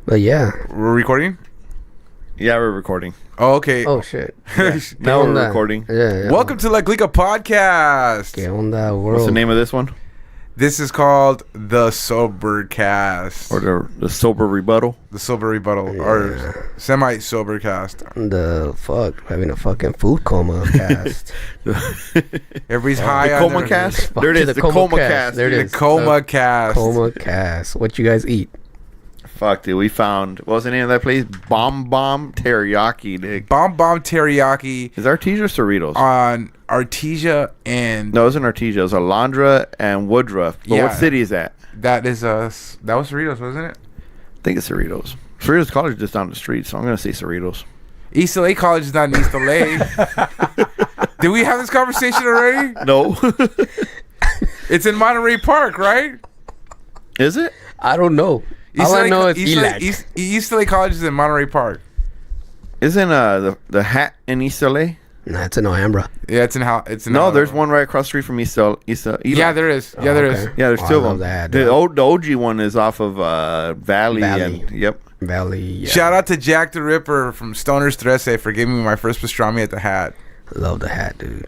But yeah. We're recording? Yeah, we're recording. Oh, okay. Oh, shit. Now we're recording. Yeah. Welcome to La Clica Podcast. ¿Qué onda, world? What's the name of this one? This is called the Sober Cast. Or the sober rebuttal? The Sober Rebuttal. Or semi-sober cast. The fuck? Having a fucking food coma cast. Everybody's high the on Comacast? Fuck There it to is, the Comacast. There it The is. Comacast. Coma cast. What you guys eat? Fuck, dude. We found... What was the name of that place? Bomb Teriyaki, dude. Bomb Teriyaki Is it Artesia or Cerritos? on Artesia and... No, it wasn't Artesia. It was Alondra and Woodruff. But Yeah. what city is that? That is that was Cerritos, wasn't it? I think it's Cerritos. Cerritos College is just down the street, so I'm going to say Cerritos. East LA College is not in East LA. Did we have this conversation already? No. It's in Monterey Park, right? Is it? I don't know. All I know is ELAC. East LA College is in Monterey Park. Isn't the Hat in East LA? Nah, it's in Alhambra. Yeah, it's in No, there's one right across the street from East LA. Yeah, there is. Yeah, there is. Yeah, there's two of them. That, The OG one is off of Valley. Valley. And yep. Valley. Yeah. Shout out to Jack the Ripper from Stoner's Trece for giving me my first pastrami at the Hat. Love the Hat, dude.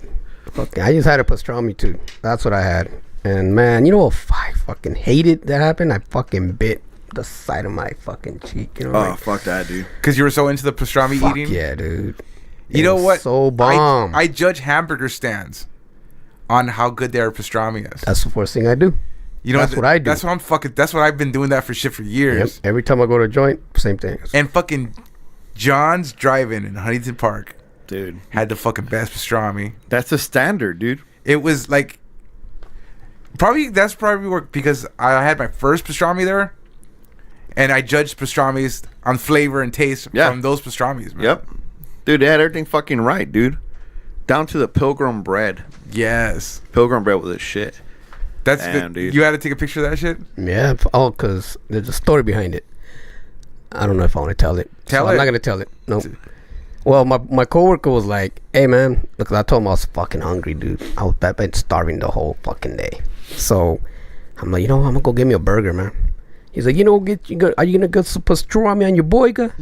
Fucking, I just had a pastrami too. That's what I had. And man, you know what? I fucking hated that happened. I fucking bit the side of my fucking cheek. You know? Oh, fuck that, dude. Because you were so into the pastrami Fuck eating? yeah, dude. You know what? So bomb. I judge hamburger stands on how good their pastrami is. That's the first thing I do. You know, that's what I do. That's what I've been doing that for shit for years. Yep. Every time I go to a joint, same thing. And fucking John's Drive-In in Huntington Park, Dude, had the fucking best pastrami. that's a standard, dude. It was like that's probably where, because I had my first pastrami there, and I judged pastramis on flavor and taste from those pastramis, man. Yep. Dude, they had everything fucking right, dude. Down to the pilgrim bread. Yes. Pilgrim bread was a shit. That's Damn, good. dude. You had to take a picture of that shit? Yeah. Oh, because there's a story behind it. I don't know if I want to tell it. Tell it. I'm not going to tell it. No. Well, my coworker was like, hey, man. Look, I told him I was fucking hungry, dude. I've been starving the whole fucking day. So I'm like, you know what? I'm going to go get me a burger, man. He's like, are you going to get some pastrami on your boyga?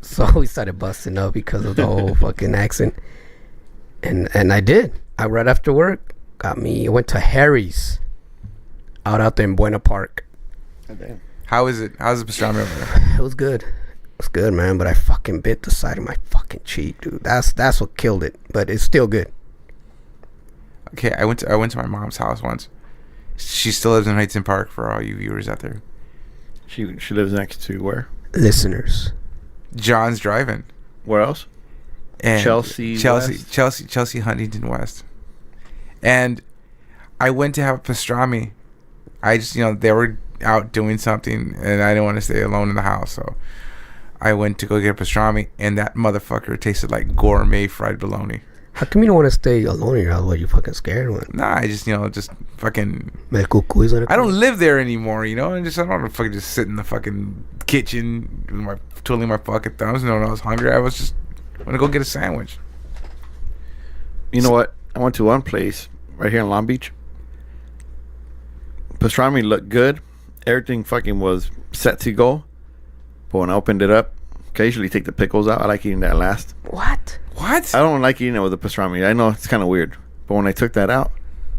So we started busting up because of the whole fucking accent. And I did. I right after work, I went to Harry's out there in Buena Park. Oh, damn. How is it? How's the pastrami over there? It was good. It was good, man, but I fucking bit the side of my fucking cheek, dude. That's what killed it, but it's still good. Okay, I went to my mom's house once. She still lives in Huntington Park for all you viewers out there. She lives next to where? Listeners. John's Drive-In. Where else? And Chelsea Huntington West. And I went to have a pastrami. I just, they were out doing something and I didn't want to stay alone in the house, so I went to go get a pastrami, and that motherfucker tasted like gourmet fried bologna. How come you don't want to stay alone in your house? What, you fucking scared? What? Nah, I just, just fucking... I don't live there anymore, I don't want to fucking just sit in the fucking kitchen with twiddling my fucking thumbs. When I was hungry, I was just want to go get a sandwich. You know what? I went to one place right here in Long Beach. Pastrami looked good. Everything fucking was set to go. But when I opened it up, I usually take the pickles out. I like eating that last. What? What? I don't like eating it with the pastrami. I know it's kind of weird. But when I took that out,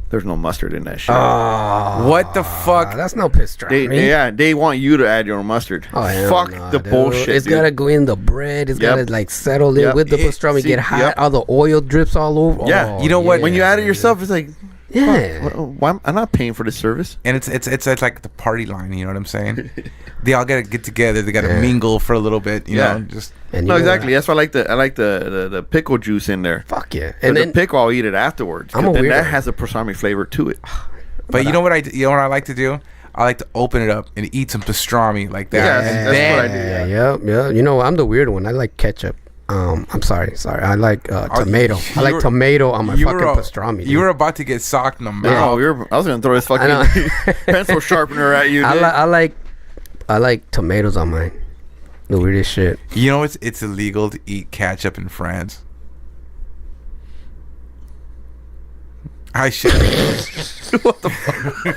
there's no mustard in that shit. What the fuck? That's no pastrami. They want you to add your own mustard. Oh, hell fuck no, the dude. bullshit, It's dude. gotta go in the bread. It's gotta like settle in with the pastrami. See, Get hot. All the oil drips all over. Yeah. Oh, You know what? When you add it yourself, it's like, yeah. why, I'm not paying for the service. And it's like the party line, you know what I'm saying? They all gotta get together. They gotta mingle for a little bit, you know. Just And no, exactly. That's why I like the pickle juice in there. Fuck yeah. And And the then pickle, I'll eat it afterwards. I'm a Then that weirdo. has a pastrami flavor to it. But you know what I like to do? I like to open it up and eat some pastrami like that. Yeah, and that's then, what I do. Yeah. You know, I'm the weird one. I like ketchup. I'm sorry. I like tomato. I like tomato on my fucking pastrami. Dude. You were about to get socked in the mouth. No, I was gonna throw this fucking pencil sharpener at you. I like tomatoes on mine. The weirdest shit. You know it's illegal to eat ketchup in France. I should. What the fuck?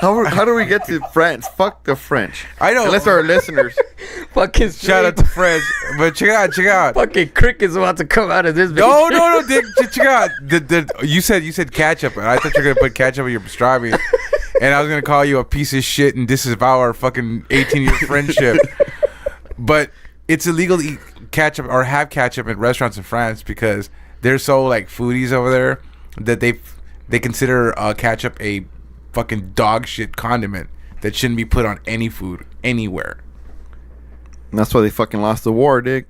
How do we get to France? Fuck the French. I know. Unless our listeners. Fucking Shout out to Fred. But check it out. Fucking cricket's about to come out of this. No, Dick. Check it out. You said ketchup, and I thought you were gonna put ketchup in your pastrami, and I was gonna call you a piece of shit and disavow our fucking 18-year friendship. But it's illegal to eat ketchup or have ketchup at restaurants in France because they're so like foodies over there that they consider ketchup a fucking dog shit condiment that shouldn't be put on any food anywhere. And that's why they fucking lost the war, Dick.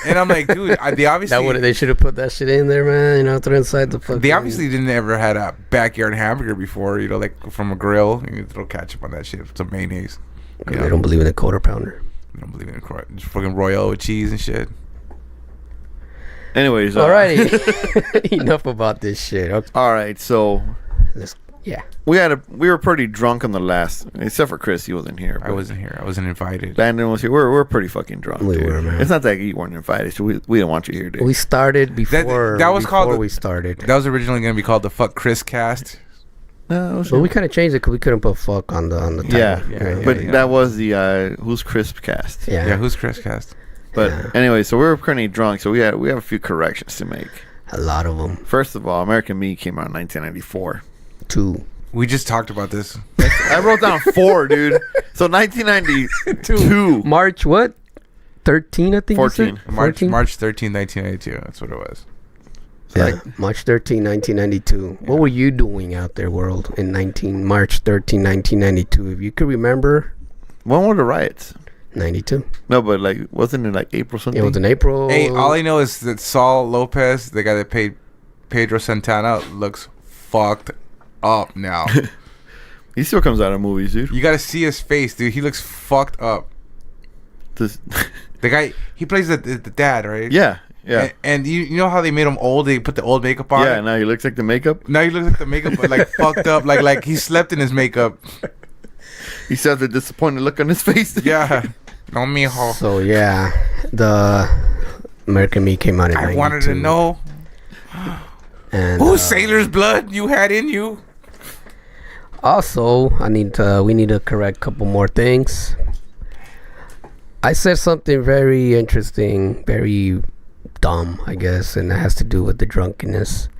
And I'm like, dude, they obviously they should have put that shit in there, man. You know, throw inside the fucking. They obviously didn't ever had a backyard hamburger before, you know, like from a grill. You throw ketchup on that shit, some mayonnaise. They don't believe in the quarter pounder. They don't believe in just fucking Royale with cheese and shit. Anyways, alrighty, enough about this shit. Okay. All right, so yeah, we were pretty drunk on the last, except for Chris. He wasn't here. I wasn't here. I wasn't invited. Landon was here. We're pretty fucking drunk. We dude. were, man. It's not that you weren't invited. So we didn't want you here, dude. We started before. That was before called. We started. That was originally going to be called the Fuck Chriscast. No, but we kind of changed it because we couldn't put fuck on the title. Yeah, but that was the Who's Crisp cast. Yeah, Who's Chriscast? But anyway, so we were pretty drunk, so we have a few corrections to make. A lot of them. First of all, American Me came out in 1994. 2. We just talked about this. I wrote down 4, dude. So 1992. March what? 13, I think. 14. March 13, 1992. That's what it was. Yeah, March 13, 1992. Yeah. What were you doing out there, world, in March 13, 1992? If you could remember. When were the riots? 92. No, but like, wasn't it like April something? It was in April. Hey, all I know is that Saul Lopez, the guy that paid Pedro Santana, looks fucked up now. He still comes out of movies, dude. You gotta see his face, dude. He looks fucked up. The guy, he plays the dad, right? Yeah. And you know how they made him old? They put the old makeup on. Yeah, now he looks like the makeup. Now he looks like the makeup, but like fucked up, like he slept in his makeup. He said the disappointed look on his face. Yeah. No, mijo. So yeah, the American Me came out in 92. I wanted to know whose sailor's blood you had in you. Also, we need to correct a couple more things. I said something very interesting, very dumb, I guess, and it has to do with the drunkenness.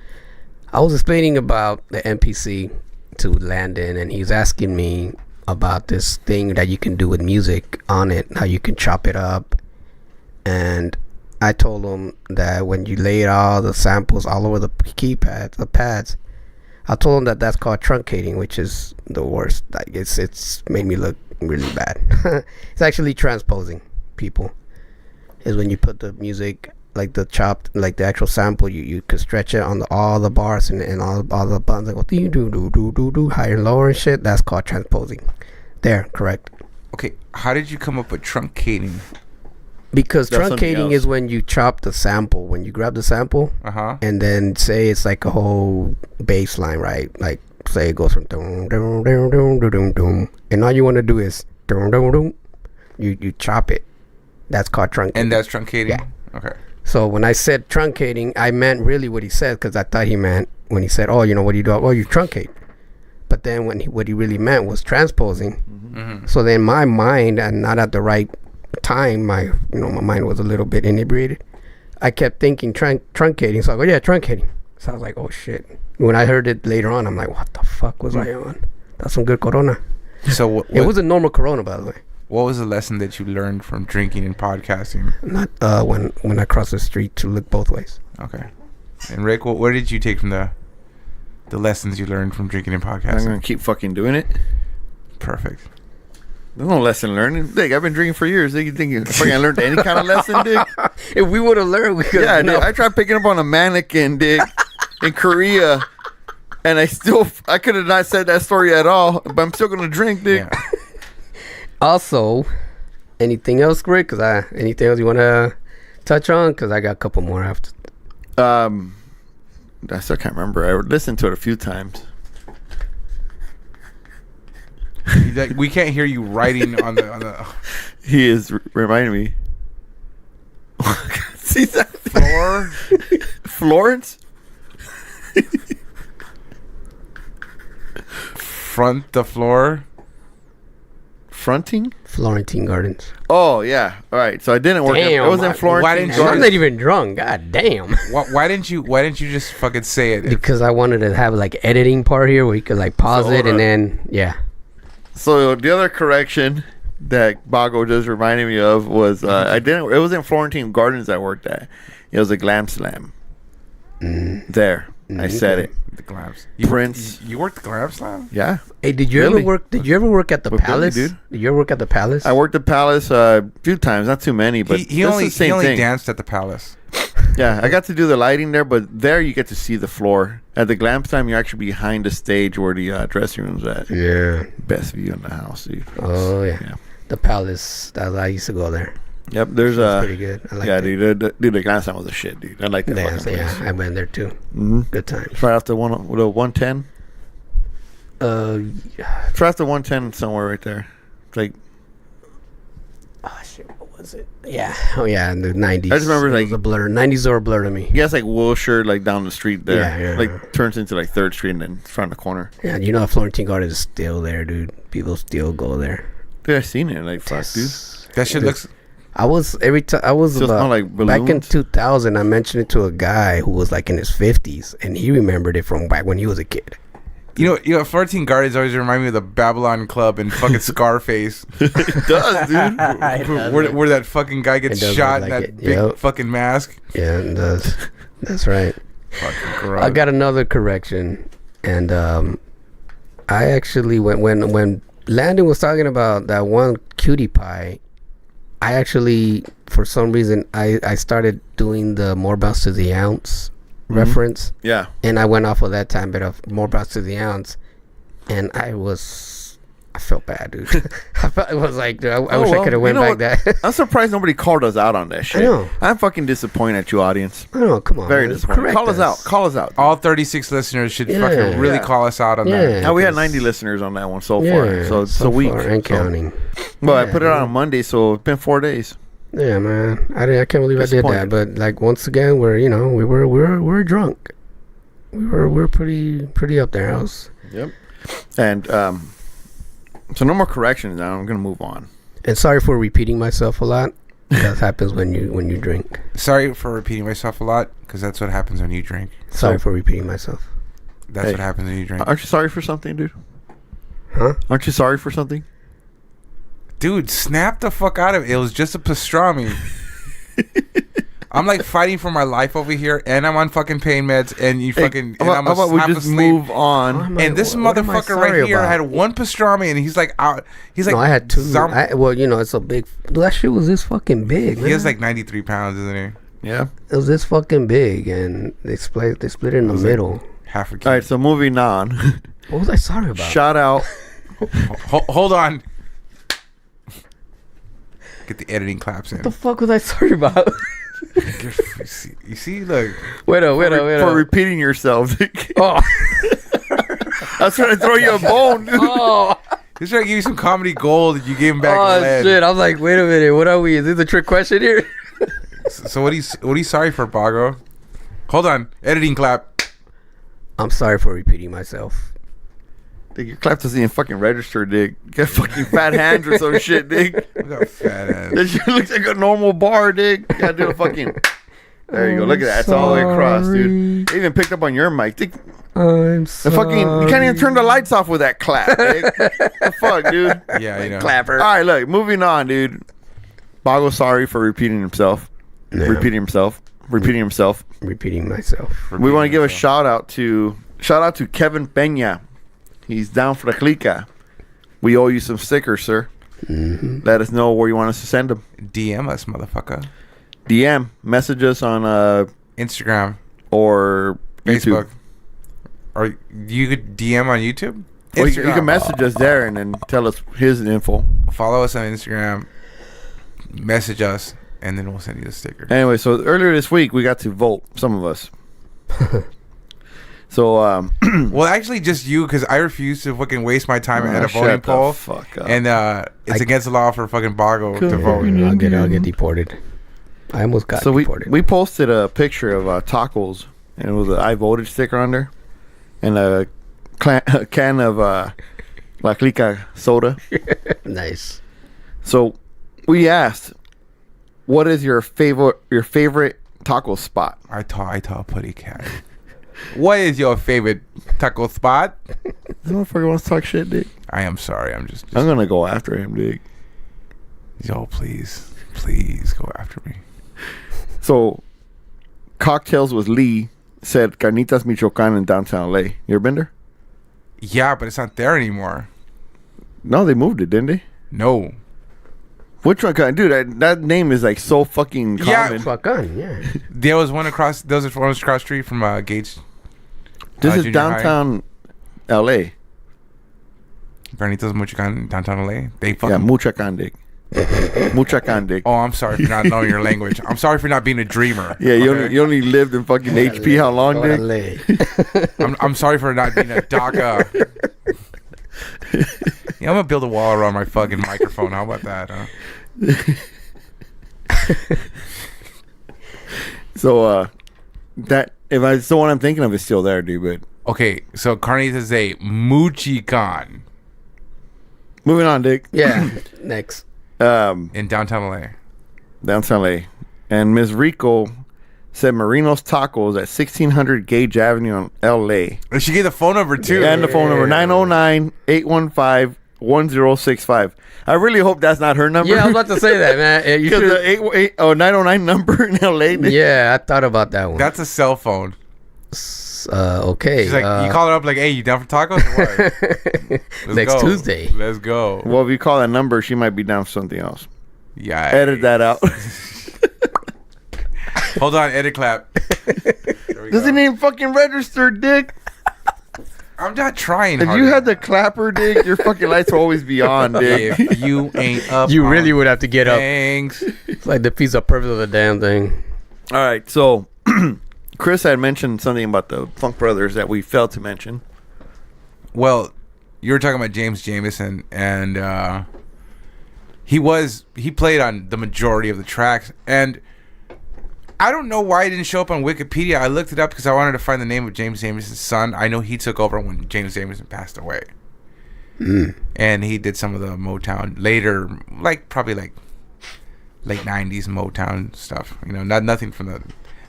I was explaining about the MPC to Landon, and he's asking me about this thing that you can do with music on it, how you can chop it up. And I told him that when you lay all the samples all over the keypads, the pads, I told him that that's called truncating, which is the worst. Like it's made me look really bad. It's actually transposing, people. Is when you put the music, like the chopped, like the actual sample, you could stretch it on all the bars and all the buttons, like do higher and lower and shit. That's called transposing. There, correct. Okay, how did you come up with truncating? Because that's truncating is when you chop the sample. When you grab the sample, and then say it's like a whole bass line, right? Like say it goes from dum dum dum dum dum dum, and all you want to do is dum dum dum. You chop it. That's called truncating. And that's truncating. Yeah. Okay. So when I said truncating, I meant really what he said, because I thought he meant when he said, "Oh, you know what do you do? Oh, you truncate." But then what he really meant was transposing. Mm-hmm. So then my mind, and not at the right time, my mind was a little bit inebriated. I kept thinking truncating. So I go, yeah, truncating. So I was like, oh shit. When I heard it later on, I'm like, what the fuck was I on? That's some good Corona. So it was a normal Corona, by the way. What was the lesson that you learned from drinking and podcasting? Not when I crossed the street to look both ways. Okay. And Rick, what did you take from the lessons you learned from drinking and podcasting? I'm gonna keep fucking doing it. Perfect. There's no lesson learned. Dick, I've been drinking for years. Dick, you think I fucking learned any kind of lesson, Dick? If we would have learned, we could. Yeah, Dick, I tried picking up on a mannequin, Dick, in Korea, and I could have not said that story at all, but I'm still gonna drink, Dick. Yeah. Also, anything else, Rick? Anything else you want to touch on? Because I got a couple more after. I still can't remember. I listened to it a few times. We can't hear you writing on the. He is reminding me. See that floor? Florence? Front the floor? Fronting? Florentine Gardens. Oh, yeah. All right. So I didn't work. Damn, It was in why Florentine didn't you- I'm Gardens. not even drunk. God damn. Why didn't you just fucking say it? Because I wanted to have like editing part here where you could like pause So, it hold and on. then yeah. So the other correction that Bago just reminded me of was I didn't. It was in Florentine Gardens I worked at. It was a glam slam. There, I said it. The Glams. Prince. You worked the Glam Slam? Yeah, Hey, did you Really? ever work? Did you ever work at the With Billy, Palace? dude. Did you ever work at the Palace? I worked at Palace a few times, not too many, but He this only is the same thing. danced at the Palace. Yeah, I got to do the lighting there, but there you get to see the floor. At the glam slam, you're actually behind the stage where the dressing room's at. Yeah. Best view in the house, dude. Oh yeah. Yeah. The Palace. I used to go there. Yep, there's It's pretty good. I like yeah, it. dude. The glam slam was a shit, dude. I like that Yeah, fucking place. yeah, I went there too. Mm-hmm. Good times. It's right after the 110. It's right after 110 somewhere right there. It's like oh shit, what was it? Yeah, oh yeah, in the 90s. I just remember, it like- was a blur. 90s are a blur to me. you guys like Wilshire, like down the street there. Yeah, yeah. Like turns into like 3rd Street and then front of the corner. Yeah, you know, Florentine Gardens is still there, dude. People still go there. Dude, I seen it. Like fuck, dude. That shit looks. I was Still smell about like back in balloons? 2000. I mentioned it to a guy who was like in his 50s, and he remembered it from back when he was a kid. You know, Florentine Gardens always remind me of the Babylon Club and fucking Scarface, It does, dude. where that fucking guy gets It does shot in look like that it. big Yep. fucking mask. Yeah, it does. That's right. Fucking gross. I got another correction, and I actually when Landon was talking about that one cutie pie, I actually for some reason I started doing the more bounce to the ounce reference, Yeah. and I went off of that time bit of more bounce to the ounce, and I felt bad, dude. I was like, dude, I wish I could have went back that. I'm surprised nobody called us out on that shit. know. I'm fucking disappointed at you, audience. I don't know, come on, Very man. disappointed. Correct Call us out. Call us out. All 36 listeners should Yeah. fucking really Yeah. call us out on Yeah. that. Now we had 'cause- 90 listeners on that one so Yeah, far. So it's a week. far and So- counting. Well, I Yeah, put it out on Monday, so it's been 4 days. Yeah, man. I can't believe I did that. Disappointed. But like once again, we're drunk. We're pretty up there. Yep. And so no more corrections now. I'm gonna move on. And sorry for repeating myself a lot. That happens when you drink. Sorry for repeating myself a lot, because that's what happens when you drink. Sorry for repeating myself. That's Hey. what happens when you drink. Aren't you sorry for something, dude? Huh? Aren't you sorry for something? Dude, snap the fuck out of it. It was just a pastrami. I'm like fighting for my life over here, and I'm on fucking pain meds, and you Hey, fucking, and how I'm about, how about half we just asleep. move on? And this What am I motherfucker sorry right here about? had one pastrami, and he's like out. He's like, No, I had two. zom- Well, you know, it's a big. That shit was this fucking big. he has man. like 93 pounds, isn't he? Yeah. It was this fucking big, and they split it in the middle. Half a kilo. All right. So moving on. What was I sorry about? Shout out. Hold on. Get the editing claps in. What the fuck was I sorry about? You see, look. wait a For repeating yourself. Oh. I was trying to throw you a bone, dude. Oh. He's trying to give you some comedy gold. And you gave him back Oh lead. shit! I was like, wait a minute, what are we? Is this a trick question here? So what are you sorry for, Bago? Hold on. Editing clap. I'm sorry for repeating myself. Dick, your clap doesn't even fucking register, dick. You got fucking fat hands or some shit, dick. We got fat ass. That shit looks like a normal bar, dick. You gotta do a fucking. There you go. Look at that. It's all the way across, dude. They even picked up on your mic. Dick, I'm the sorry. fucking. You can't even turn the lights off with that clap, dick. The fuck, dude. Yeah, you know. Clapper. All right, look. Moving on, dude. Bago's sorry for repeating himself. Yeah. Repeating himself. Repeating myself. We want to give a shout out to Kevin Peña. He's down for the clica. We owe you some stickers, sir. Mm-hmm. Let us know where you want us to send them. DM us, motherfucker. DM, message us on Instagram, or Facebook, YouTube. or you could DM on YouTube. Or you can message us there and then tell us his info. Follow us on Instagram. Message us, and then we'll send you the sticker. Anyway, so earlier this week we got to vote. Some of us. So Well, actually, just you, because I refuse to fucking waste my time at a shut voting the poll, fuck up. and it's against the law for fucking Bago to vote. I'll get deported. I almost got so deported. we posted a picture of tacos, and it was an I voted sticker on there, and a can of La Clica soda. Nice. So we asked, what is your favorite taco spot? I taught Putty Cat. What is your favorite taco spot? This motherfucker wants to talk shit, Dick. I am sorry. I'm just I'm gonna go after him, Dick. Yo, please go after me. So, Cocktails with Lee said Carnitas Michoacan in downtown LA. You ever been there? Yeah, but it's not there anymore. No, they moved it, didn't they? No. Which one? Dude, that name is like so fucking Yeah. common. Fuck on, yeah. There was one across the street from Gates. This is Junior downtown LA. Bernitos Muchacan, downtown LA. They fucking. Yeah, Muchacan, Dick. Muchacan, Dick. Oh, I'm sorry for not knowing your language. I'm sorry for not being a dreamer. Yeah, okay? you only lived in fucking HP. How long, Dick? LA. I'm sorry for not being a DACA. Yeah, I'm gonna build a wall around my fucking microphone. How about that, huh? So, so what I'm thinking of is still there, dude. But Okay, so Carnitas is a Muchican moving on, Dick. Yeah. Next. in downtown LA. Downtown LA. And Ms. Rico said Marino's Tacos at 1600 Gage Avenue in LA. And she gave the phone number too. And the phone number 909-815-1065. I really hope that's not her number. Yeah, I was about to say that, man. You Because should. the 909 number in LA. Yeah, I thought about that one. That's a cell phone. Okay. She's like, you call her up like, hey, you down for tacos or what? Let's Next go. Tuesday. Let's go. Well, if you call that number, she might be down for something else. Yeah. Edit that out. Hold on, edit clap. Doesn't even fucking register, Dick. I'm not trying If harder. you had the clapper, Dick, your fucking lights will always be on, Dick. If you ain't up, You really would have to get up. Thanks. It's like the piece of purpose of the damn thing. All right, so Chris had mentioned something about the Funk Brothers that we failed to mention. Well, you were talking about James Jameson, and he played on the majority of the tracks, and I don't know why it didn't show up on Wikipedia. I looked it up because I wanted to find the name of James Jameson's son. I know he took over when James Jameson passed away. And he did some of the Motown later, probably late 90s Motown stuff. You know, nothing from the,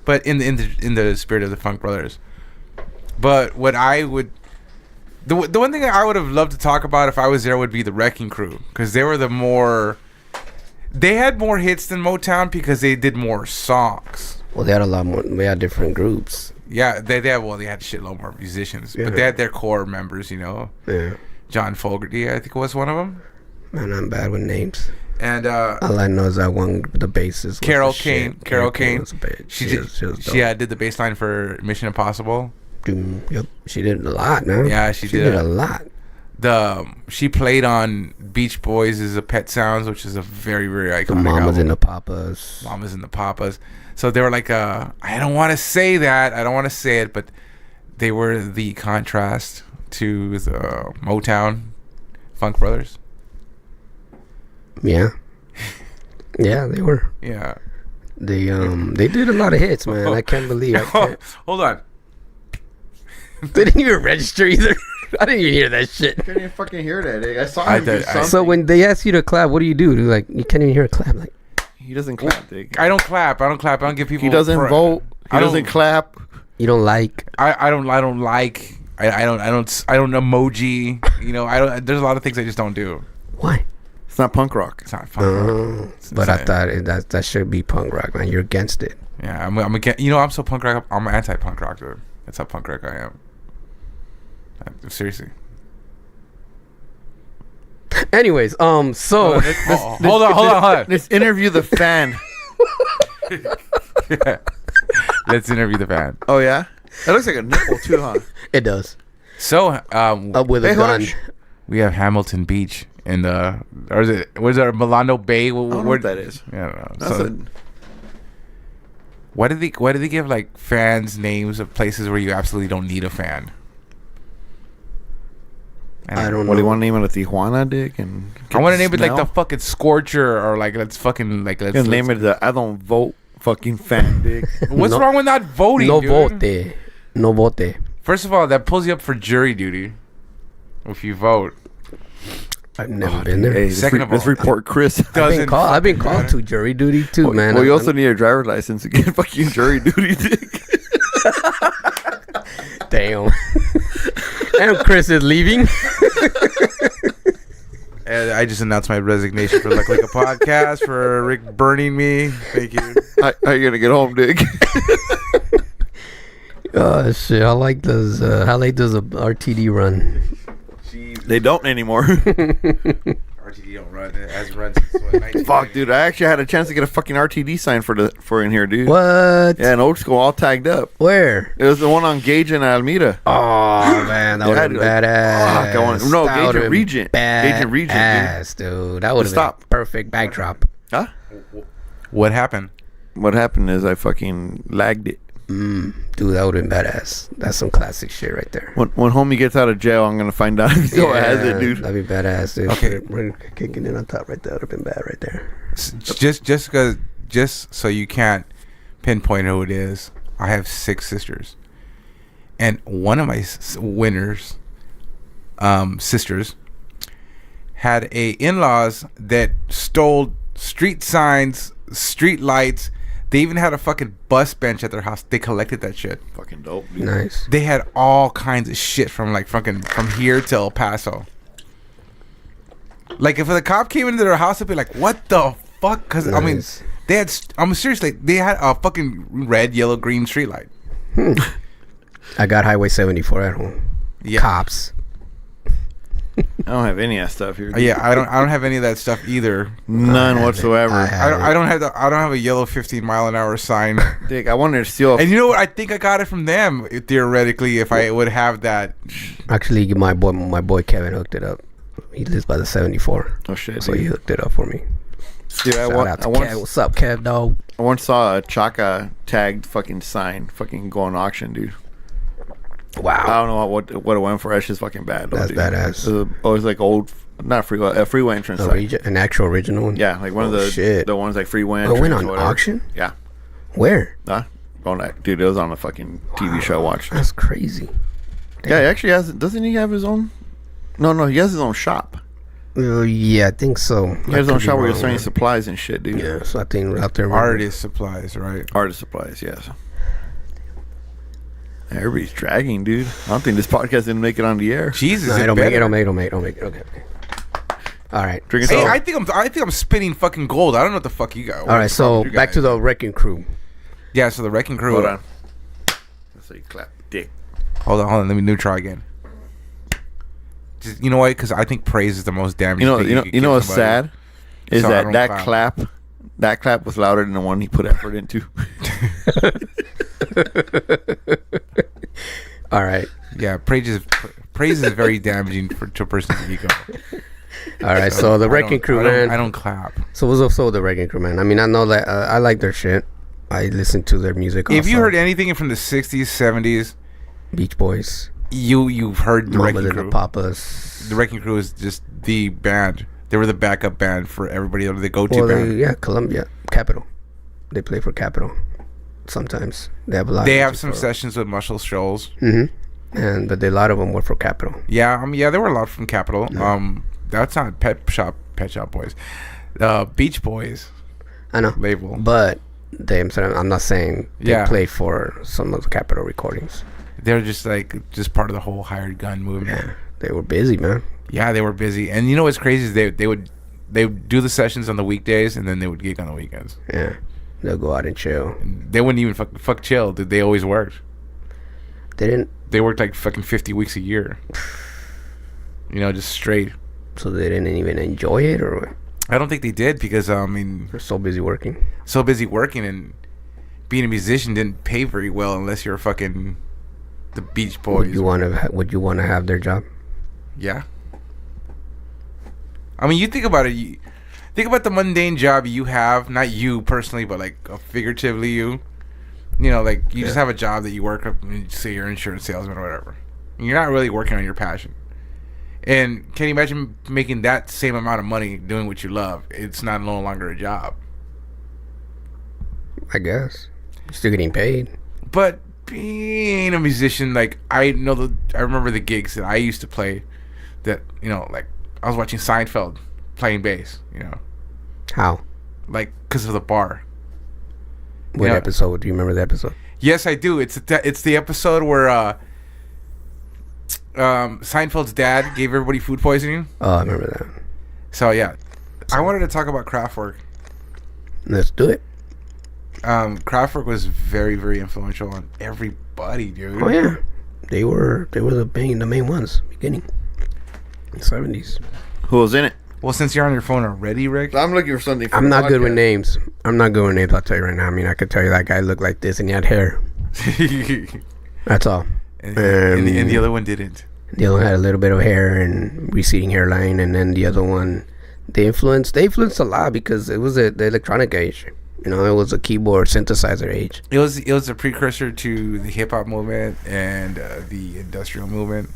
but in the spirit of the Funk Brothers. But what I would, the one thing I would have loved to talk about if I was there would be the Wrecking Crew, because they were they had more hits than Motown because they did more songs. Well, they had a lot more. They had different groups. Yeah, they had a shitload more musicians, Yeah. but they had their core members, you know. Yeah. John Fogerty, I think, was one of them. Man, I'm bad with names. And All I know is that one, the bassist. Carol Kane. Carol Kane. Was a bitch. She was did the bass line for Mission Impossible. Yep. She did a lot, man. Yeah, she did a lot. She played on Beach Boys' Pet Sounds, which is a very, very iconic The Mamas album. and the Papas. Mamas and the Papas. So they were like, I don't want to say that. I don't want to say it, but they were the contrast to the Motown Funk Brothers. Yeah. Yeah, they were. Yeah. They did a lot of hits, man. I can't believe it. Hold on. They didn't even register either. I didn't even hear that shit. I couldn't even fucking hear that. I saw I him do did- I- something. So when they ask you to clap, what do you do? Like, you can't even hear a clap. Like, He doesn't clap, Dick. I don't clap. I don't give people. He doesn't vote. He I don't- doesn't clap. you don't like. I don't like. I don't emoji. You know, I don't. There's a lot of things I just don't do. Why? It's not punk rock. It's not fun. But I thought that should be punk rock, man. You're against it. Yeah, I'm against. You know, I'm so punk rock. I'm anti-punk rock, dude. That's how punk rock I am. Seriously. Anyways, so Hold on. Let's interview the fan. Let's interview the band. Oh, yeah? That looks like a nipple, too, huh? it does. So, Up with a Hey, gun. Hush. we have Hamilton Beach in the, or is it? Was it Milano Bay? I don't know what that is. Yeah, I don't know. That's So, why did they give like fans names of places where you absolutely don't need a fan? I don't know. What do you want to name it? A Tijuana, Dick? And I want to name it like the smell? fucking Scorcher, or like let's fucking like let's You name it the I don't vote fucking fan, Dick. What's No- wrong with not voting? No dude? vote. No vote. First of all, that pulls you up for jury duty if you vote. I've never been there. Hey, let's report Chris. I've been called to jury duty too, man. Well, you also need a driver's license to get fucking jury duty. Damn. And Chris is leaving. And I just announced my resignation for like a podcast for Rick burning me. Thank you. How you gonna get home, Dick? Oh shit! How late does a RTD run? Jeez. They don't anymore. RTD don't run. It has run since Fuck, dude! I actually had a chance to get a fucking RTD sign for in here, dude. What? Yeah, an old school, all tagged up. Where? It was the one on Gage and Alameda. Oh man, that would have been badass. Gage and Regent. Gage and Regent, dude. That would have been a perfect backdrop. Huh? What happened? What happened is I fucking lagged it. Dude, that would have been badass. That's some classic shit right there. When homie gets out of jail, I'm gonna find out if he still has it, dude. That'd be badass, dude. Okay. We're kicking it on top right there. That would have been bad right there. Just so you can't pinpoint who it is, I have 6 sisters, and one of my sisters had in-laws that stole street signs, street lights. They even had a fucking bus bench at their house. They collected that shit. Fucking dope, dude. Nice. They had all kinds of shit from here to El Paso. Like if the cop came into their house, I'd be like, "What the fuck?" Because nice. I mean, they had. I'm seriously. They had a fucking red, yellow, green street light. I got Highway 74 at home. Yeah. Cops. I don't have any of that stuff here, dude. Yeah, I don't have any of that stuff either. None whatsoever. I don't have a yellow 15-mile-an-hour sign. Dick, I wanted to steal. And you know what? I think I got it from them theoretically. If I would have that. Actually, my boy Kevin hooked it up. He lives by the 74. Oh shit! So he hooked it up for me. Dude, Kev. What's up, Kev, dog? I once saw a Chaka tagged fucking sign fucking go on auction, dude. Wow. I don't know what it went for. That's just fucking bad. That's dude. badass. It was like old, not freeway, a freeway entrance. An actual original one? Yeah, like one of the ones like freeway entrance. It went on auction? Yeah. Where? Dude, it was on a fucking TV show I watched. That's crazy. Damn. Yeah, he actually has. Doesn't he have his own? No, he has his own shop. Yeah, I think so. He has his own shop where he's selling supplies and shit, dude. Yeah, so I think out there. Artist supplies, right? Artist supplies, yes. Everybody's dragging, dude. I don't think this podcast didn't make it on the air. Jesus, no, don't make it. Okay. All right. Hey, I think I'm spinning fucking gold. I don't know what the fuck you got. All right, so back to the wrecking crew. Yeah, so the wrecking crew. Hold on. So you clap dick. Hold on. Let me try again. Just, you know what? Because I think praise is the most damaging. You know what's sad is that clap was louder than the one he put effort into. All right. Yeah, praise is very damaging to a person's ego. All right, so the wrecking crew, man. I don't clap. So what's up with the wrecking crew, man? I mean, I know that I like their shit. I listen to their music. If you heard anything from the 60s, 70s, Beach Boys, you've heard the Wrecking Crew. The Papas. The Wrecking Crew is just the band. They were the backup band for everybody. The go-to band. Columbia, Capitol. They play for Capitol. Sometimes they have a lot. They have some sessions with Muscle Shoals. Mm-hmm. But a lot of them were for Capitol. Yeah, there were a lot from Capitol. Yeah. That's not Pet Shop Boys. Beach Boys. I know. Label. But I'm not saying they play for some of the Capitol recordings. They're just part of the whole hired gun movement. Yeah, they were busy, man. Yeah, they were busy. And you know what's crazy is they would do the sessions on the weekdays and then they would gig on the weekends. Yeah, they'll go out and chill. They wouldn't even fuck chill. They always worked. They worked like fucking 50 weeks a year. Just straight. So they didn't even enjoy it, or what? I don't think they did because they're so busy working. And being a musician didn't pay very well unless you're fucking the Beach Boys. Would you want to have their job? Yeah. I mean, you think about it. Think about the mundane job you have. Not you personally, but like figuratively you. You just have a job that you work up. Say you're an insurance salesman or whatever. You're not really working on your passion. And can you imagine making that same amount of money doing what you love? It's no longer a job. I guess. You're still getting paid. But being a musician, I remember the gigs that I used to play that, I was watching Seinfeld playing bass. You know, How? like because of the bar. What Yeah. episode? Do you remember the episode? Yes, I do. It's the episode where Seinfeld's dad gave everybody food poisoning. Oh, I remember that. So yeah, I wanted to talk about Kraftwerk. Let's do it. Kraftwerk was very, very influential on everybody, dude. Oh yeah, they were the main ones beginning. 70s. Who was in it? Well, since you're on your phone already, Rick. I'm looking for something. For I'm the not good with podcast. names. I'll tell you right now. I mean, I could tell you that guy looked like this and he had hair. That's all. and the other one didn't. The other one had a little bit of hair and receding hairline, and then the other one, they influenced a lot because it was the electronic age. You know, it was a keyboard synthesizer age. It was a precursor to the hip hop movement and the industrial movement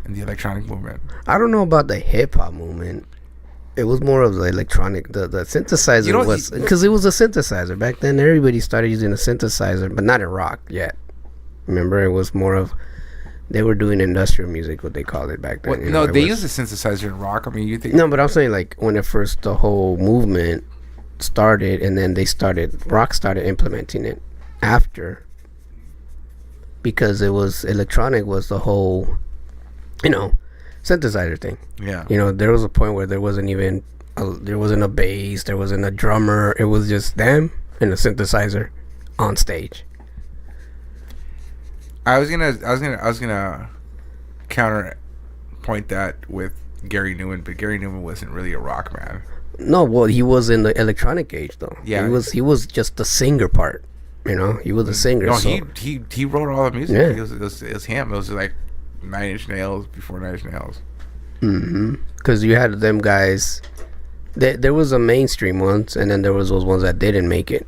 and the electronic movement. I don't know about the hip hop movement. It was more of the electronic, the synthesizer You know, was because it was a synthesizer back then. Everybody started using a synthesizer, but not in rock yet. Remember, it was more of they were doing industrial music, what they called it back then. Well, you no, know, they was, used a synthesizer in rock. I mean, you think? No, but I'm saying like when it first the whole movement started, and then rock started implementing it after, because it was electronic was the whole, you know, synthesizer thing. Yeah. You know, there was a point where there wasn't a bass, there wasn't a drummer. It was just them and a synthesizer on stage. I was gonna counterpoint that with Gary Newman, but Gary Newman wasn't really a rock man. No, well, he was in the electronic age though. Yeah. he was just the singer part. You know, he was a singer. No, so. he wrote all the music. Yeah. It was him. It was like 9 Inch Nails before 9 Inch Nails. Because you had them guys. There was a mainstream ones, and then there was those ones that didn't make it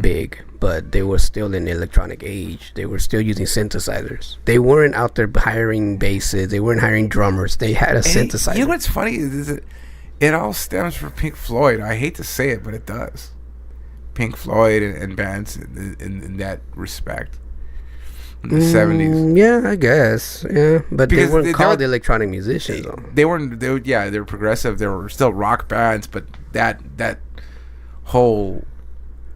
big, but they were still in the electronic age. They were still using synthesizers. They weren't out there hiring basses. They weren't hiring drummers. They had a synthesizer. You know what's funny is it all stems from Pink Floyd. I hate to say it, but it does. Pink Floyd and bands in that respect. In the 70s. Yeah, I guess. Yeah, but Because they weren't they called were- electronic musicians though. They were progressive. They were still rock bands, but that whole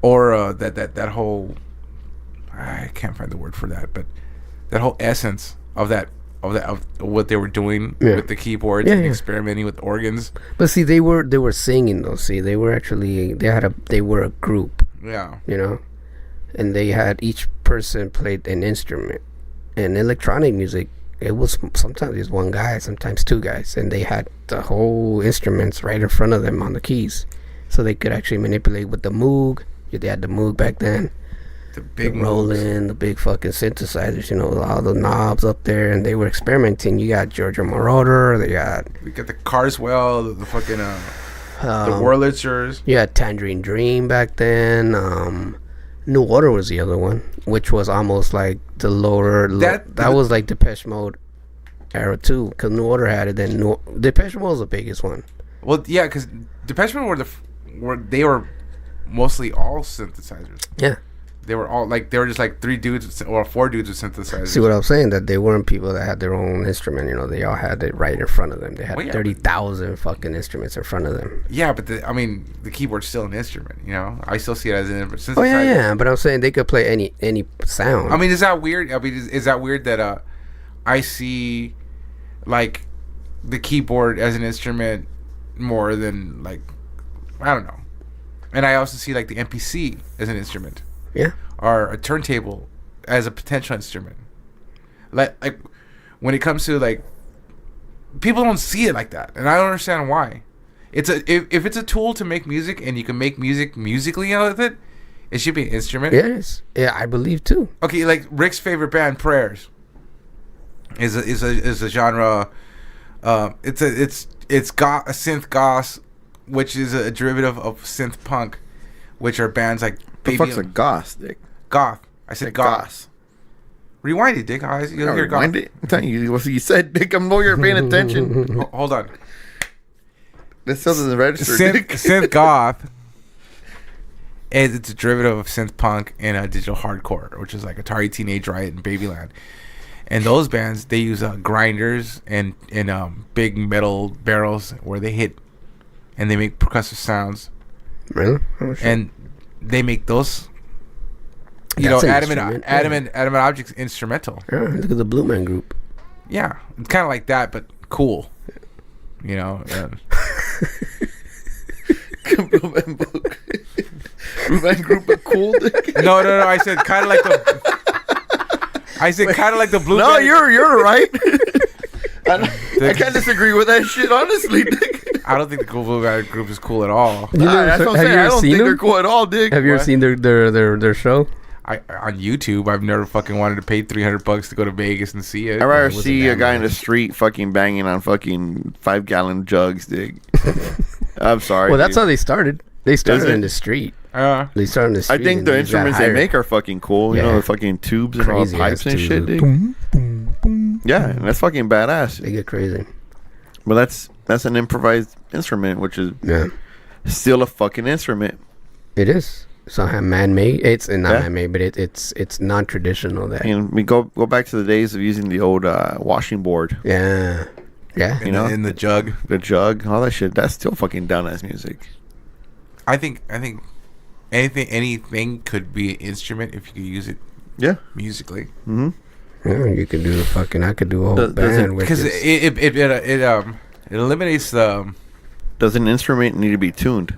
aura, that whole, I can't find the word for that, but that whole essence of what they were doing with the keyboards and experimenting with organs. But see, they were singing though. See, they were actually they were a group. Yeah. You know, and they had each person played an instrument. And electronic music, it was sometimes just one guy, sometimes two guys, and they had the whole instruments right in front of them on the keys, so they could actually manipulate with the Moog. They had the Moog back then. The big Roland, the big fucking synthesizers, you know, all the knobs up there, and they were experimenting. You got Giorgio Moroder, We got the Carswell, the fucking the Wurlitzers. you had Tangerine Dream back then. New Order was the other one, which was almost like the lower. That was like Depeche Mode era too, because New Order had it. Then Depeche Mode was the biggest one. Well, yeah, because Depeche Mode they were mostly all synthesizers. Yeah. They were all they were just like 3 dudes or 4 dudes with synthesizers. See what I'm saying? That they weren't people that had their own instrument. You know, they all had it right in front of them. They had 30,000 fucking instruments in front of them. Yeah, but the keyboard's still an instrument. You know, I still see it as an synthesizer. Oh yeah, but I'm saying they could play any sound. I mean, is that weird? I mean, is that weird that I see like the keyboard as an instrument more than like, I don't know, and I also see like the MPC as an instrument. Yeah. Or a turntable as a potential instrument. Like when it comes to like, people don't see it like that, and I don't understand why. If it's a tool to make music and you can make music musically out of it, it should be an instrument. Yes. Yeah, I believe too. Okay, like Rick's favorite band, Prayers, is a genre. It's a synth goth, which is a derivative of synth punk, which are bands like. The fuck's a goth, Dick? Goth. I said goth. Rewind it, Dick. You'll hear rewind goth. it. I'm telling you what you said, Dick. I'm no, you're paying attention. Hold on. This still doesn't register, Dick. Synth goth it's a derivative of synth punk and digital hardcore, which is like Atari Teenage Riot and Babyland. And those bands, they use grinders and big metal barrels where they hit and they make percussive sounds. Really? Oh, shit. And they make those, That's an adamant objects instrumental. Yeah, look at the Blue Man Group. Yeah, it's kind of like that, but cool. You know. Blue Man Group, but cool. No. I said kind of like the. I said kind of like the Blue. No, Man. you're right. I can't disagree with that shit, honestly, Dick. I don't think the Blue Man Group is cool at all. That's what I'm saying. I don't think they're cool at all, Dick. Have you ever seen their show? On YouTube, I've never fucking wanted to pay $300 to go to Vegas and see it. I'd rather see a guy in the street fucking banging on fucking 5-gallon jugs, Dick. I'm sorry. Well, that's how they started. They started in the street. They started in the street. I think the instruments they make are fucking cool. You know, the fucking tubes and all pipes and shit, Dick. Yeah, and that's fucking badass. They get crazy. But that's an improvised instrument, which is still a fucking instrument. It is. Somehow man-made. It's not man-made, but it's non-traditional. That and we go back to the days of using the old washing board. Yeah. You know, in the jug, all that shit. That's still fucking down ass music. I think anything could be an instrument if you could use it. Yeah, musically. Mm-hmm. Yeah, you could do I could do a whole band because it eliminates the. Does an instrument need to be tuned?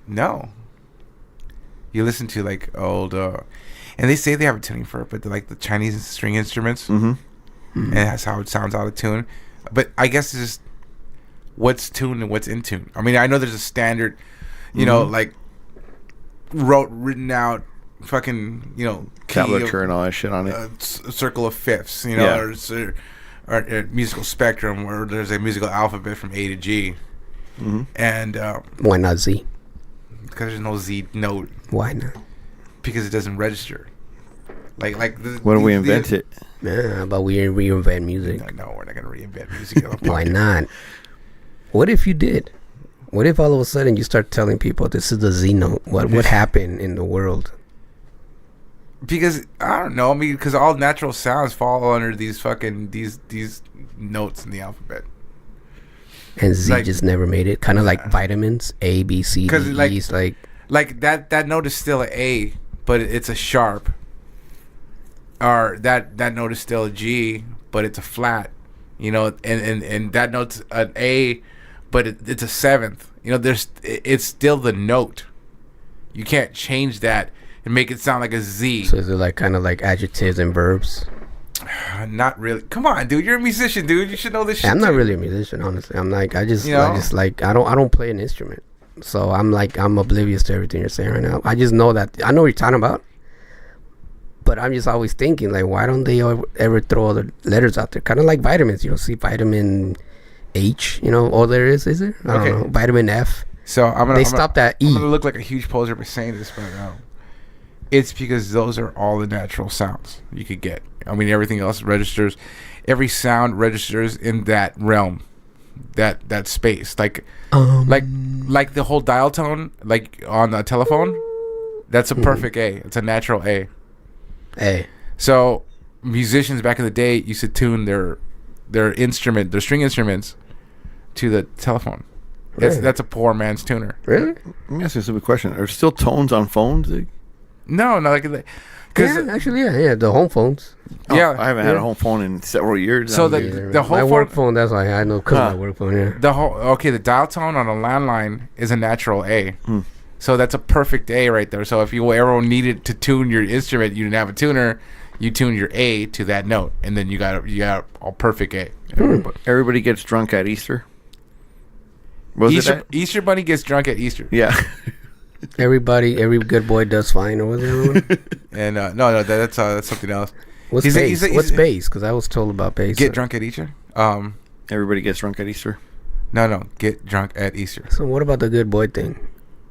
No. You listen to like old, and they say they have a tuning for it, but they're like the Chinese string instruments, and that's how it sounds out of tune. But I guess it's just what's tuned and what's in tune. I mean, I know there's a standard, you know, like written out, fucking, you know, tablature and all that shit on it. Circle of fifths, you know, or a musical spectrum where there's a musical alphabet from A to G, and why not Z? Because there's no Z note. Why not? Because it doesn't register. What if we invent it? Yeah, how about we reinvent music? No, we're not gonna reinvent music. Why not? What if you did? What if all of a sudden you start telling people this is the Z note? What would happen in the world? Because I don't know. I mean, because all natural sounds fall under these fucking these notes in the alphabet. And Z just never made it. Kind of like vitamins, A, B, C, D, E. Like that note is still an A, but it's a sharp. Or that note is still a G, but it's a flat. You know, and that note's an A, but it's a seventh. You know, it's still the note. You can't change that and make it sound like a Z. So is it like kind of like adjectives and verbs? Not really. Come on, dude. You're a musician, dude. You should know this shit. I'm not really a musician, honestly. I'm like, I don't play an instrument. So I'm oblivious to everything you're saying right now. I just know that I know what you're talking about. But I'm just always thinking, like, why don't they ever throw other letters out there? Kind of like vitamins. You don't see vitamin H, you know, all there is there? I don't know. Vitamin F. So they stopped at E. I'm going to look like a huge poser by saying this, but it's because those are all the natural sounds you could get. I mean, everything else registers. Every sound registers in that realm, that space. Like the whole dial tone, like on a telephone, that's a perfect A. It's a natural A. So musicians back in the day used to tune their string instruments to the telephone. Really? That's a poor man's tuner. Really? Let me ask you a simple question. Are there still tones on phones? No, like the home phones. I haven't had a home phone in several years. So the whole my work phone. That's why I know because my work phone. Yeah. The dial tone on a landline is a natural A. So that's a perfect A right there. So if you ever needed to tune your instrument, you didn't have a tuner, you tune your A to that note, and then you got a perfect A. Everybody gets drunk at Easter. Easter Bunny gets drunk at Easter. Yeah. Every good boy does fine, or was it? And no, that's something else. What's bass? What's bass? Because I was told about bass. Get drunk at Easter. Everybody gets drunk at Easter. No, get drunk at Easter. So what about the good boy thing?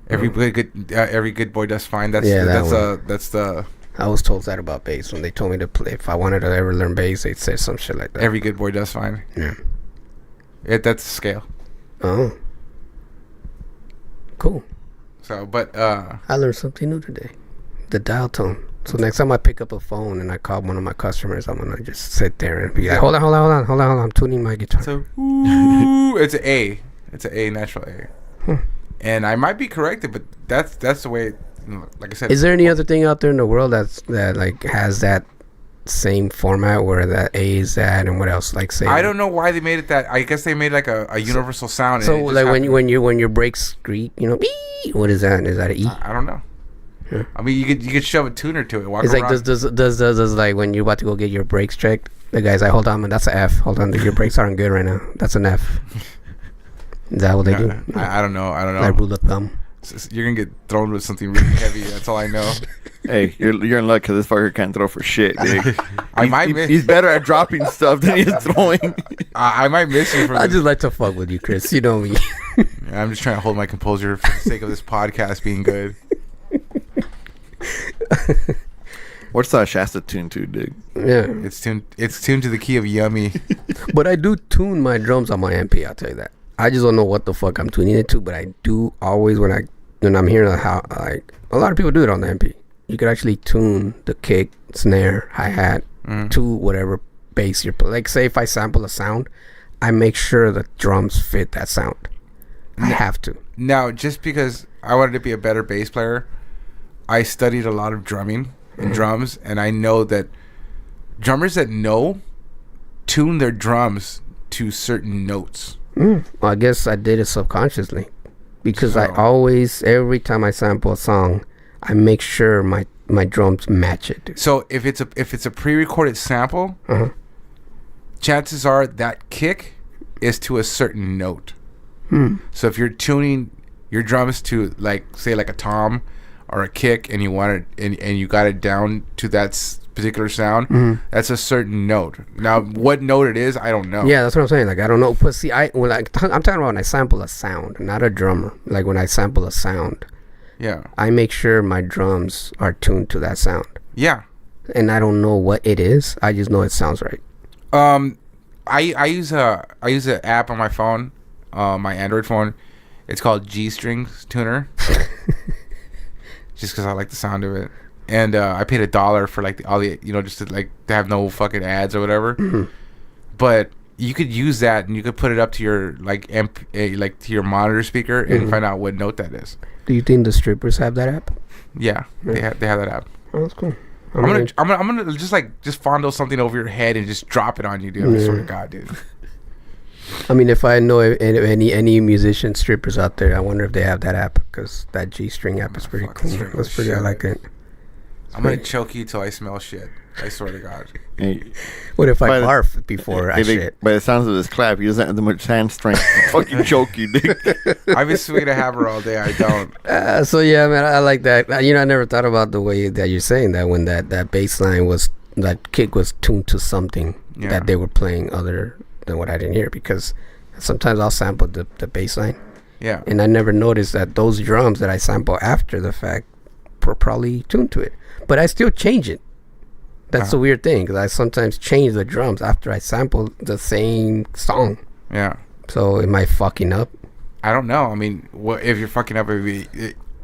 Every good boy does fine. That's the. I was told that about bass when they told me to play. If I wanted to ever learn bass, they'd say some shit like that. Every good boy does fine. Yeah. That's the scale. Oh. Cool. So, but I learned something new today. The dial tone. So next time I pick up a phone and I call one of my customers, I'm gonna just sit there and be like, hold on, I'm tuning my guitar. So it's an A. It's an A, natural A. And I might be corrected, but that's the way. Like I said, is there any other thing out there in the world that like has that same format where that A is that, and what else? Like say, I don't know why they made it that. I guess they made like a universal sound. So like when your brakes squeak, beep, what is that? Is that an E? I don't know. Yeah. I mean, you could shove a tuner to it. It's like does like when you're about to go get your brakes checked, the guy's like, hold on, man, that's an F. Hold on, your brakes aren't good right now. That's an F. Is that what they do? I don't know. Like rule of thumb. You're gonna get thrown with something really heavy. That's all I know. Hey, you're in luck because this fucker can't throw for shit, dude. He's better at dropping stuff than he is throwing. I might miss you. I just like to fuck with you, Chris. You know me. I'm just trying to hold my composure for the sake of this podcast being good. What's that Shasta tune to, dude? Yeah, it's tuned to the key of yummy. But I do tune my drums on my MP. I'll tell you that. I just don't know what the fuck I'm tuning it to, but I do always when I'm hearing how like a lot of people do it on the MP. You could actually tune the kick, snare, hi-hat to whatever bass you're playing. Like say if I sample a sound, I make sure the drums fit that sound. I have to. Now, just because I wanted to be a better bass player, I studied a lot of drumming and drums, and I know that drummers that tune their drums to certain notes. Well, I guess I did it subconsciously because I always, every time I sample a song, I make sure my drums match it. Dude. So if it's a pre-recorded sample, chances are that kick is to a certain note. So if you're tuning your drums to like say like a tom or a kick, and you want it and you got it down to that particular sound, that's a certain note. Now, what note it is, I don't know. Yeah, that's what I'm saying. Like I don't know. But see, I'm talking about when I sample a sound, not a drummer. Like when I sample a sound, I make sure my drums are tuned to that sound. Yeah, and I don't know what it is. I just know it sounds right. I use an app on my phone, my Android phone. It's called G Strings Tuner. Just because I like the sound of it. And I paid $1 for like all the just to have no fucking ads or whatever. But you could use that and you could put it up to your to your monitor speaker and find out what note that is. Do you think the strippers have that app? Yeah, they have that app. Oh, that's cool. I'm gonna just fondle something over your head and just drop it on you, dude. I swear to God, dude. I mean, if I know any musician strippers out there, I wonder if they have that app, because that G-string app is pretty cool. That's pretty. I like it. I'm gonna choke you till I smell shit. I swear to God. Hey, what if I barf before I shit? By the sounds of this clap, he doesn't have that much hand strength to fucking choke you, dude. I've been swinging a hammer all day. I don't. So yeah, man, I like that. I never thought about the way that you're saying that, when that bass line that kick was tuned to something that they were playing other than what I didn't hear, because sometimes I'll sample the bass line. Yeah. And I never noticed that those drums that I sample after the fact were probably tuned to it. But I still change it. That's the weird thing, because I sometimes change the drums after I sample the same song. Yeah. So am I fucking up? I don't know. I mean, if you're fucking up,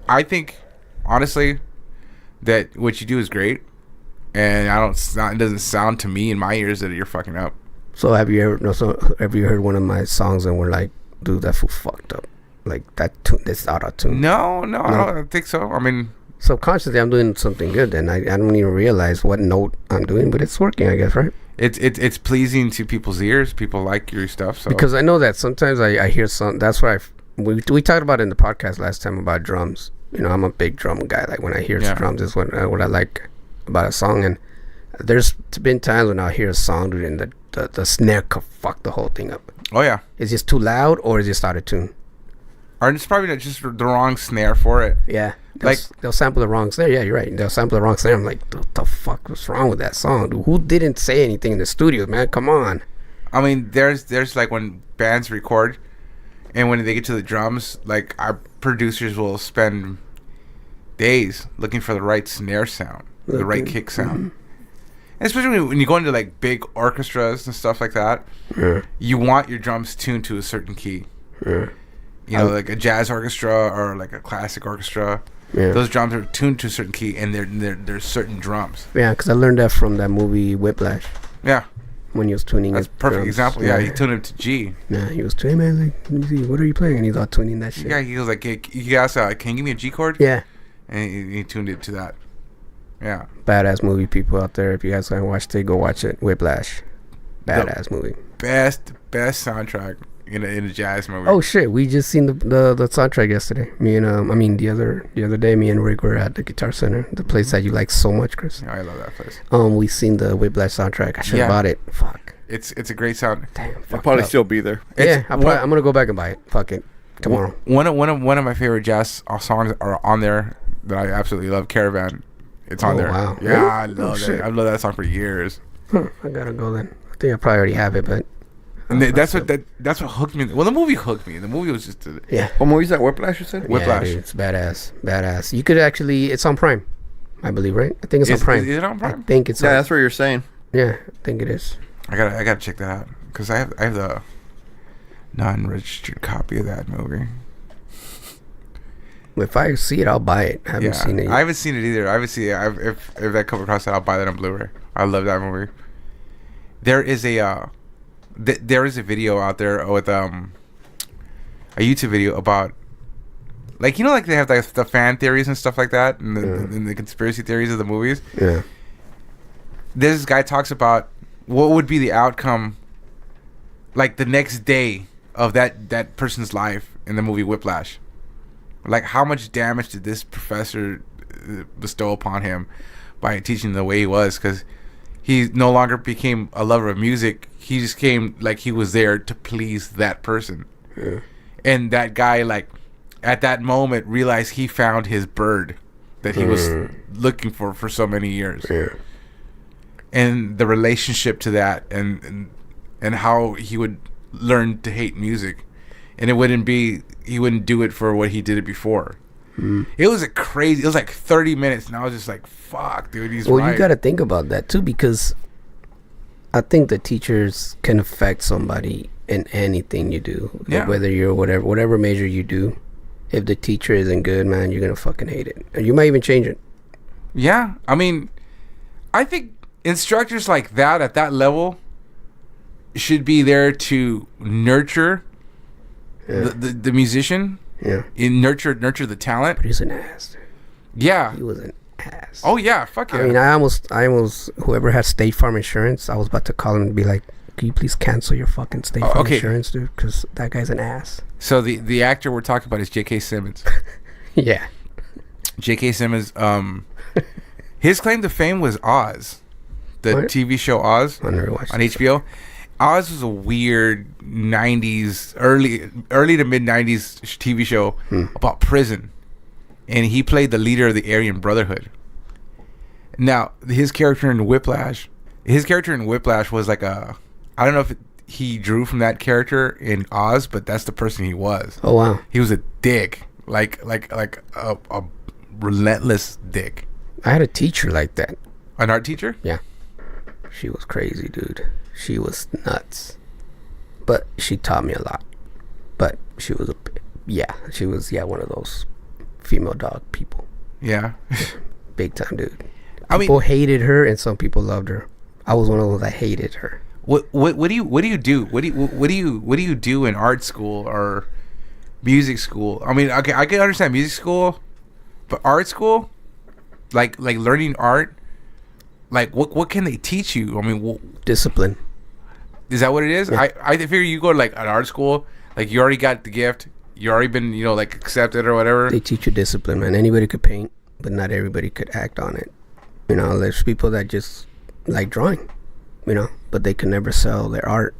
I think, honestly, that what you do is great. And it doesn't sound to me in my ears that you're fucking up. So have you heard one of my songs and were like, dude, that fool fucked up? Like that's out of tune. No, I don't think so. I mean, subconsciously I'm doing something good, and I don't even realize what note I'm doing, but it's working, I guess, right? It's pleasing to people's ears. People like your stuff. So because I know that sometimes I hear some. That's why we talked about it in the podcast last time about drums. I'm a big drum guy. Like when I hear drums is what I like about a song. And there's been times when I hear a song, dude, and the snare could fuck the whole thing up. Oh yeah, it's just too loud, or is it out of tune? Or it's probably just the wrong snare for it. Yeah. They'll sample the wrong snare. Yeah, you're right. They'll sample the wrong snare. I'm like, what the fuck was wrong with that song? Dude, who didn't say anything in the studio, man? Come on. I mean, there's like when bands record, and when they get to the drums, like our producers will spend days looking for the right snare sound, the right kick sound. And especially when you go into like big orchestras and stuff like that, you want your drums tuned to a certain key. Yeah. You know, like a jazz orchestra or like a classic orchestra. Yeah. Those drums are tuned to a certain key, and there's certain drums. Yeah, because I learned that from that movie Whiplash. Yeah. When he was tuning That's his perfect drums. example. Yeah, he tuned him to G. Yeah, he was tuning, man, like, let me see, what are you playing? And he's all tuning that shit. Yeah, he was like, hey, you guys, can you give me a G chord? Yeah. And he tuned it to that. Yeah. Badass movie, people out there. If you guys haven't watched it, go watch it. Whiplash. Badass movie. Best soundtrack in a jazz movie. Oh shit, we just seen the soundtrack yesterday. Me and the other day, me and Rick were at the Guitar Center, the place that you like so much, Chris. Yeah, I love that place. We seen the Whiplash soundtrack. I should have bought it. Fuck. It's a great sound. Damn. I'll probably still be there. I'm gonna go back and buy it. Fuck it. Tomorrow. One of my favorite jazz songs are on there that I absolutely love. Caravan. It's on there. Wow. Yeah, Really? I love that. I've loved that song for years. I gotta go then. I think I probably already have it, but. And that's what hooked me. Well, the movie hooked me. The movie was just yeah. What movie is that? Whiplash, you said? Whiplash. Yeah, dude, it's badass. You could actually. It's on Prime, I believe, right? I think it's on Prime. Is it on Prime? I think it's. Yeah, on, that's what you're saying. Yeah, I think it is. I gotta check that out because I have the non-registered copy of that movie. If I see it, I'll buy it. I haven't seen it yet. I haven't seen it either. I haven't seen it. If I come across it, I'll buy that on Blu-ray. I love that movie. There is a video out there with a YouTube video about, like, you know, like they have like the fan theories and stuff like that, and the conspiracy theories of the movies. Yeah. This guy talks about what would be the outcome, like the next day of that person's life in the movie Whiplash. Like, how much damage did this professor bestow upon him by teaching the way he was? Because he no longer became a lover of music. He just came like he was there to please that person. Yeah. And that guy, like, at that moment, realized he found his bird that he was looking for so many years. Yeah. And the relationship to that, and how he would learn to hate music. And he wouldn't do it for what he did it before. It was it was like 30 minutes, and I was just like, fuck, dude, he's right. You got to think about that too, because I think the teachers can affect somebody in anything you do. Like, yeah. Whether you're whatever major you do, if the teacher isn't good, man, you're going to fucking hate it. And you might even change it. Yeah. I mean, I think instructors like that at that level should be there to nurture the musician. Yeah. And nurture the talent. But he's an ass. Yeah. He was an ass. Oh yeah, fuck yeah. I mean, I almost whoever had State Farm insurance, I was about to call him and be like, can you please cancel your fucking State Farm insurance, dude? Because that guy's an ass. So the actor we're talking about is J.K. Simmons. Yeah. J.K. Simmons, his claim to fame was Oz, the TV show Oz I never watched on HBO. Oz was a weird 90s, early to mid 90s TV show about prison. And he played the leader of the Aryan Brotherhood. Now, his character in Whiplash was like I don't know if he drew from that character in Oz, but that's the person he was. Oh, wow. He was a dick. Like a relentless dick. I had a teacher like that. An art teacher? Yeah. She was crazy, dude. She was nuts. But she taught me a lot. But she was one of those female dog people. Yeah. Big time, dude. I People mean, hated her and some people loved her. I was one of those that hated her. What do you do in art school or music school? I mean, okay, I can understand music school, but art school, like learning art, like what can they teach you? I mean, Discipline. Is that what it is? Yeah. I figure you go to like an art school, like you already got the gift, you already been like accepted or whatever. They teach you discipline, man. Anybody could paint, but not everybody could act on it. There's people that just like drawing, but they can never sell their art.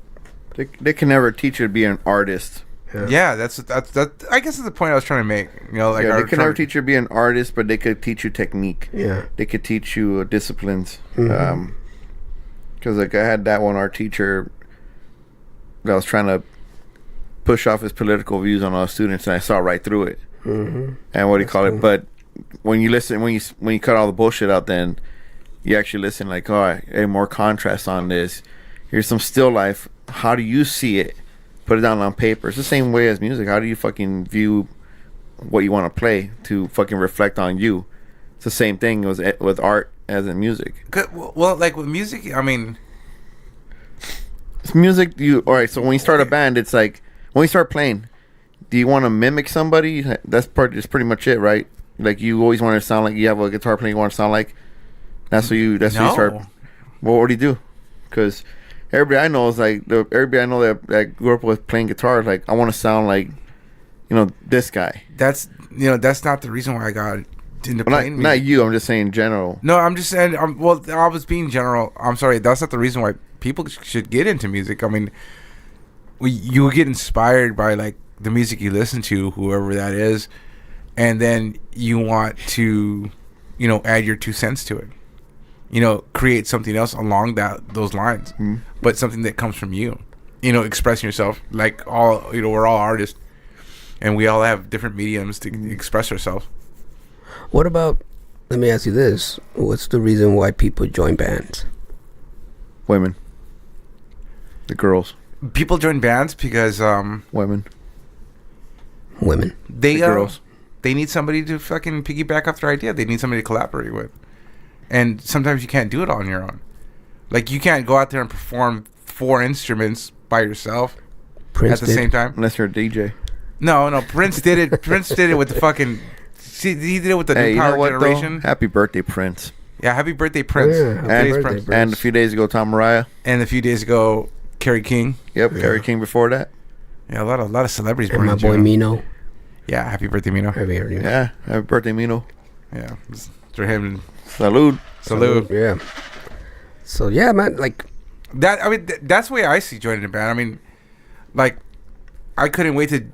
They can never teach you to be an artist. Yeah, that's I guess that's the point I was trying to make. They can never teach you to be an artist, but they could teach you technique. Yeah, they could teach you disciplines. Mm-hmm. Because I had that one art teacher that was trying to push off his political views on all students, and I saw right through it. Mm-hmm. And what do you call it? But when you listen, when you cut all the bullshit out, then you actually listen. Like, oh, hey, more contrast on this. Here's some still life. How do you see it? put it down on paper. It's the same way as music. How do you fucking view what you want to play to fucking reflect on you? It's the same thing with art as in music. Well, like with music, I mean, it's music. All right. So when you start a band, it's like when you start playing, do you want to mimic somebody? That's pretty much it, right? Like you always want to sound like you have a guitar player you want to sound like. That's what you start. Well, what do you do? Because everybody I know is like everybody I know that grew up with playing guitar. Like I want to sound like, this guy. That's not the reason why I got into playing music. Not you. I'm just saying general. No, I'm just saying. Well, I was being general. I'm sorry. That's not the reason why people should get into music. I mean, you get inspired by like the music you listen to, whoever that is, and then you want to, add your 2 cents to it. Create something else along those lines, but something that comes from you. Expressing yourself. Like we're all artists, and we all have different mediums to express ourselves. What about? Let me ask you this: what's the reason why people join bands? Women. The girls. People join bands because women. They girls. They need somebody to fucking piggyback off their idea. They need somebody to collaborate with. And sometimes you can't do it on your own. Like, you can't go out there and perform 4 instruments by yourself at the same time. Unless you're a DJ. No. Prince did it. Prince did it with the fucking... See, he did it with the new power generation. Though? Happy birthday, Prince. Yeah, happy birthday, Prince. Yeah, Prince. And a few days ago, Tom Mariah. And a few days ago, Kerry King. Yep, yeah. Kerry King before that. Yeah, a lot of celebrities. And my boy Mino. Yeah, happy birthday, Mino. Yeah, happy birthday, Mino. Yeah, for him. Salute. Yeah. So yeah, man, like that. I mean, that's the way I see joining a band. I mean, like, I couldn't wait to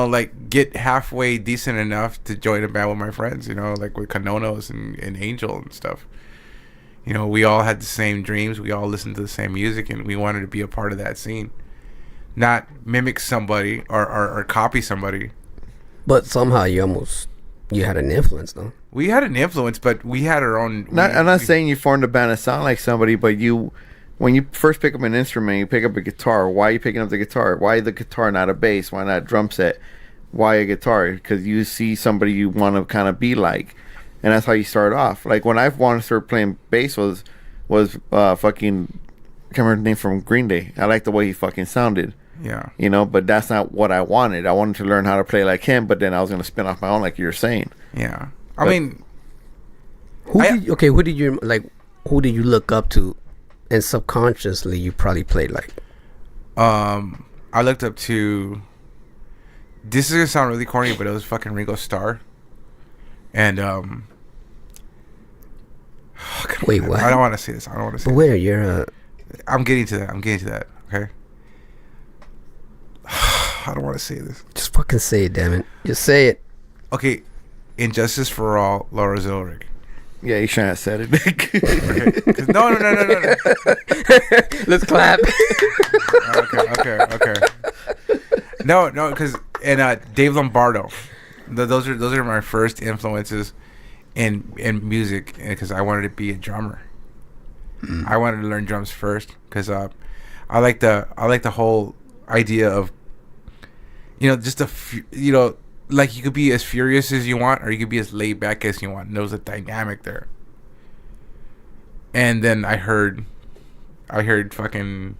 like get halfway decent enough to join a band with my friends. Like with Kanonos and Angel and stuff. We all had the same dreams. We all listened to the same music, and we wanted to be a part of that scene, not mimic somebody or copy somebody. But somehow you had an influence, though. We had an influence, but we had our own... I'm not saying you formed a band to sound like somebody, but when you first pick up an instrument, you pick up a guitar. Why are you picking up the guitar? Why the guitar, not a bass? Why not a drum set? Why a guitar? Because you see somebody you want to kind of be like. And that's how you start off. Like, when I wanted to start playing bass was fucking... I can't remember the name from Green Day. I like the way he fucking sounded. Yeah. But that's not what I wanted. I wanted to learn how to play like him, but then I was going to spin off my own, like you were saying. Yeah. I mean, who did you look up to, and subconsciously you probably played like? I looked up to. This is gonna sound really corny, but it was fucking Ringo Starr, and wait, what? I don't want to say this. But wait, you're I'm getting to that. Okay. I don't want to say this. Just fucking say it, damn it. Just say it. Okay. Injustice for All, Laura Zilrig. Yeah, you shouldn't have said it, Nick. Okay. No. Let's clap. Okay. No, because Dave Lombardo. Those are my first influences in music, because I wanted to be a drummer. I wanted to learn drums first because I like the whole idea of like, you could be as furious as you want, or you could be as laid back as you want. And there was a dynamic there. And then I heard fucking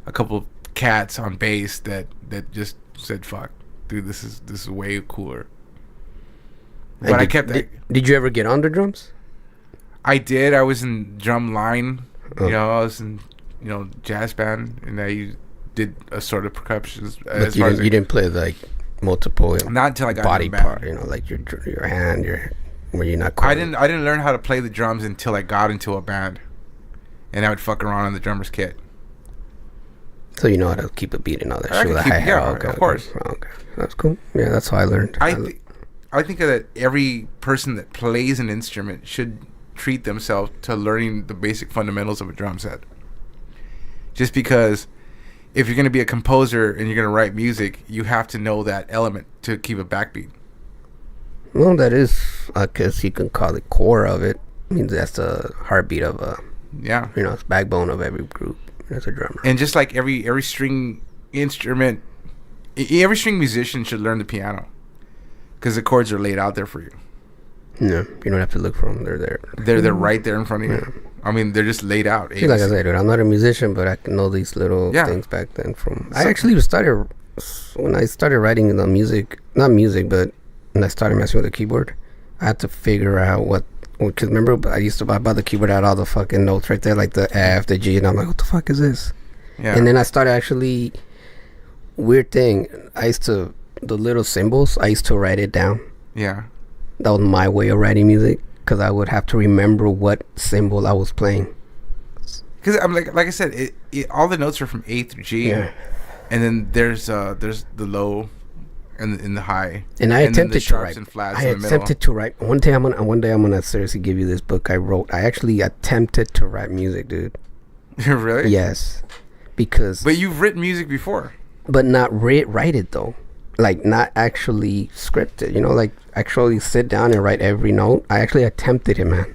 a couple of cats on bass that just said, "Fuck, dude, this is way cooler." But Did you ever get on the drums? I did. I was in drum line. I was in jazz band, and I did a sort of percussion. But you didn't play like multiple. Not until I got body in the band. part. Like your hand, where you're not. I didn't learn how to play the drums until I got into a band, and I would fuck around on the drummer's kit. So you know how to keep a beat and all that shit. Of course. Okay. That's cool. Yeah, that's how I learned. I think that every person that plays an instrument should treat themselves to learning the basic fundamentals of a drum set. Just because if you're going to be a composer and you're going to write music, you have to know that element to keep a backbeat. Well, that is, I guess you can call it core of it. I mean, that's the heartbeat of it's backbone of every group as a drummer. And just like every string, instrument, every string musician should learn the piano, because the chords are laid out there for you. No, you don't have to look for them. They're there. They're right there in front of you. I mean, they're just laid out. See, like I said, dude, I'm not a musician, but I can know these little things back then. I actually started when I started writing the music, not music, but when I started messing with the keyboard, I had to figure out because remember, I used to buy the keyboard out all the fucking notes right there, like the F, the G, and I'm like, what the fuck is this? Yeah. And then I started actually, weird thing, the little symbols, I used to write it down. Yeah. That was my way of writing music, because I would have to remember what symbol I was playing. Because I'm like I said, all the notes are from A through G, and then there's the low, and the high, and I attempted to write. And flats to write. One day I'm gonna seriously give you this book I wrote. I actually attempted to write music, dude. Really? Yes, because. But you've written music before. But not write it though. Like, not actually scripted, like actually sit down and write every note. I actually attempted it, man,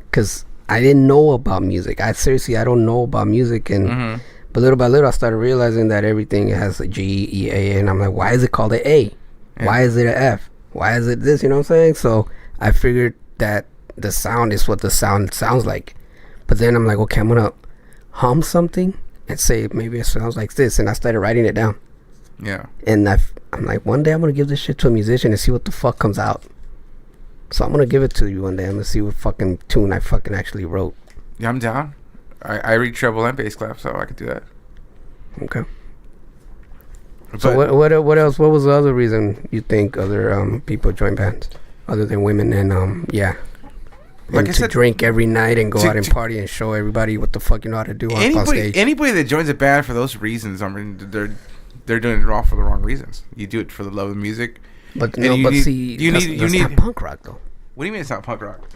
because I didn't know about music. I don't know about music, and but little by little I started realizing that everything has a G, E, A, and I'm like, why is it called an A? Yeah. Why is it an F? Why is it this? You know what I'm saying? So I figured that the sound is what the sound sounds like, but then I'm like, okay, I'm gonna hum something and say maybe it sounds like this, and I started writing it down. Yeah. And I'm like, one day I'm gonna give this shit to a musician and see what the fuck comes out. So I'm gonna give it to you one day. I'm gonna see what fucking tune I fucking actually wrote. Yeah, I'm down. I read treble and bass clef, so I could do that. Okay. So what else? What was the other reason you think other people join bands other than women and like I said, drink every night and go out and party and show everybody what the fuck you know how to do on stage? Anybody that joins a band for those reasons, I mean, they're doing it all for the wrong reasons. You do it for the love of music. But you need not punk rock though. What do you mean it's not punk rock?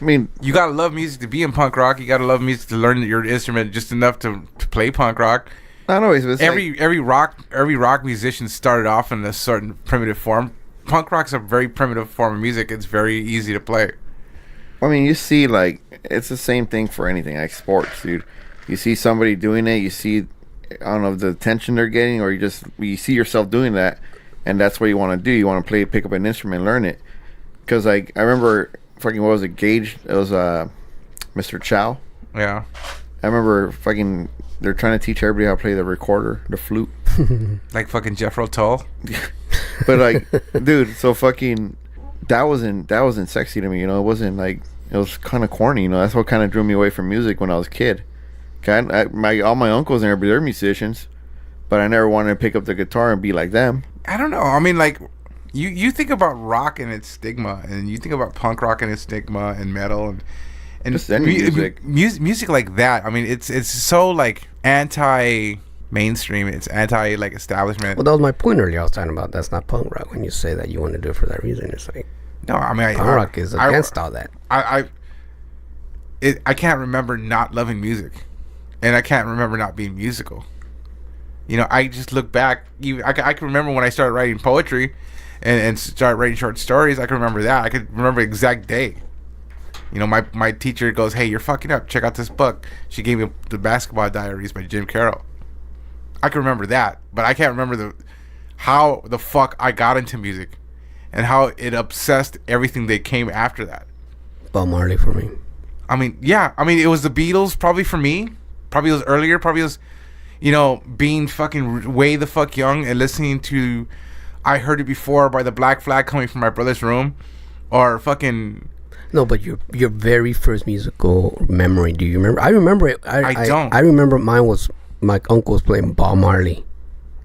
I mean, you gotta love music to be in punk rock. You gotta love music to learn your instrument just enough to play punk rock. Not always. Every rock musician started off in a certain primitive form. Punk rock's a very primitive form of music. It's very easy to play. I mean, you see, like, it's the same thing for anything, like sports, dude. You see somebody doing it, you see, I don't know, the attention they're getting, or you see yourself doing that, and that's what you want to do. You want to pick up an instrument, learn it. Because, like, I remember, fucking, what was it, Gage? It was Mr. Chow. Yeah. I remember, fucking, they're trying to teach everybody how to play the recorder, the flute. Like fucking Jethro Tull. But, like, dude, so fucking, that wasn't sexy to me, It wasn't, like, it was kind of corny, That's what kind of drew me away from music when I was a kid. All my uncles and everybody, they're musicians, but I never wanted to pick up the guitar and be like them. I don't know. I mean, like, you think about rock and its stigma, and you think about punk rock and its stigma, and metal, and just any music like that. I mean, it's so like anti-mainstream. It's anti like establishment. Well, that was my point earlier. I was talking about that's not punk rock. When you say that you want to do it for that reason, it's like no. I mean, punk rock is against all that. I can't remember not loving music. And I can't remember not being musical. I just look back. I can remember when I started writing poetry and started writing short stories. I can remember that. I could remember the exact day. My teacher goes, hey, you're fucking up. Check out this book. She gave me The Basketball Diaries by Jim Carroll. I can remember that. But I can't remember how the fuck I got into music and how it obsessed everything that came after that. Bob Marley for me. I mean, yeah. I mean, it was the Beatles probably for me. Probably was earlier. Probably was, being fucking way the fuck young and listening to I Heard It Before by the Black Flag coming from my brother's room, or fucking. No, but your very first musical memory. Do you remember? I remember it. I don't. I remember mine was my uncle was playing Bob Marley.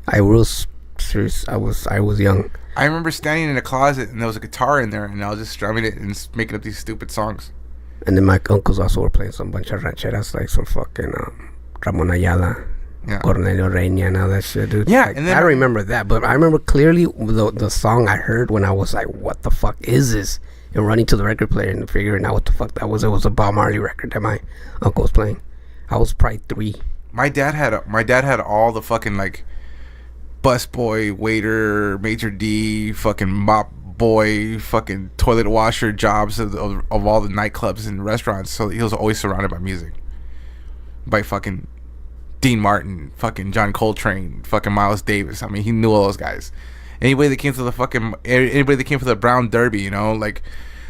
I was serious. I was young. I remember standing in a closet and there was a guitar in there and I was just strumming it and making up these stupid songs. And then my uncles also were playing some bunch of rancheras, like some fucking Ramon Ayala, Cornelio Reina, and all that shit, dude. Yeah, like, and then I don't remember that, but I remember clearly the song I heard when I was like, "What the fuck is this?" And running to the record player and figuring out what the fuck that was. It was a Bob Marley record that my uncle was playing. I was probably 3. My dad had all the fucking like busboy, waiter, maitre d', fucking mop boy, fucking toilet washer jobs of all the nightclubs and restaurants. So he was always surrounded by music, by fucking Dean Martin, fucking John Coltrane, fucking Miles Davis. I mean, he knew all those guys. Anybody that came to the Brown Derby, you know, like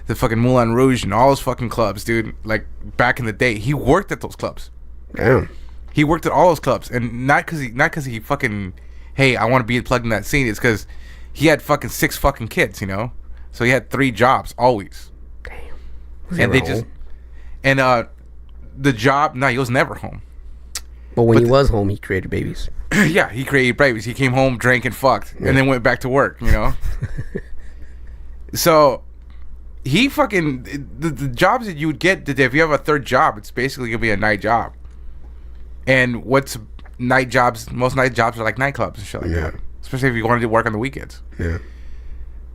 the fucking Moulin Rouge and all those fucking clubs, dude. Like back in the day, he worked at those clubs. Damn. He worked at all those clubs, and not because he fucking, hey, I want to be plugged in that scene. It's because he had fucking 6 fucking kids, you know. So he had 3 jobs always. Damn. And they just, and the job, no, he was never home. But when he was home, he created babies. Yeah, he created babies. He came home, drank, and fucked, and then went back to work, you know. So he fucking, the jobs that you would get, if you have a third job, it's basically gonna be a night job. And what's night jobs? Most night jobs are like nightclubs and shit like that. Especially if you wanted to work on the weekends. Yeah.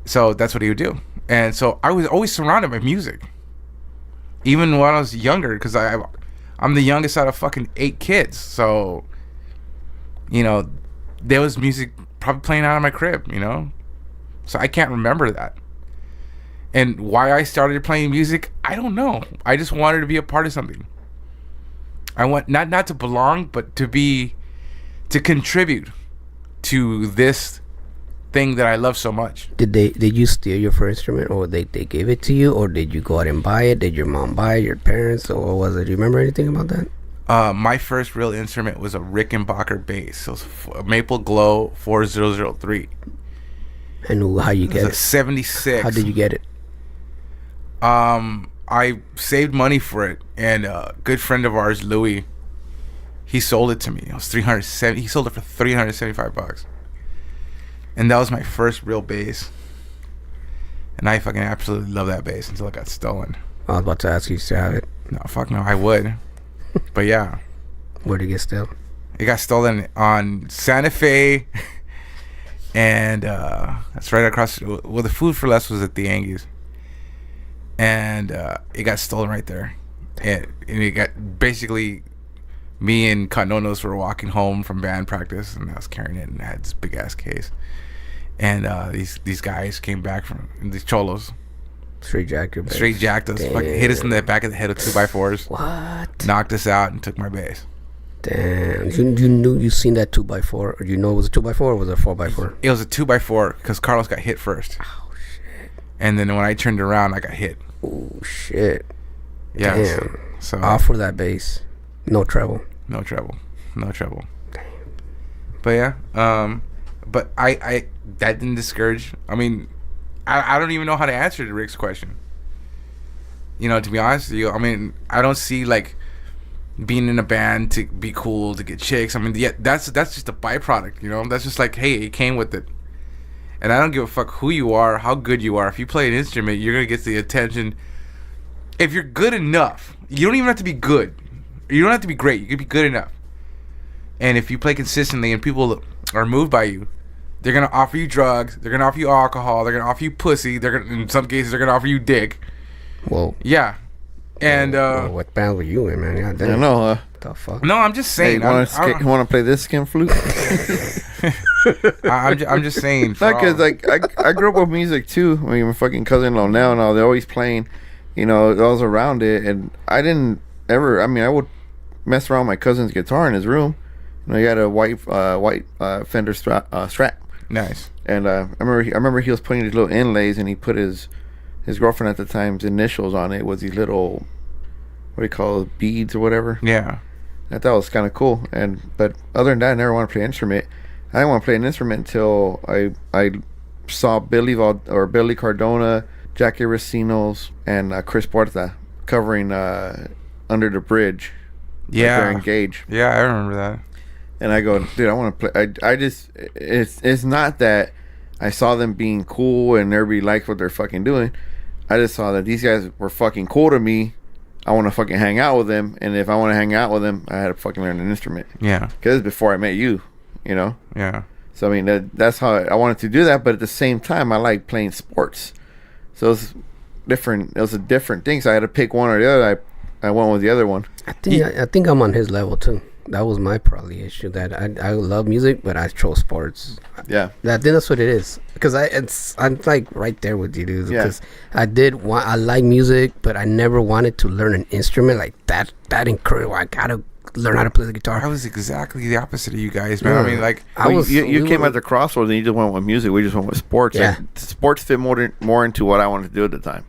So that's what he would do. And so I was always surrounded by music. Even when I was younger, because I'm the youngest out of fucking 8 kids. So, you know, there was music probably playing out of my crib, you know? So I can't remember that. And why I started playing music, I don't know. I just wanted to be a part of something. I want not to belong, but to contribute to this thing that I love so much. Did you steal your first instrument, or they gave it to you, or did you go out and buy it? Did your mom buy it, your parents, or what was it? Do you remember anything about that? My first real instrument was a Rickenbacker bass. It was a Maple Glow 4003. And how you get it? 76. How did you get it? I saved money for it, and a good friend of ours, Louis, he sold it to me. It was he sold it for $375, and that was my first real bass. And I fucking absolutely love that bass until it got stolen. I was about to ask you to have it. No, fuck no, I would. But yeah, Where did it get stolen? it got stolen on Santa Fe, and that's right across. Well, the Food for Less was at the Angies. And it got stolen right there, and it got basically, me and Canonos were walking home from band practice, and I was carrying it, and I had this big ass case, and these guys came back from these cholos, Straight jacked your bass. straight jacked us, fucking hit us in the back of the head with 2x4s, What? knocked us out, and took my bass. Damn. You seen that 2x4? Or you know it was a 2x4 or was it a 4x4? It was a 2x4 because Carlos got hit first. Oh shit. And then when I turned around, I got hit. Oh shit. Yeah. Damn. So Off for that bass. No treble. no trouble. But yeah, but I that didn't discourage. I mean, I don't even know how to answer Rick's question. You know, to be honest with you, I mean, I don't see like being in a band to be cool, to get chicks. I mean, yeah, that's just a byproduct. You know, that's just like, hey, it came with it. And I don't give a fuck who you are, how good you are. If you play an instrument, you're gonna get the attention. If you're good enough, you don't even have to be good. You don't have to be great. You can be good enough. And if you play consistently and people are moved by you, they're gonna offer you drugs. They're gonna offer you alcohol. They're gonna offer you pussy. They're gonna, in some cases, they're gonna offer you dick. Whoa. Yeah. And what band were you in, man? God damn. I don't know. The fuck? no, I'm just saying. You want to play this skin flute? I'm just saying. Not because like I grew up with music too. I mean, my fucking cousin-in-law now and all, they're always playing. You know, I was around it, and I didn't ever. I mean, I would mess around with my cousin's guitar in his room. You know, he had a white Fender Strat. Nice. And I remember he was putting these little inlays, and he put his girlfriend at the time's initials on it. Was these little, what do you call it, beads or whatever? Yeah. I thought it was kind of cool. But other than that, I never wanted to play an instrument. I didn't want to play an instrument until I saw Billy Cardona, Jackie Racinos, and Chris Porta covering Under the Bridge. Yeah. They're engaged. Yeah, I remember that. And I go, dude, I want to play. I just, it's not that I saw them being cool and everybody likes what they're fucking doing. I just saw that these guys were fucking cool to me. I want to fucking hang out with them. And if I want to hang out with them, I had to fucking learn an instrument. Yeah. Because it's before I met you, you know? Yeah. So, I mean, that's how I wanted to do that. But at the same time, I like playing sports. So it's different. It was a different thing. So I had to pick one or the other. I went with the other one. I think I'm on his level too. That was my probably issue. That I love music, but I chose sports. Yeah. I think that's what it is. Because I'm like right there with you, dude. Yeah. Because I like music, but I never wanted to learn an instrument like that. That incredible. I gotta learn how to play the guitar. I was exactly the opposite of you guys, man. I mean, like, you came at the crossroads and you just went with music. We just went with sports. Yeah. Like, sports fit more into what I wanted to do at the time.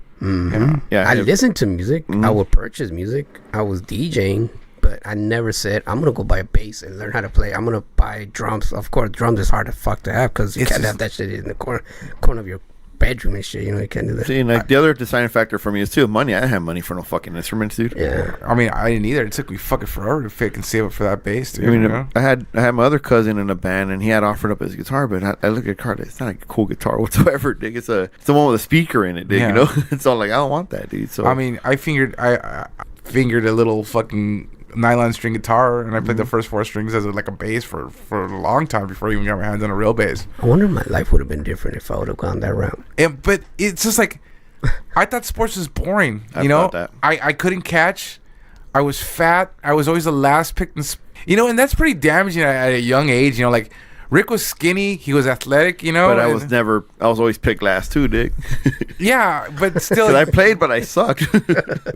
Yeah. I listened to music. I would purchase music. I was DJing, but I never said I'm gonna go buy a bass and learn how to play. I'm gonna buy drums. Of course, drums is hard to fuck to have because you can't have that shit in the corner of your bedroom and shit. You know, you can't do that. See, like the other deciding factor for me is too money. I didn't have money for no fucking instruments, dude. Yeah. I mean, I didn't either. It took me fucking forever to fucking save up for that bass, dude. I mean, you know? I had my other cousin in a band, and he had offered up his guitar, but I look at the guitar. It's not like a cool guitar whatsoever, dig. It's the one with a speaker in it, dig. Yeah. You know, it's all like I don't want that, dude. So I mean, I fingered a little fucking nylon string guitar, and I played the first 4 strings as like a bass for a long time before I even got my hands on a real bass. I wonder if my life would have been different if I would have gone that route. But it's just like, I thought sports was boring. I You know, thought that. I couldn't catch. I was fat. I was always the last picked. You know, and that's pretty damaging at a young age. You know, like Rick was skinny. He was athletic. You know, but I was always picked last too, dig. Yeah, but still, 'Cause I played, but I sucked.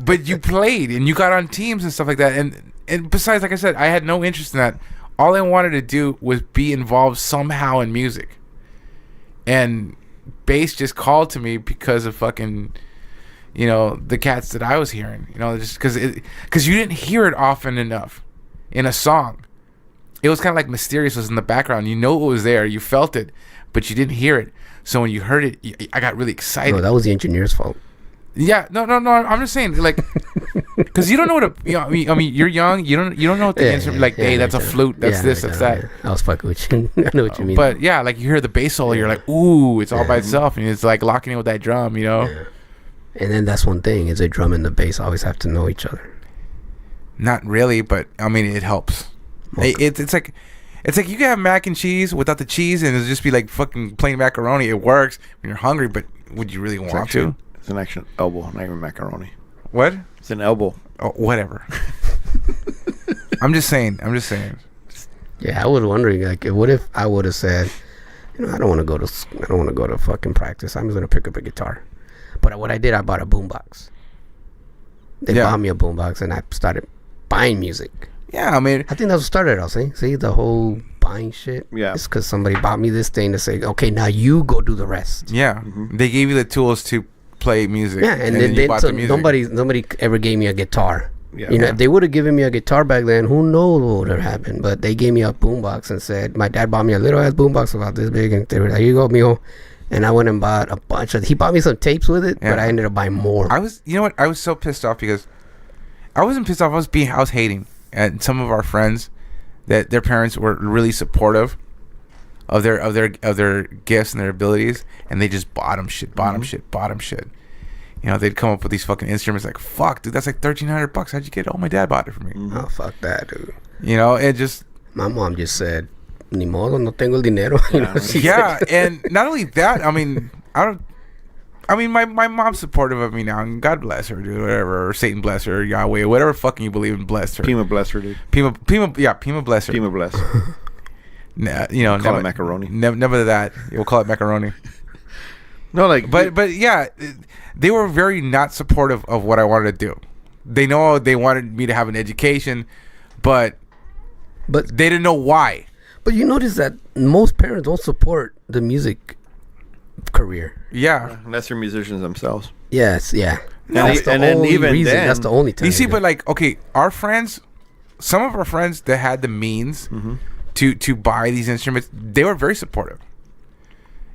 but you played and you got on teams and stuff like that. And besides, like I said, I had no interest in that. All I wanted to do was be involved somehow in music. And bass just called to me because of fucking, you know, the cats that I was hearing. You know, just because you didn't hear it often enough in a song. It was kind of like mysterious. It was in the background. You know it was there. You felt it, but you didn't hear it. So when you heard it, I got really excited. No, that was the engineer's fault. Yeah, no. I'm just saying, like, because you don't know what I mean, you're young. You don't know what the instrument. Like, hey, that's a flute. That's this. That's that. Yeah. I was fucking with you. I know what you mean. But yeah, like you hear the bass solo, you're like, ooh, it's all by itself, and it's like locking in with that drum, you know. Yeah. And then that's one thing: is a drum and the bass always have to know each other. Not really, but I mean, it helps. It's like you can have mac and cheese without the cheese, and it'll just be like fucking plain macaroni. It works when you're hungry, but would you really want to? It's an actual elbow, not even macaroni. What? It's an elbow. Oh, whatever. I'm just saying. Yeah, I was wondering, like, what if I would have said, you know, I don't want to go to fucking practice. I'm just gonna pick up a guitar. But what I did, I bought a boombox. They bought me a boombox, and I started buying music. Yeah, I mean, I think that's what started it all. See the whole buying shit. Yeah, it's because somebody bought me this thing to say, okay, now you go do the rest. Yeah, they gave you the tools to play music. Yeah, and then you bought the music. nobody ever gave me a guitar. Yeah, you know, if they would have given me a guitar back then, who knows what would have happened. But they gave me a boombox and said, my dad bought me a little ass boombox about this big, and they were like, here you go, mijo. And I went and bought a bunch of. He bought me some tapes with it, but I ended up buying more. You know what? I was so pissed off because I wasn't pissed off. I was hating at some of our friends that their parents were really supportive of their gifts and their abilities, and they just bought them shit. You know, they'd come up with these fucking instruments like, fuck, dude, that's like $1,300. How'd you get it? Oh, my dad bought it for me. Oh, fuck that, dude. You know, it just. My mom just said, ni modo, no tengo el dinero. You know, and not only that, I mean, my mom's supportive of me now, and God bless her, dude, whatever, or Satan bless her, Yahweh, whatever fucking you believe in, bless her. Pima bless her, dude. Pima bless her. Pima bless. Nah, you know, call it macaroni. Never that. You'll call it macaroni. No, like, but yeah, they were very not supportive of what I wanted to do. They know they wanted me to have an education, but they didn't know why. But you notice that most parents don't support the music career. Yeah, unless they're musicians themselves. Yes, yeah. That's the only reason. That's the only time. You see, but like, okay, our friends, some of our friends that had the means to buy these instruments, they were very supportive.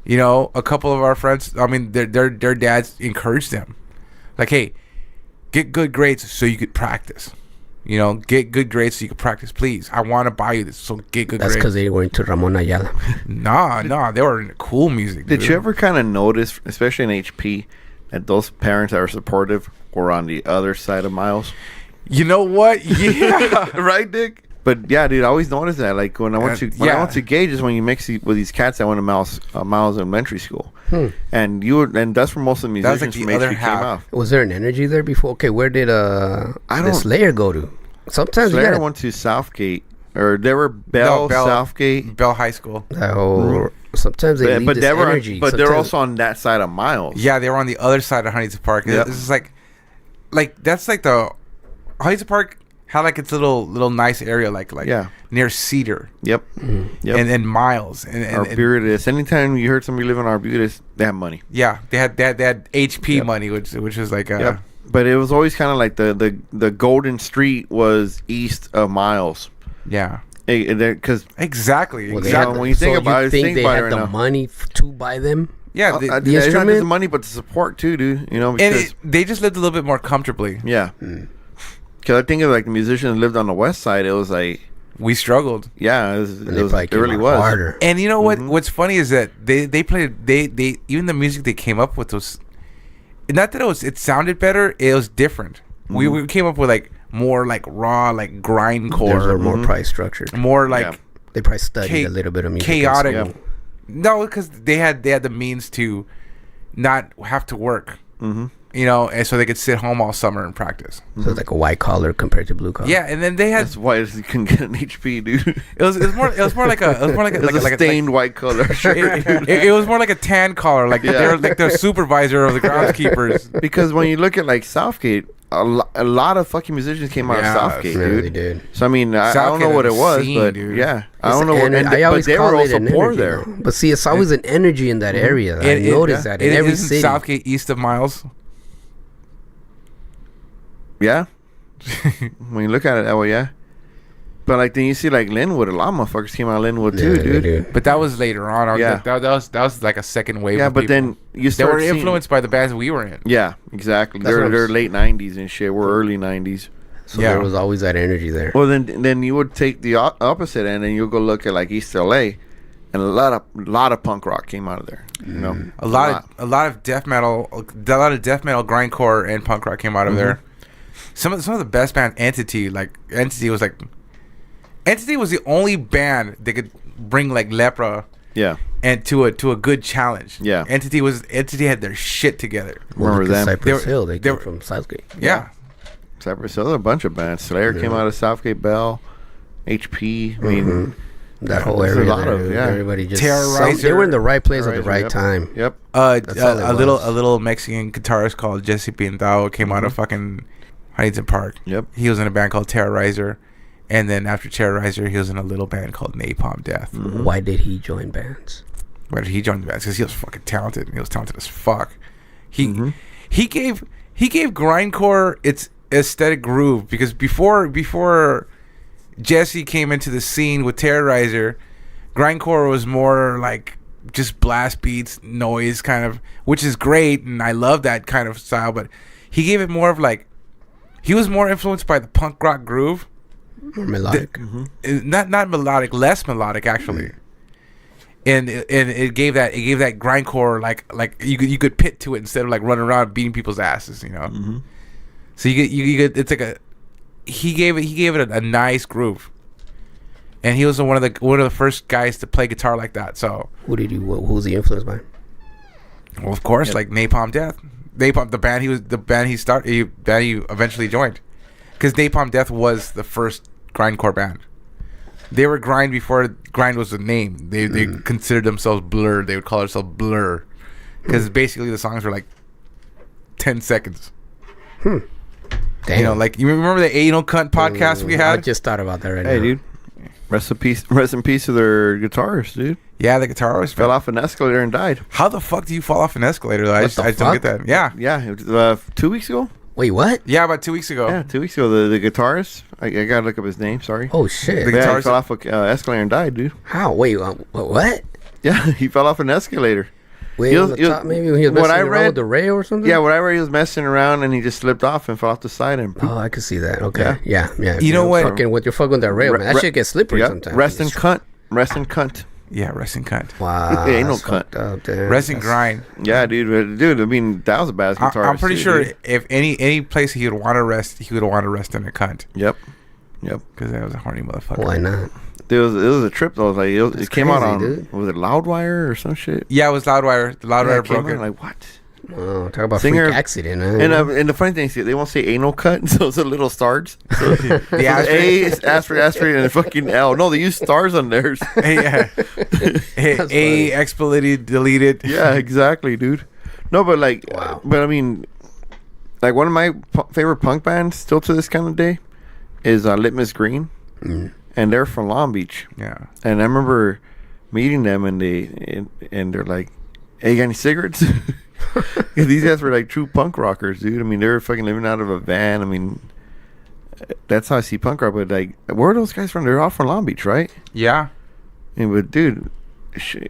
You know, a couple of our friends, I mean, their dads encouraged them, like, hey, get good grades so you could practice. You know, get good grades so you can practice, please. I want to buy you this, so get good grades. That's because they were into Ramon Ayala. Nah, they were into cool music. Did you ever kind of notice, especially in HP, that those parents that are supportive were on the other side of Miles? You know what? Yeah. Right, Dick? But yeah, dude, I always noticed that. Like when I went to Gage is when you mix with these cats that went to Miles Elementary School, and that's where most of the musicians from HP came off. Was there an energy there before? Okay, where did Slayer go to? Sometimes Slayer went to Southgate, or they were Bell Southgate, Bell High School. Sometimes they leave this energy. But they're also on that side of Miles. Yeah, they were on the other side of Huntington Park. Yep. This is like that's like the Huntington Park had like its little nice area, like Yeah. near Cedar. Yep. Yep. And Miles and Arbutus. Anytime you heard somebody live in Arbutus, they have money. yeah, they had HP money, which is like Yep. But it was always kind of like the Golden Street was east of Miles. yeah. Because Exactly. Well, exactly. when you think about it, think they about it had right the now. money to buy them? Yeah. it's not instrument? just the money, but the support too, dude. You know, because they just lived a little bit more comfortably. yeah. Because I think of like the musicians that lived on the west side, it was like, We struggled. yeah, And they probably it came really out was. harder. And you know what? What's funny is that they played they even the music they came up with was not that it sounded better. It was different. We came up with like more like raw like Theirs are grindcore, more price structured. more like Yeah. They probably studied a little bit of music. in chaotic. school. No, because they had the means to not have to work. You know, and so they could sit home all summer and practice. So it's like a white collar compared to blue collar. Yeah, and then they had That's why you couldn't get an HP, dude. it was more like a stained white color shirt. it was more like a tan collar, like Yeah. they were like the supervisor of the groundskeepers. Because when you look at like Southgate, a lot of fucking musicians came out of Yeah, Southgate, Yeah, dude. they did. So I mean, I don't know Southgate what it had a was, scene, but dude. yeah, I don't know. And I always but they call were it also an poor energy, there. though. But see, it's always an energy in that area. I noticed that in every isn't city. Southgate east of Miles. Yeah, when you look at it that way, yeah. But like then you see like Linwood, a lot of motherfuckers came out of Linwood too, Yeah, they dude. did. But that was later on. Yeah. That was like a second wave. Yeah, of but people. then you they start were seeing- influenced by the bands we were in. Yeah, exactly. That's what They're I'm late '90s and shit. We're early '90s. So Yeah. there was always that energy there. Well, then you would take the opposite end and you'll go look at like East LA, and a lot of punk rock came out of there. You know, A lot of death metal, grindcore, and punk rock came out of there. Some of the best band, Entity was the only band that could bring like Lepra yeah. and to a good challenge. Yeah. Entity had their shit together. Remember Look at them? Cypress They were- Hill. They they came were- from Southgate. Yeah. Cypress Hill, there are a bunch of bands. Slayer came out of Southgate Bell, HP. I mean, That whole there's a area. lot of- yeah. Everybody just Terrorizer. they were in the right place at the Terrorizer, right yep. time. Yep. all it A was. little Mexican guitarist called Jesse Pintao came out of fucking Huntington Park. Yep. He was in a band called Terrorizer, and then after Terrorizer, he was in a little band called Napalm Death. Why did he join bands? Where did he join the band? Because he was fucking talented. He was talented as fuck. He gave grindcore its aesthetic groove, because before Jesse came into the scene with Terrorizer, grindcore was more like just blast beats, noise kind of, which is great, and I love that kind of style. But he gave it more of like, he was more influenced by the punk rock groove. More melodic. Not melodic, less melodic actually. And it gave that grindcore like you could pit to it instead of like running around beating people's asses, you know. So you get it's like he gave it a nice groove, and he was one of the first guys to play guitar like that. So Who was he influenced by? well, of course, like Napalm Death, the band he eventually joined, because Napalm Death was the first grindcore band. They were grind before grind was a name. They considered themselves Blur. They would call themselves Blur, because basically the songs were like 10 seconds. Damn. You know, like you remember the Anal Cunt podcast we I had? just thought about that right Hey, now. dude. Rest in peace to their guitarist, dude. Yeah, the guitarist Fell off an escalator and died. How the fuck do you fall off an escalator? Though? I What just the don't get fuck? that. Yeah, Yeah, it was 2 weeks ago. Wait, what? yeah, about 2 weeks ago. Yeah, 2 weeks ago. The guitarist. I gotta look up his name. Sorry. Oh shit! The Yeah, he guitarist- fell off an escalator and died, dude. How? Wait, what? Yeah, he fell off an escalator. Wait, He on was- the top, maybe when he was what messing I around read- with the rail or something. Yeah, whatever. He was messing around and he just slipped off and fell off the side and pooped. Oh, I could see that. Okay. Yeah. You know what? Fucking with your fucking that rail, man. That shit gets slippery Yep. sometimes. Rest and cunt. Rest and cunt. Yeah, resting cunt. Wow. Ain't no that's fucked up, damn. Resting That's- grind. Yeah, dude. I mean, that was a bad guitarist. I'm pretty too, sure dude. if any place he would want to rest, he would want to rest in a cunt, Yep. because that was a horny motherfucker. Why not? It was a trip though. Like it came out crazy, on dude. was it Loudwire or some shit? Yeah, it was Loudwire. The Yeah, Loudwire it came broke out, it. like what? Oh, talk about Singer- freak accident, man. And the funny thing is, they won't say anal cut, so it's a little stars. So, The asterisk, and fucking L. No, they use stars on theirs. yeah. That's A funny. expletive deleted. Yeah, exactly, dude. No, but like, Wow. but I mean, like one of my favorite punk bands still to this kind of day, is Litmus Green, and they're from Long Beach. Yeah. And I remember meeting them, and they're like, "Hey, you got any cigarettes?" These guys were like true punk rockers, dude. I mean, they were fucking living out of a van. I mean, that's how I see punk rock. But like, where are those guys from? They're all from Long Beach, right? Yeah. But dude,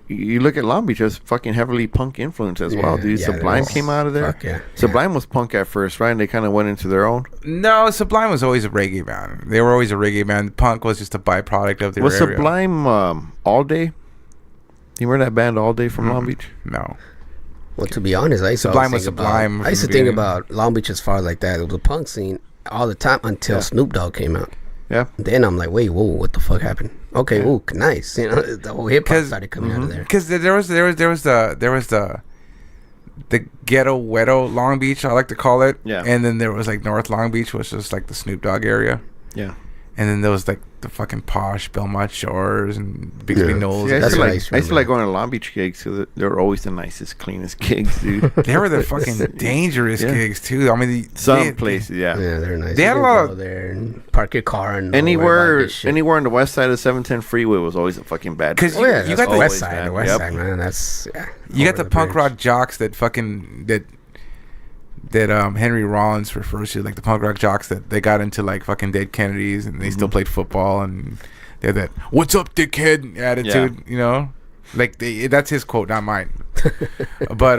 you look at Long Beach as fucking heavily punk influence as well, dude. Yeah, Sublime came out of there. Fuck yeah. Sublime was punk at first, right? And they kind of went into their own. No, Sublime was always a reggae band. They were always a reggae band. Punk was just a byproduct of their Was area. Sublime All Day? You remember that band All Day from Long Beach? No. Well, to be honest, I used to Sublime always was think Sublime about, I used to from the think beginning. about Long Beach as far as like that. It was a punk scene all the time until Snoop Dogg came out. Yeah. Then I'm like, wait, whoa, what the fuck happened? Okay, ooh, nice. You know, the whole hip hop started coming out of there. Because there was the ghetto wedo Long Beach, I like to call it. Yeah. And then there was like North Long Beach, which was like the Snoop Dogg area. Yeah. And then there was like the fucking posh Belmont Shores and Bixby Yeah. Knolls. See, I That's used to what I like, used to I used to like remember. going to Long Beach gigs because they were always the nicest, cleanest gigs, dude. They were the fucking dangerous Yeah. gigs too. I mean, Some places, yeah. Yeah, they're nice. They had You a can lot go of- there and park your car and Anywhere on the west side of 710 freeway was always a fucking bad. 'Cause trip. Oh yeah, You you got got the- the Always west side. bad. The west Yep. side, man. That's you got over the punk bridge. rock jocks that Henry Rollins refers to, like the punk rock jocks that they got into like fucking Dead Kennedys and they still played football and they had that "What's up, dickhead" attitude, you know, like that's his quote, not mine. But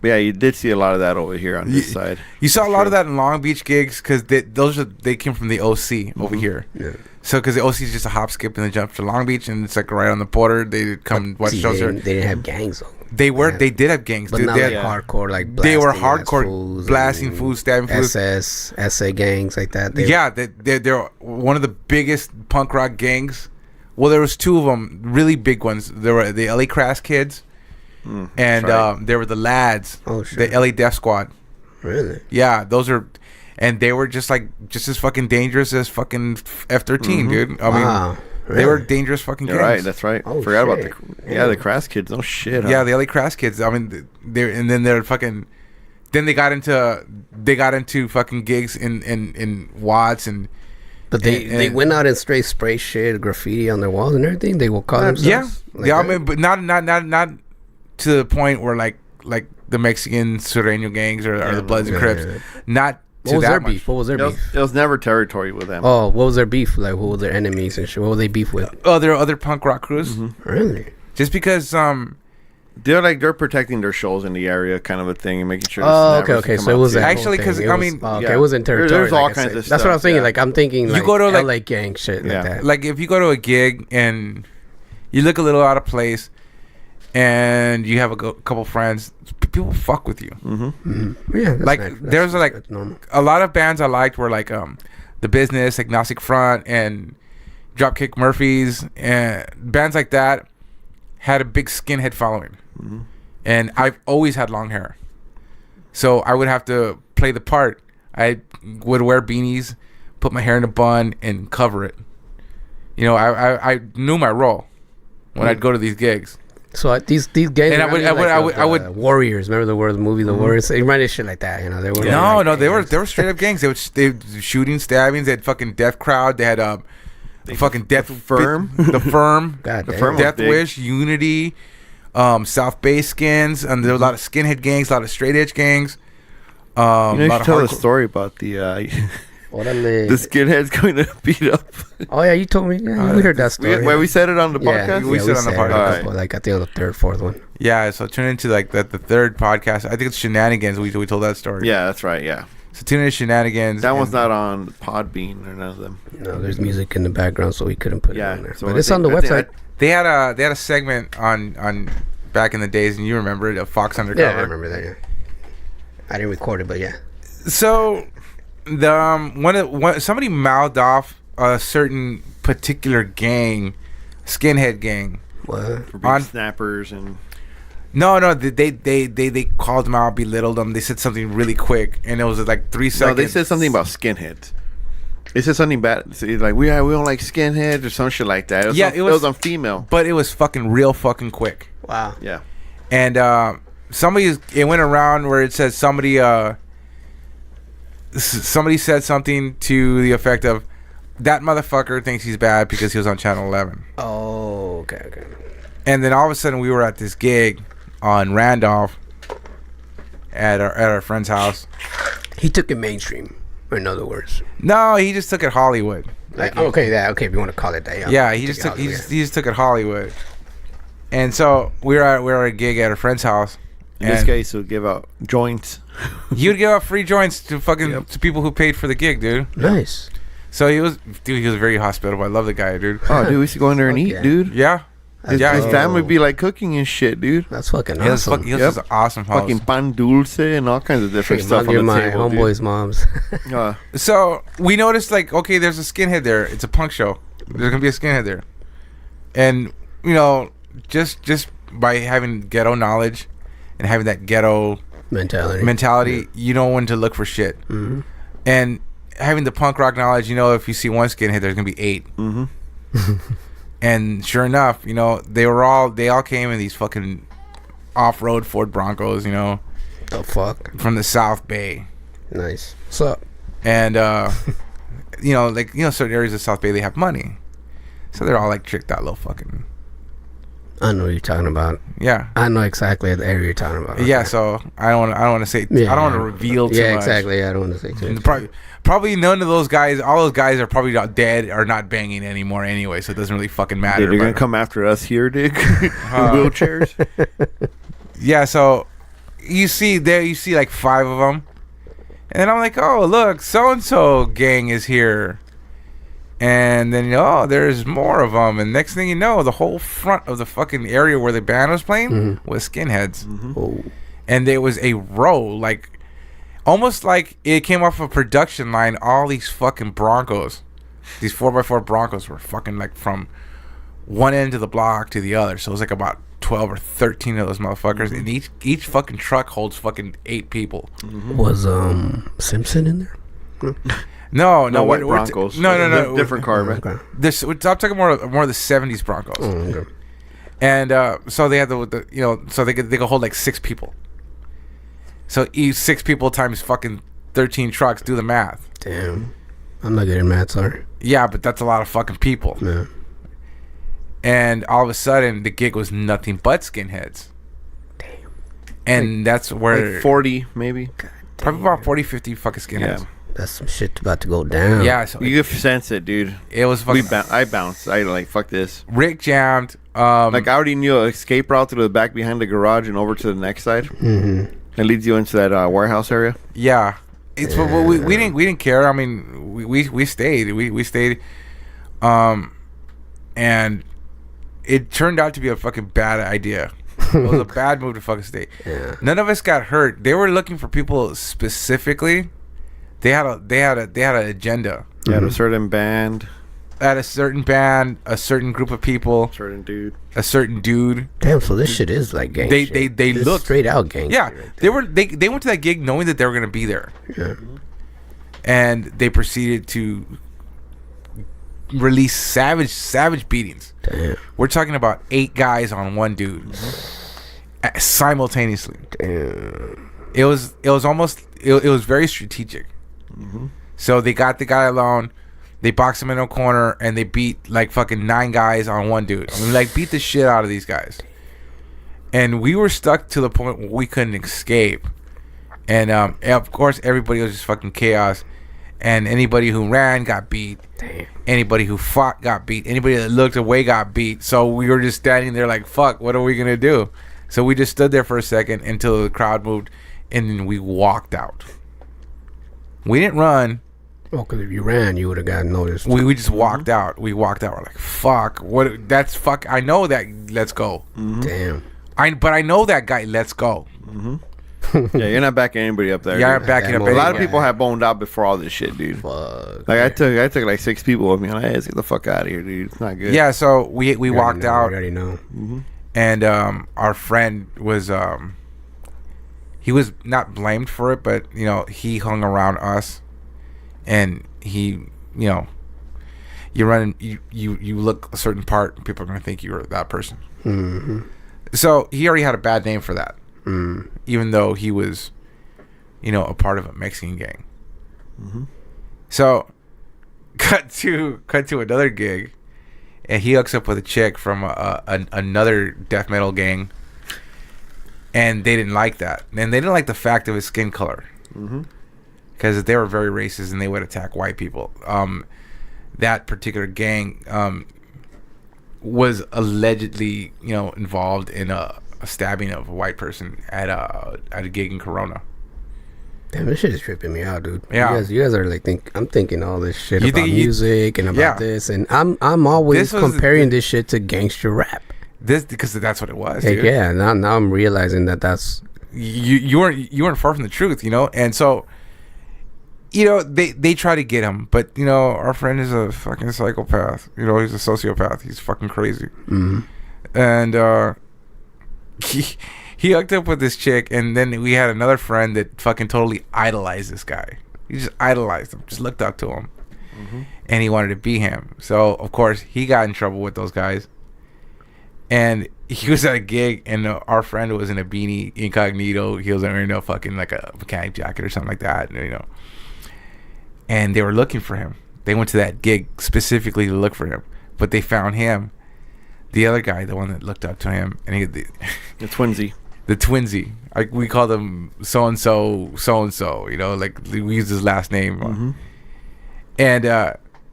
Yeah, you did see a lot of that over here on this side. you saw a lot of that in Long Beach gigs because they came from the OC over here. Yeah. So because the OC is just a hop, skip, and then jump to Long Beach, and it's like right on the border. They come watch See, shows they, here. they didn't have gangs though. They did have gangs, But dude. not They like had- hardcore, like they were blasting ass hardcore fools blasting and fools, stabbing fools. SA gangs like that. They, Yeah, they're one of the biggest punk rock gangs. Well, there was two of them, really big ones. There were the LA Crass Kids, and that's right. there were the Lads, Oh, shit. the LA Death Squad. Really? Yeah, those are, and they were just as fucking dangerous as fucking F-13, dude. I mean, Wow. they were Really? dangerous fucking You're gangs. right, that's right. Oh, Forgot shit. about the Crass Kids. No shit. Huh? Yeah, the LA Crass Kids. I mean, they're fucking. Then they got into fucking gigs in Watts and. But they and- went out and straight spray shit, graffiti on their walls and everything. They will call themselves. Yeah, like yeah. I that? mean, but not to the point where like the Mexican Sureño gangs or the Bloods and yeah, Crips. yeah. Not What to was that their much. beef? What was their beef? It was never territory with them. Oh, what was their beef? Like, who were their enemies and shit? What were they beef with? Oh, there are other punk rock crews. Really? Just because They're protecting their shows in the area, kind of a thing, and making sure. Oh, the snappers okay. come So it out was too. that Actually, whole 'cause, thing. I It was- mean, okay, yeah. it was in territory. There's all like I kinds said. of That's what I was stuff, thinking. yeah. Like I'm thinking, You like go to, like- LA gang shit Yeah. like that. like if you go to a gig and you look a little out of place and you have a couple friends, people fuck with you. Yeah, that's Like, nice. there's, like- that's normal. A lot of bands I liked were like The Business, Agnostic Front, and Dropkick Murphys, and bands like that had a big skinhead following. And I've always had long hair, so I would have to play the part. I would wear beanies, put my hair in a bun, and cover it. You know, I knew my role when I'd go to these gigs. So these gangs. And I would- Warriors. Remember the movie The Warriors? It reminded shit like that. You know, they were. No, they were straight up gangs. They shooting, stabbings. They had fucking Death Crowd. They had fucking Death Firm? the Firm, God The damn. Firm was Death big. Wish, Unity, South Bay Skins, and there were a lot of skinhead gangs, a lot of straight edge gangs. You know, you lot should of tell the hardcore- story about the Orale. the skinheads going to beat up. Oh yeah, you told me. Yeah, we heard that story. Where we said it on the podcast. we said on the it, podcast. couple, like I think on the third, fourth one. Yeah, so tune into like the third podcast. I think it's Shenanigans. We told that story. Yeah, that's right. Yeah, So tune into Shenanigans. that and- one's not on Podbean or none of them. No, there's music in the background, so we couldn't put it on there. so But I it's on the think- I website. think They had a segment on back in the days, and you remember it, of Fox Undercover. Yeah, I remember that. Yeah, I didn't record it, but yeah. So the somebody mouthed off a certain particular gang, skinhead gang. What? for big on- snappers and No, they called them out, belittled them. They said something really quick, and it was like 3 seconds. no, they said something about skinheads. They said something bad. So like we don't like skinheads or some shit like that. It was on female. but it was fucking real fucking quick. Wow. Yeah. And it went around where it said somebody somebody said something to the effect of, that motherfucker thinks he's bad because he was on Channel 11. Oh, okay. And then all of a sudden we were at this gig on Randolph at our friend's house. He took it mainstream, in other words. No, he just took it Hollywood. Like, okay, if you want to call it that. Yeah, he just took it Hollywood. And so we were at a gig at a friend's house. In this case, would give out joints. He would give out free joints to to people who paid for the gig, dude. Nice. So he was very hospitable. I love the guy, dude. Oh, dude, we used to go in there and eat, dude. Yeah. His family would be like cooking and shit, dude. That's fucking awesome. He was just an awesome host. Fucking pan dulce and all kinds of different stuff on the my table, homeboys' moms. So we noticed, like, okay, there's a skinhead there. It's a punk show. There's gonna be a skinhead there, and just by having ghetto knowledge and having that ghetto mentality, you know when to look for shit. Mm-hmm. And having the punk rock knowledge, if you see one skinhead, there's gonna be 8. Mm-hmm. And sure enough, they all came in these fucking off-road Ford Broncos, The fuck? from the South Bay. Nice. What's up? And certain areas of South Bay, they have money, so they're all like tricked out little fucking. I know what you're talking about. Yeah, I know exactly the area you're talking about. Okay. Yeah, so I don't want to say. I don't want to reveal too much. Yeah, exactly. I don't want to say too much. Probably none of those guys. All those guys are probably not dead or not banging anymore anyway. So it doesn't really fucking matter. Dude, they're gonna come after us here, Dick. In wheelchairs. Yeah. So you see like 5 of them, and then I'm like, oh look, so and so gang is here. And then there's more of them, and next thing you know, the whole front of the fucking area where the band was playing was skinheads, and there was a row, like almost like it came off a production line. All these fucking Broncos, these 4x4 Broncos, were fucking like from one end of the block to the other. So it was like about 12 or 13 of those motherfuckers, and each fucking truck holds fucking 8 people. Was Simpson in there? No, white Broncos. No. Different car, right? Okay. I'm talking more of the 70s Broncos. Oh, okay. And so they had so they could hold like 6 people. So 6 people times fucking 13 trucks. Do the math. Damn, I'm not good at math. Sorry. Yeah, but that's a lot of fucking people. Yeah. And all of a sudden, the gig was nothing but skinheads. Damn. And that's where like 40 maybe. Probably about 40, 50 fucking skinheads. Yeah. That's some shit about to go down. Yeah, so You can sense it, dude. It was fucking. I bounced. I like fuck this. Rick jammed. Like I already knew an escape route through the back behind the garage and over to the next side. Mm-hmm. It leads you into that warehouse area. Yeah, it's well, we didn't care. I mean, we stayed. We stayed. And it turned out to be a fucking bad idea. It was a bad move to fucking stay. Yeah. None of us got hurt. They were looking for people specifically. They had an agenda. You had a certain band. At a certain band, a certain group of people, a certain dude. Damn, so this shit is like gang shit. They look straight out gang. Yeah, shit right they went to that gig knowing that they were gonna be there. Yeah. And they proceeded to release savage beatings. Damn. We're talking about 8 guys on one dude simultaneously. Damn. It was very strategic. Mm-hmm. So they got the guy alone, they boxed him in a corner, and they beat like fucking 9 guys on one dude. I mean, like beat the shit out of these guys. And we were stuck to the point where we couldn't escape. And of course, everybody was just fucking chaos. And anybody who ran got beat. Damn. Anybody who fought got beat. Anybody that looked away got beat. So we were just standing there like, fuck, what are we gonna do? So we just stood there for a second until the crowd moved, and then we walked out. We didn't run. Well, because if you ran, you would have gotten noticed. We just walked out. We walked out. We're like, fuck. What? That's fuck. I know that. Let's go. Mm-hmm. Damn. But I know that guy. Let's go. Mm-hmm. Yeah, you're not backing anybody up there. Yeah, I'm backing up. A lot of people have boned out before all this shit, dude. Fuck. Like I took like 6 people with me. I'm like, hey, let's get the fuck out of here, dude. It's not good. Yeah. So we walked out. You already know. Mm-hmm. And our friend was he was not blamed for it, but he hung around us, and he you run you look a certain part, and people are gonna think you're that person. Mm-hmm. So he already had a bad name for that, even though he was a part of a Mexican gang. So, cut to another gig, and he hooks up with a chick from another death metal gang, and they didn't like that, and they didn't like the fact of his skin color, because they were very racist and they would attack white people. That particular gang was allegedly, involved in a stabbing of a white person at a gig in Corona. Damn, this shit is tripping me out, dude. Yeah. You guys are like I'm thinking all this shit about think music and about this, and I'm always comparing this shit to gangster rap. This because that's what it was. Like, dude. yeah, now I'm realizing that's you weren't far from the truth, and so they try to get him, but our friend is a fucking psychopath. He's a sociopath. He's fucking crazy, and he hooked up with this chick, and then we had another friend that fucking totally idolized this guy. He just idolized him, just looked up to him, and he wanted to be him. So of course he got in trouble with those guys, and he was at a gig, and our friend was in a beanie incognito. He was wearing fucking like a mechanic jacket or something like that, and they were looking for him. They went to that gig specifically to look for him, but they found him. The other guy, the one that looked up to him, and the twinsy. The twinsy. We call them so and so, like we use his last name. And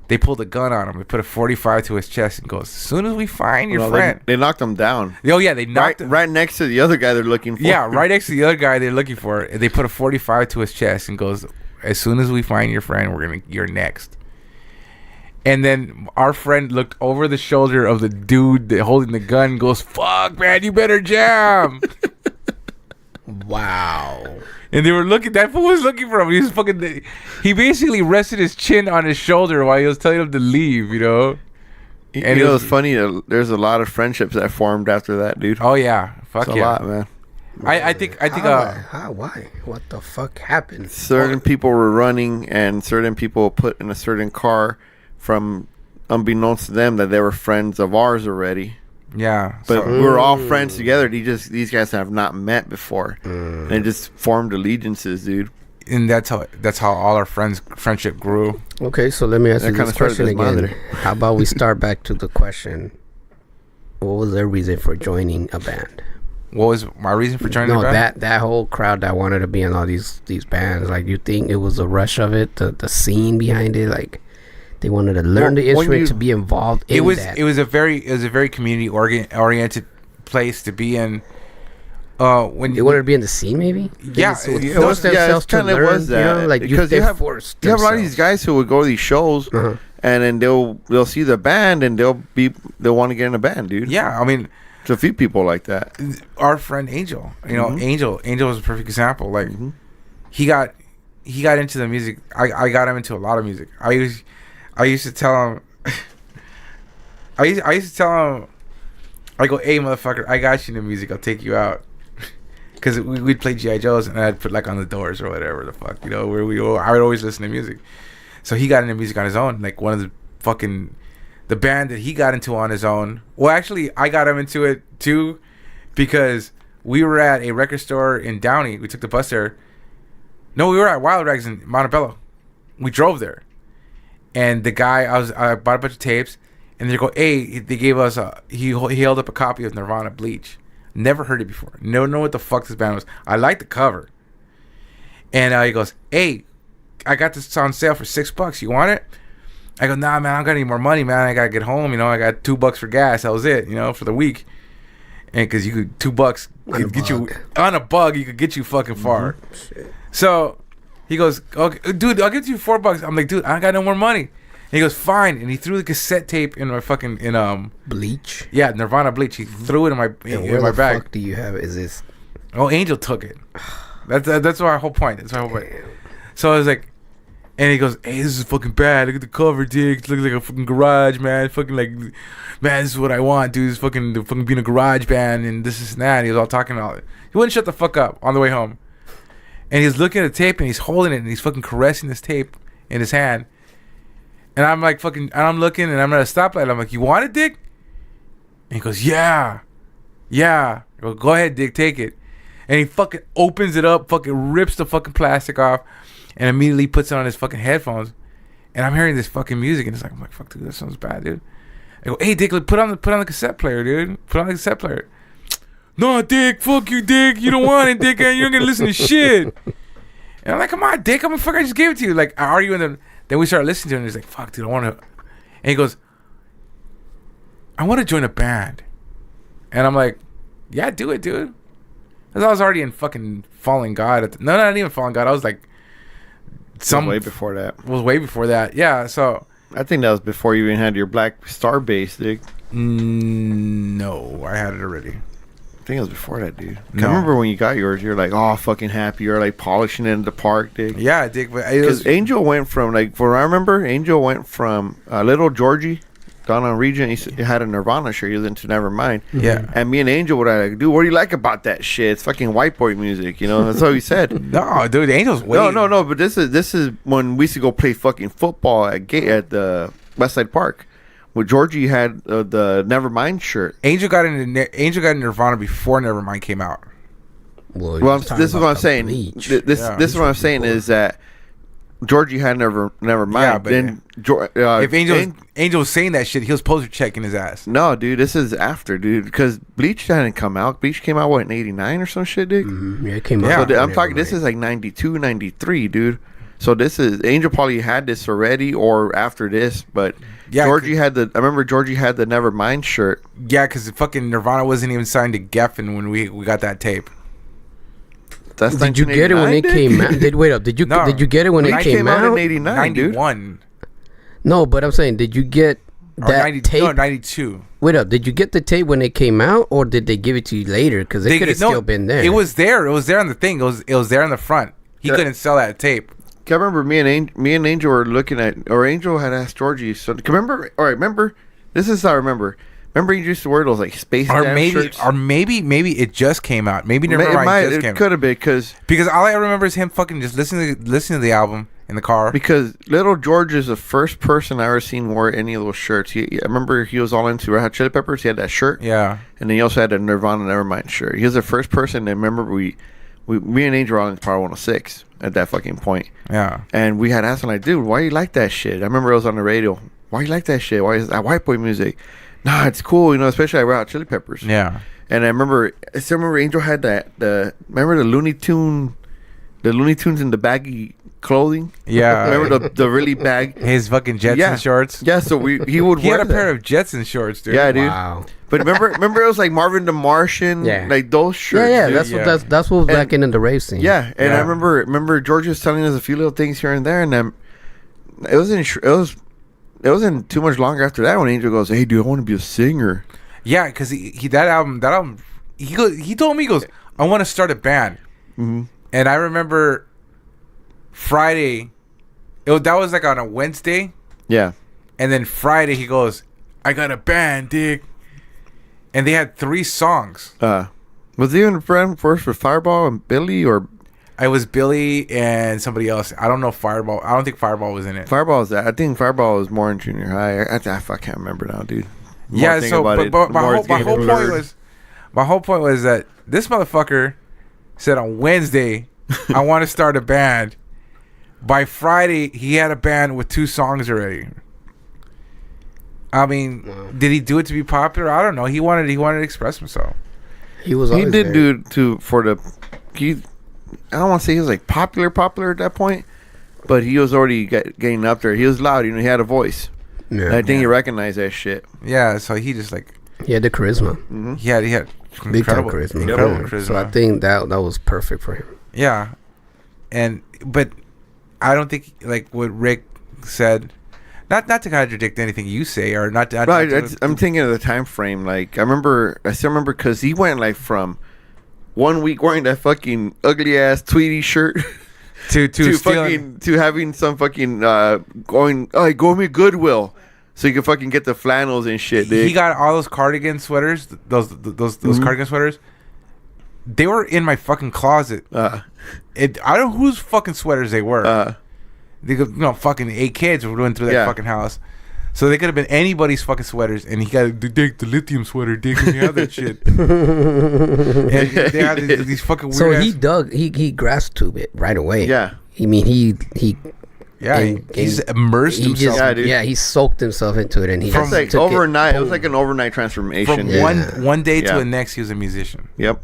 they pulled a gun on him. They put a 45 to his chest and goes, as soon as we find your friend. They knocked him down. Oh, yeah, they knocked him. Right next to the other guy they're looking for. Yeah, right next to the other guy they're looking for. They put a 45 to his chest and goes, as soon as we find your friend, you're next. And then our friend looked over the shoulder of the dude holding the gun and goes, fuck, man, you better jam. Wow. And they were looking, that fool was looking for him. He basically rested his chin on his shoulder while he was telling him to leave, And it was funny. There's a lot of friendships that formed after that, dude. Oh, yeah. Fuck it's yeah. a lot, man. I think why? What the fuck happened? Certain people were running, and certain people put in a certain car from unbeknownst to them that they were friends of ours already. Yeah, but we were all friends together. These guys have not met before. They just formed allegiances, dude. And that's how all our friendship grew. Okay, so let me ask you this question again. How about we start back to the question? What was their reason for joining a band? What was my reason for joining the band? that whole crowd that wanted to be in all these bands. Like, you think it was a rush of it, the scene behind it, like they wanted to learn the instrument to be involved in that. It was a very community oriented place to be in. When they wanted to be in the scene, maybe. Yeah, it was that. Like, because you have a lot of these guys who would go to these shows, and then they'll see the band and they'll want to get in a band, dude. Yeah, I mean, there's a few people like that. Our friend Angel, Angel was a perfect example. Like, he got into the music. I got him into a lot of music. I used to tell him, I used to tell him, I go, hey, motherfucker, I got you into music. I'll take you out. Because we'd play G.I. Joes, and I'd put, like, on the Doors or whatever the fuck, I would always listen to music. So he got into music on his own. Like, one of the band that he got into on his own. Well, actually, I got him into it, too, because we were at a record store in Downey. We took the bus there. No, we were at Wild Rags in Montebello. We drove there. And the guy, I bought a bunch of tapes, and they go, hey, they gave us he held up a copy of Nirvana Bleach. Never heard it before. Never know what the fuck this band was. I like the cover. And he goes, hey, I got this on sale for $6. You want it? I go, nah, man, I don't got any more money, man. I got to get home. I got $2 for gas. That was it, for the week. And because you could, $2 could get you, on a bug, you could get you fucking far. Shit. So he goes, okay, dude, I'll give you $4. I'm like, dude, I got no more money. And he goes, fine. And he threw the cassette tape in my fucking Bleach. Yeah, Nirvana Bleach. He threw it in my bag. Where the fuck do you have it? Is this? Oh, Angel took it. That's my whole point. So I was like, and he goes, hey, this is fucking bad. Look at the cover, dude. It looks like a fucking garage, man. Fucking like, man, this is what I want, dude. This fucking being a garage band and this and that. And he was all talking all it. He wouldn't shut the fuck up on the way home. And he's looking at the tape and he's holding it and he's fucking caressing this tape in his hand. And I'm like and I'm looking and I'm at a stoplight. I'm like, you want it, Dick? And he goes, yeah. I go ahead, Dick, take it. And he fucking opens it up, fucking rips the fucking plastic off. and immediately puts it on his fucking headphones, and I'm hearing this fucking music, and it's like, I'm like, fuck, dude, that sounds bad, dude. I go, hey, Dick, put on the cassette player, dude. Put on the cassette player. No, Dick, fuck you, Dick. You don't want it, Dick. You're not gonna listen to shit. And I'm like, come on, Dick. I just gave it to you. Like, I argue with him. Then we started listening to him, and he's like, fuck, dude, I want to. And he goes, I want to join a band. And I'm like, yeah, do it, dude. Because I was already in fucking Fallen God. No, not even Fallen God. I was like, way before that. Was way before that. Yeah, so. I think that was before you even had your Black Star bass, Dick. No, I had it already. I think it was before that, dude. No. I remember when you got yours, you're like, oh, fucking happy. You're like polishing it in the park, Dick. Yeah, Dick. Because Angel went from, like, what I remember, Angel went from Little Georgie down on Regent. He had a Nirvana shirt. He was into Nevermind. Yeah. And me and Angel would like, dude, what do you like about that shit? It's fucking white boy music, you know? That's what he said. No, dude, Angel's way. No. But this is when we used to go play fucking football at the Westside Park. Well, Georgie had the Nevermind shirt. Angel got in Nirvana before Nevermind came out. Well, this is what I'm saying. This is what I'm saying is that Georgie had Nevermind. Yeah, but then if Angel was saying that shit, he was poster checking his ass. No, dude, this is after, dude, because Bleach hadn't come out. Bleach came out what in '89 or some shit, dude. Mm-hmm. Yeah, it came out. So I'm talking. This is like '92, '93, dude. So this is Angel probably had this already or after this, but yeah, Georgie had the. I remember Georgie had the Nevermind shirt. Yeah, because fucking Nirvana wasn't even signed to Geffen when we got that tape. That's did you get it when it came out? Did you get it when it came out? In '89, 91. No, but I'm saying, did you get that tape? No, 92. Wait up, did you get the tape when it came out, or did they give it to you later? Because it could have still been there. It was there. It was there on the thing. It was there on the front. He couldn't sell that tape. I remember me and Angel were looking at, or Angel had asked Georgie. So remember? All right, remember? This is how I remember. Remember, you used to wear those like space shirts? Or maybe it just came out. Maybe Nevermind just came out. It could have been because all I remember is him fucking just listening to the album in the car. Because Little George is the first person I ever seen wear any of those shirts. I remember he was all into Red Hot Chili Peppers. He had that shirt. Yeah. And then he also had a Nirvana Nevermind shirt. He was the first person. And remember, me and Angel were on Power 106 at that fucking point. Yeah. And we had asked him like, dude, why you like that shit? I remember it was on the radio. Why you like that shit? Why is that white boy music? Nah, it's cool, you know, especially I Red Hot Chili Peppers. Yeah. And I still remember Angel had remember the Looney Tunes in the baggy clothing? Yeah. Remember the really bag? His fucking Jetson shorts? Yeah, so he would he wear had a pair of Jetson shorts, dude. Yeah, dude. Wow. But remember it was like Marvin the Martian, like those shirts. Yeah, that's what was back in the rave scene. Yeah, and I remember George was telling us a few little things here and there, and then it wasn't too much longer after that when Angel goes, "Hey, dude, I want to be a singer." Yeah, because that album, he told me, he goes, "I want to start a band," mm-hmm. And I remember Friday, that was like on a Wednesday. Yeah, and then Friday he goes, "I got a band, Dick," and they had 3 songs. Was he in the band first with Fireball and Billy or? I was Billy and somebody else. I don't know Fireball. I don't think Fireball was in it. Fireball is that. I think Fireball was more in junior high. I can't remember now, dude. Yeah, so but my whole point was that this motherfucker said on Wednesday, I want to start a band. By Friday, he had a band with 2 songs already. I mean, did he do it to be popular? I don't know. He wanted to express himself. He did do it for the. I don't want to say he was like popular at that point, but he was already getting up there. He was loud, you know. He had a voice. Yeah, and I think he recognized that shit. Yeah, so he just like he had the charisma. Mm-hmm. He had incredible charisma. So I think that was perfect for him. Yeah, but I don't think like what Rick said. Not to contradict anything you say or not. I'm thinking of the time frame. Like I still remember because he went like from 1 week wearing that fucking ugly ass Tweety shirt to having some fucking go me Goodwill so you can fucking get the flannels and shit. Dude. He got all those cardigan sweaters, those mm-hmm. cardigan sweaters. They were in my fucking closet. I don't know whose fucking sweaters they were. They go, fucking 8 kids were going through that fucking house. So they could have been anybody's fucking sweaters, and he got the lithium sweater, Dick, and you have that shit. And they had these fucking weird. So he grass tube it right away. Yeah. I mean, he he's immersed himself. Yeah, dude. Yeah, he soaked himself into it, and he It's like overnight. It was like an overnight transformation. From one day to the next, he was a musician. Yep.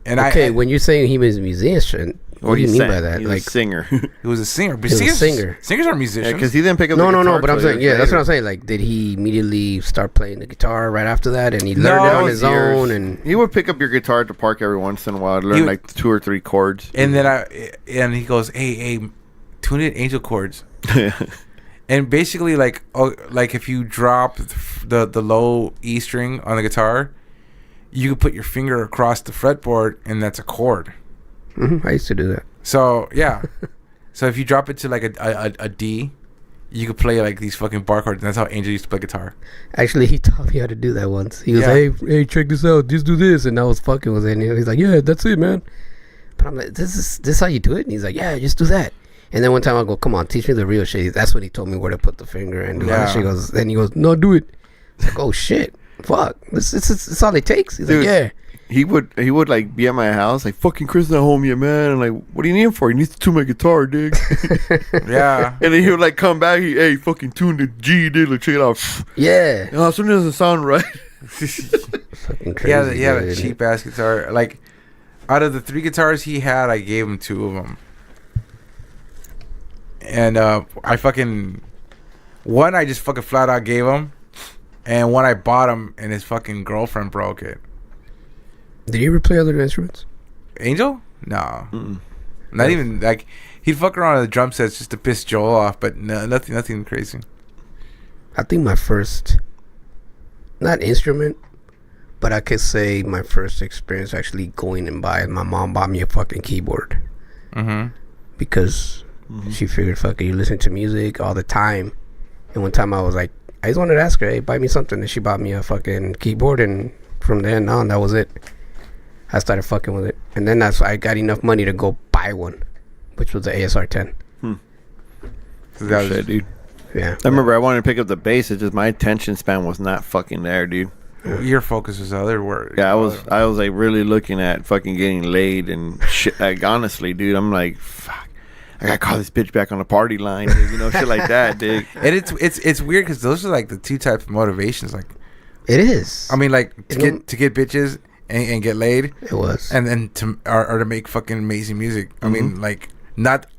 And when you're saying he was a musician, what do you mean by that? He's a singer. He was a singer. But he was a singer. Singers are musicians. Because he didn't pick up. No. guitar But I'm till saying, years that's what later. I'm saying. Like, did he immediately start playing the guitar right after that, and he learned it on his own? And he would pick up your guitar at the park every once in a while, learn like 2 or 3 chords. And then he goes, hey, tune in angel chords. And basically, like if you drop the low E string on the guitar, you could put your finger across the fretboard, and that's a chord. I used to do that. So yeah, so if you drop it to like a D, you could play like these fucking bar chords, and that's how Angel used to play guitar. Actually, he taught me how to do that once. He was hey, check this out, just do this, and I was fucking with it. And he's like, yeah, that's it, man. But I'm like, this how you do it? And he's like, yeah, just do that. And then one time I go, come on, teach me the real shit. That's when he told me where to put the finger and do all that shit. Then he goes, no, do it. It's like, oh shit, fuck, this all it takes. He's Dude, like, yeah. He would like be at my house like, fucking Chris not home yet, man. And like, what do you need him for? He needs to tune my guitar, dig. Yeah. And then he would like come back, hey, fucking tune the G, dig, like, check it out. Yeah. Oh, something doesn't sound right. Fucking crazy. He had a cheap ass guitar. Like, out of the 3 guitars he had, I gave him 2 of them. And one I just fucking flat out gave him, and one I bought him, and his fucking girlfriend broke it. Did you ever play other instruments? Angel? No. Not even, like, he'd fuck around on the drum sets just to piss Joel off, but no, nothing crazy. I think my first, not instrument, but I could say my first experience actually going and buying, my mom bought me a fucking keyboard. Because she figured, fuck it, you listen to music all the time. And one time I was like, I just wanted to ask her, hey, buy me something. And she bought me a fucking keyboard, and from then on, that was it. I started fucking with it. And then I got enough money to go buy one, which was the ASR 10. So that was shit, dude. Yeah. I remember I wanted to pick up the bass. It's just my attention span was not fucking there, dude. Your focus was other work. Yeah, I was like really looking at fucking getting laid and shit. Like, honestly, dude, I'm like, fuck, I gotta call this bitch back on the party line, dude, you know, shit like that, dude. And it's weird because those are like the 2 types of motivations. Like, it is. I mean, like to get bitches and get laid. It was. And then to make fucking amazing music. I mean, like,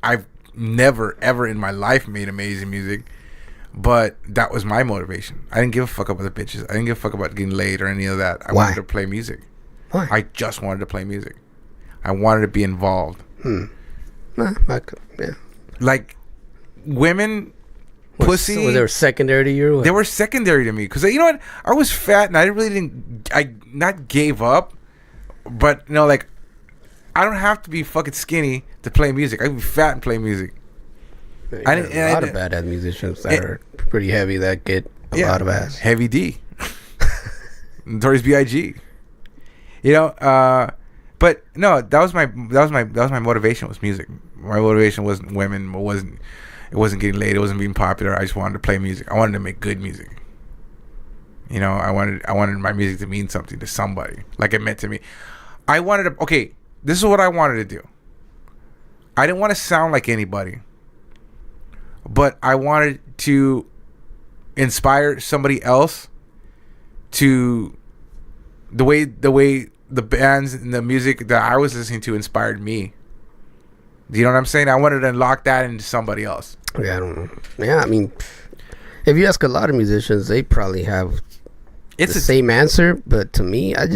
I've never ever in my life made amazing music, but that was my motivation. I didn't give a fuck about the bitches. I didn't give a fuck about getting laid or any of that. I wanted to play music. Why? I just wanted to play music. I wanted to be involved. Yeah. Like, women, pussy. So they were secondary to you? They were secondary to me because, you know what? I was fat and I not gave up, but, you know, like, I don't have to be fucking skinny to play music. I can be fat and play music. A lot of badass musicians that are pretty heavy that get a lot of ass. Heavy D. Notorious B.I.G. You know, but no, that was my motivation was music. My motivation wasn't women. It wasn't getting laid. It wasn't being popular. I just wanted to play music. I wanted to make good music. You know, I wanted my music to mean something to somebody, like it meant to me. I wanted to. Okay, this is what I wanted to do. I didn't want to sound like anybody, but I wanted to inspire somebody else to the way the bands and the music that I was listening to inspired me. Do you know what I'm saying? I wanted to unlock that into somebody else. Yeah, I don't know. Yeah, I mean, if you ask a lot of musicians, they probably have the same answer. But to me, I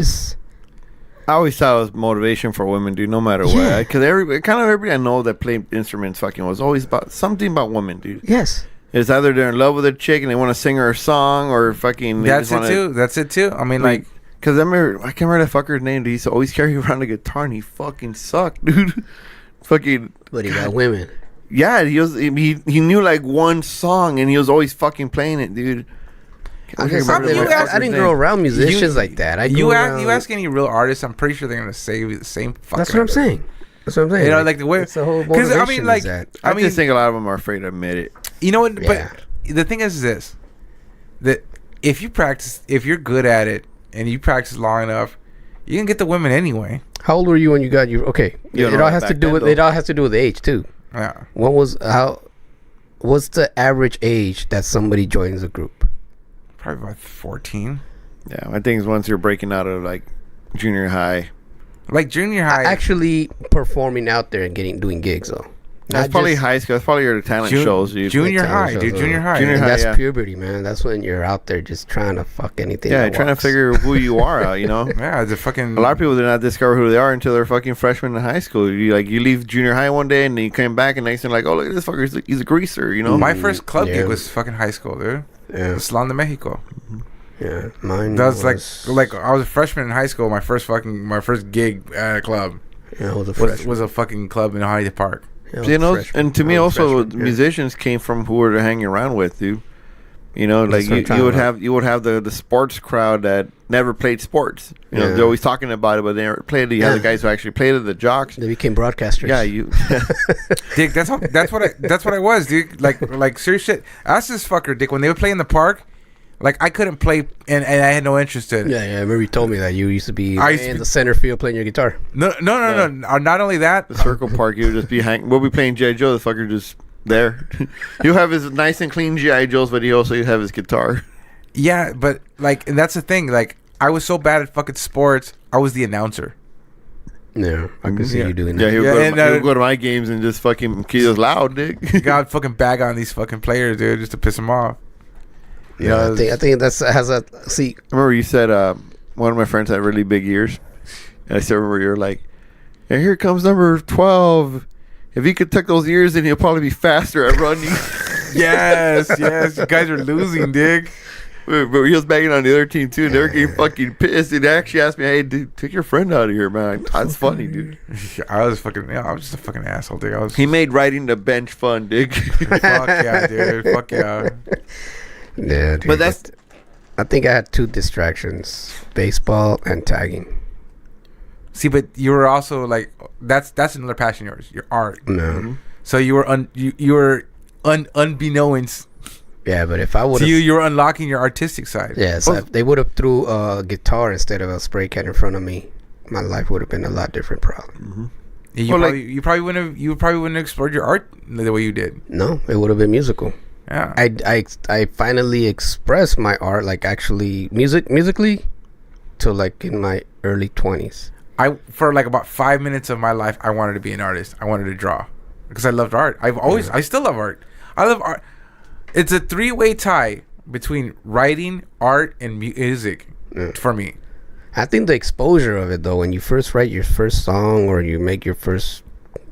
always thought it was motivation for women, dude, no matter what. Because everybody I know that played instruments fucking was always about something about women, dude. Yes. It's either they're in love with a chick and they want to sing her a song, or fucking... That's it too. I mean, like... Because I can't remember that fucker's name, dude. He used to always carry around a guitar and he fucking sucked, dude. Fucking... But he got women. Yeah, he knew like one song and he was always fucking playing it, dude. I didn't grow around musicians like that. You ask any real artist, I'm pretty sure they're gonna say the same fucking... That's what I'm saying. You know, like the way... That's the whole motivation. I mean, like... I just think a lot of them are afraid to admit it. You know what? Yeah. But the thing is this. That if you're good at it and you practice long enough, you can get the women anyway. How old were you when you got your? Okay, You don't it know all that has to back do then, with though. it. All has to do with age too. Yeah. What's the average age that somebody joins a group? Probably about 14. Yeah, I think it's once you're breaking out of like junior high. Like junior high. Actually performing out there and doing gigs though. That's Not probably just- high school. That's probably your talent shows. Dude. Junior Like high, talent dude. shows, Junior high. Junior And high, that's yeah. puberty, man. That's when you're out there just trying to fuck anything. Yeah, that trying to walks. figure who you are out. You know. Yeah, it's a fucking. A lot of people do not discover who they are until they're fucking freshmen in high school. You leave junior high one day and then you come back and next thing like, oh look at this fucker, he's a greaser, you know. My first club Yeah. gig was fucking high school, dude. Yeah, Salon de Mexico. yeah. Mine That was like I was a freshman in high school. My first gig at a club yeah, I was a freshman. was a fucking club in Hyde Park. Yeah, I was You a know, freshman. and to me I was a also freshman, yeah. musicians came from who were hanging around with, dude. You know, That's like what I'm trying you would to- have the sports crowd that never played sports. You know, Yeah. they're always talking about it, but they never played it. You have the guys who actually played it, the jocks. They became broadcasters. Yeah, you. Dick, that's what I was, dude. Like serious shit. Ask this fucker, Dick. When they would play in the park, like I couldn't play, and I had no interest in. Yeah, I remember you told me that you used to be I used to in be- the center field playing your guitar. No. Not only that, The Circle Park, you would just be we'll be playing G.I. Joe, the fucker just there. He'll have his nice and clean G.I. Joes, but he also have his guitar. yeah, but like, and that's the thing. Like, I was so bad at fucking sports, I was the announcer. Yeah, I could see Yeah. you doing Yeah, that. he'll, Yeah, go, and, he'll go to my games and just fucking he was loud, dick. God, fucking bag on these fucking players, dude, just to piss them off. Yeah, I think that's has a see. I remember you said one of my friends had really big ears. And I still remember you were like, and here comes number 12. If he could tuck those ears in, he'll probably be faster at running. Yes, you guys are losing, Dick. But he was banging on the other team too, and they were getting fucking pissed. And they actually asked me, "Hey, dude, take your friend out of here, man. That's funny, dude." I was just a fucking asshole, Dick. He made riding the bench fun, Dick. Fuck yeah, dude. Fuck yeah. Yeah, dude, But that's I think I had two distractions: baseball and tagging. See, but you were also like that's another passion of yours, your art. No, So you were you were unbeknownst yeah, but if I would to have, you were unlocking your artistic side. yes, if they would have threw a guitar instead of a spray can in front of me, my life would have been a lot different, probably. You, Well, you probably wouldn't have explored your art the way you did. No, it would have been musical. Yeah. I finally expressed my art, like actually musically, to like in my early 20s. For like about 5 minutes of my life, I wanted to be an artist. I wanted to draw because I loved art. I still love art. I love art. It's a three-way tie between writing, art, and music for me. I think the exposure of it though, when you first write your first song or you make your first,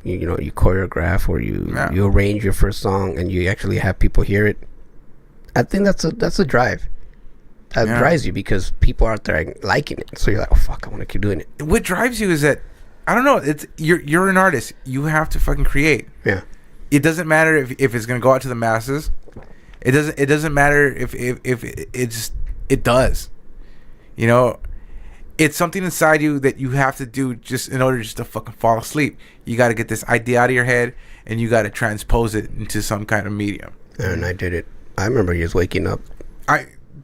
you choreograph or you arrange your first song and you actually have people hear it, I think that's a drive. That drives you because people are out there liking it. So you're like, oh fuck, I want to keep doing it. What drives you is that I don't know. It's you're an artist. You have to fucking create. Yeah. It doesn't matter if it's gonna go out to the masses. It doesn't matter if it does. You know, it's something inside you that you have to do just in order just to fucking fall asleep. You got to get this idea out of your head and you got to transpose it into some kind of medium. And I did it. I remember just waking up,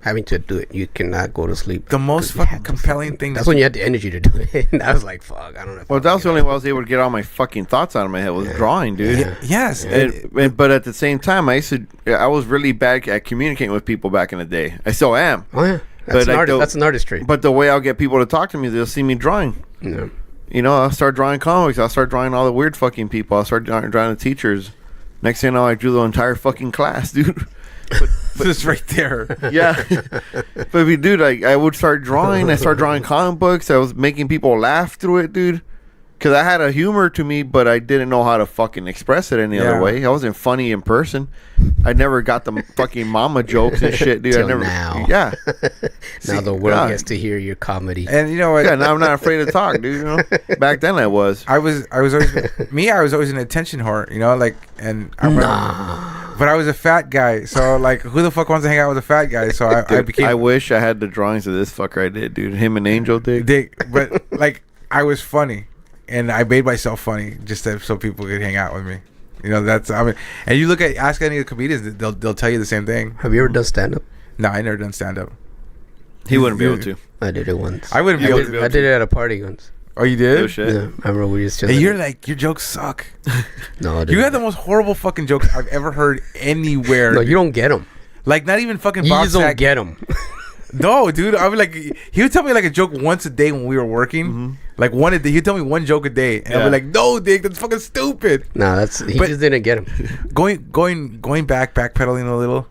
having to do it. You cannot go to sleep. The most fucking compelling thing. That's when you had the energy to do it. And I was like, fuck, I don't know. well, that was the only way I was able to get all my fucking thoughts out of my head was drawing, dude. Yeah. Yes. But at the same time, I was really bad at communicating with people back in the day. I still am. Oh yeah, But like that's an artistry. But the way I'll get people to talk to me, they'll see me drawing. Yeah. You know, I'll start drawing comics. I'll start drawing all the weird fucking people. I'll start drawing the teachers. Next thing I know, I drew the entire fucking class, dude. Just right there. Yeah. But dude, like, I would start drawing. I started drawing comic books. I was making people laugh through it, dude. Because I had a humor to me, but I didn't know how to fucking express it any other way. I wasn't funny in person. I never got the fucking mama jokes and shit, dude. Till I never. now. Yeah. Now the world gets to hear your comedy. And you know what? Yeah, now I'm not afraid to talk, dude. You know? Back then I was. I was always I was always an attention whore, you know, like, and I but I was a fat guy, so like, who the fuck wants to hang out with a fat guy? So I became. I wish I had the drawings of this fucker I did, dude. Him and Angel did. But like, I was funny, and I made myself funny just so people could hang out with me. You know, and you ask any of the comedians, they'll tell you the same thing. Have you ever done stand up? No, I never done stand up. He wouldn't be able to. I did it once. I wouldn't be able to. I did it at a party once. Oh, you did? No shit. Yeah, I remember we just. And you're like, your jokes suck. No, you had the most horrible fucking jokes I've ever heard anywhere. No, you don't get them. Like, not even fucking You Bob just don't Saget. get them. No, dude. I was like, he would tell me like a joke once a day when we were working. Mm-hmm. Like one a day. He'd tell me one joke a day, and I'd be like, "No, Dick, that's fucking stupid." No, he But- just didn't get them. Backpedaling a little.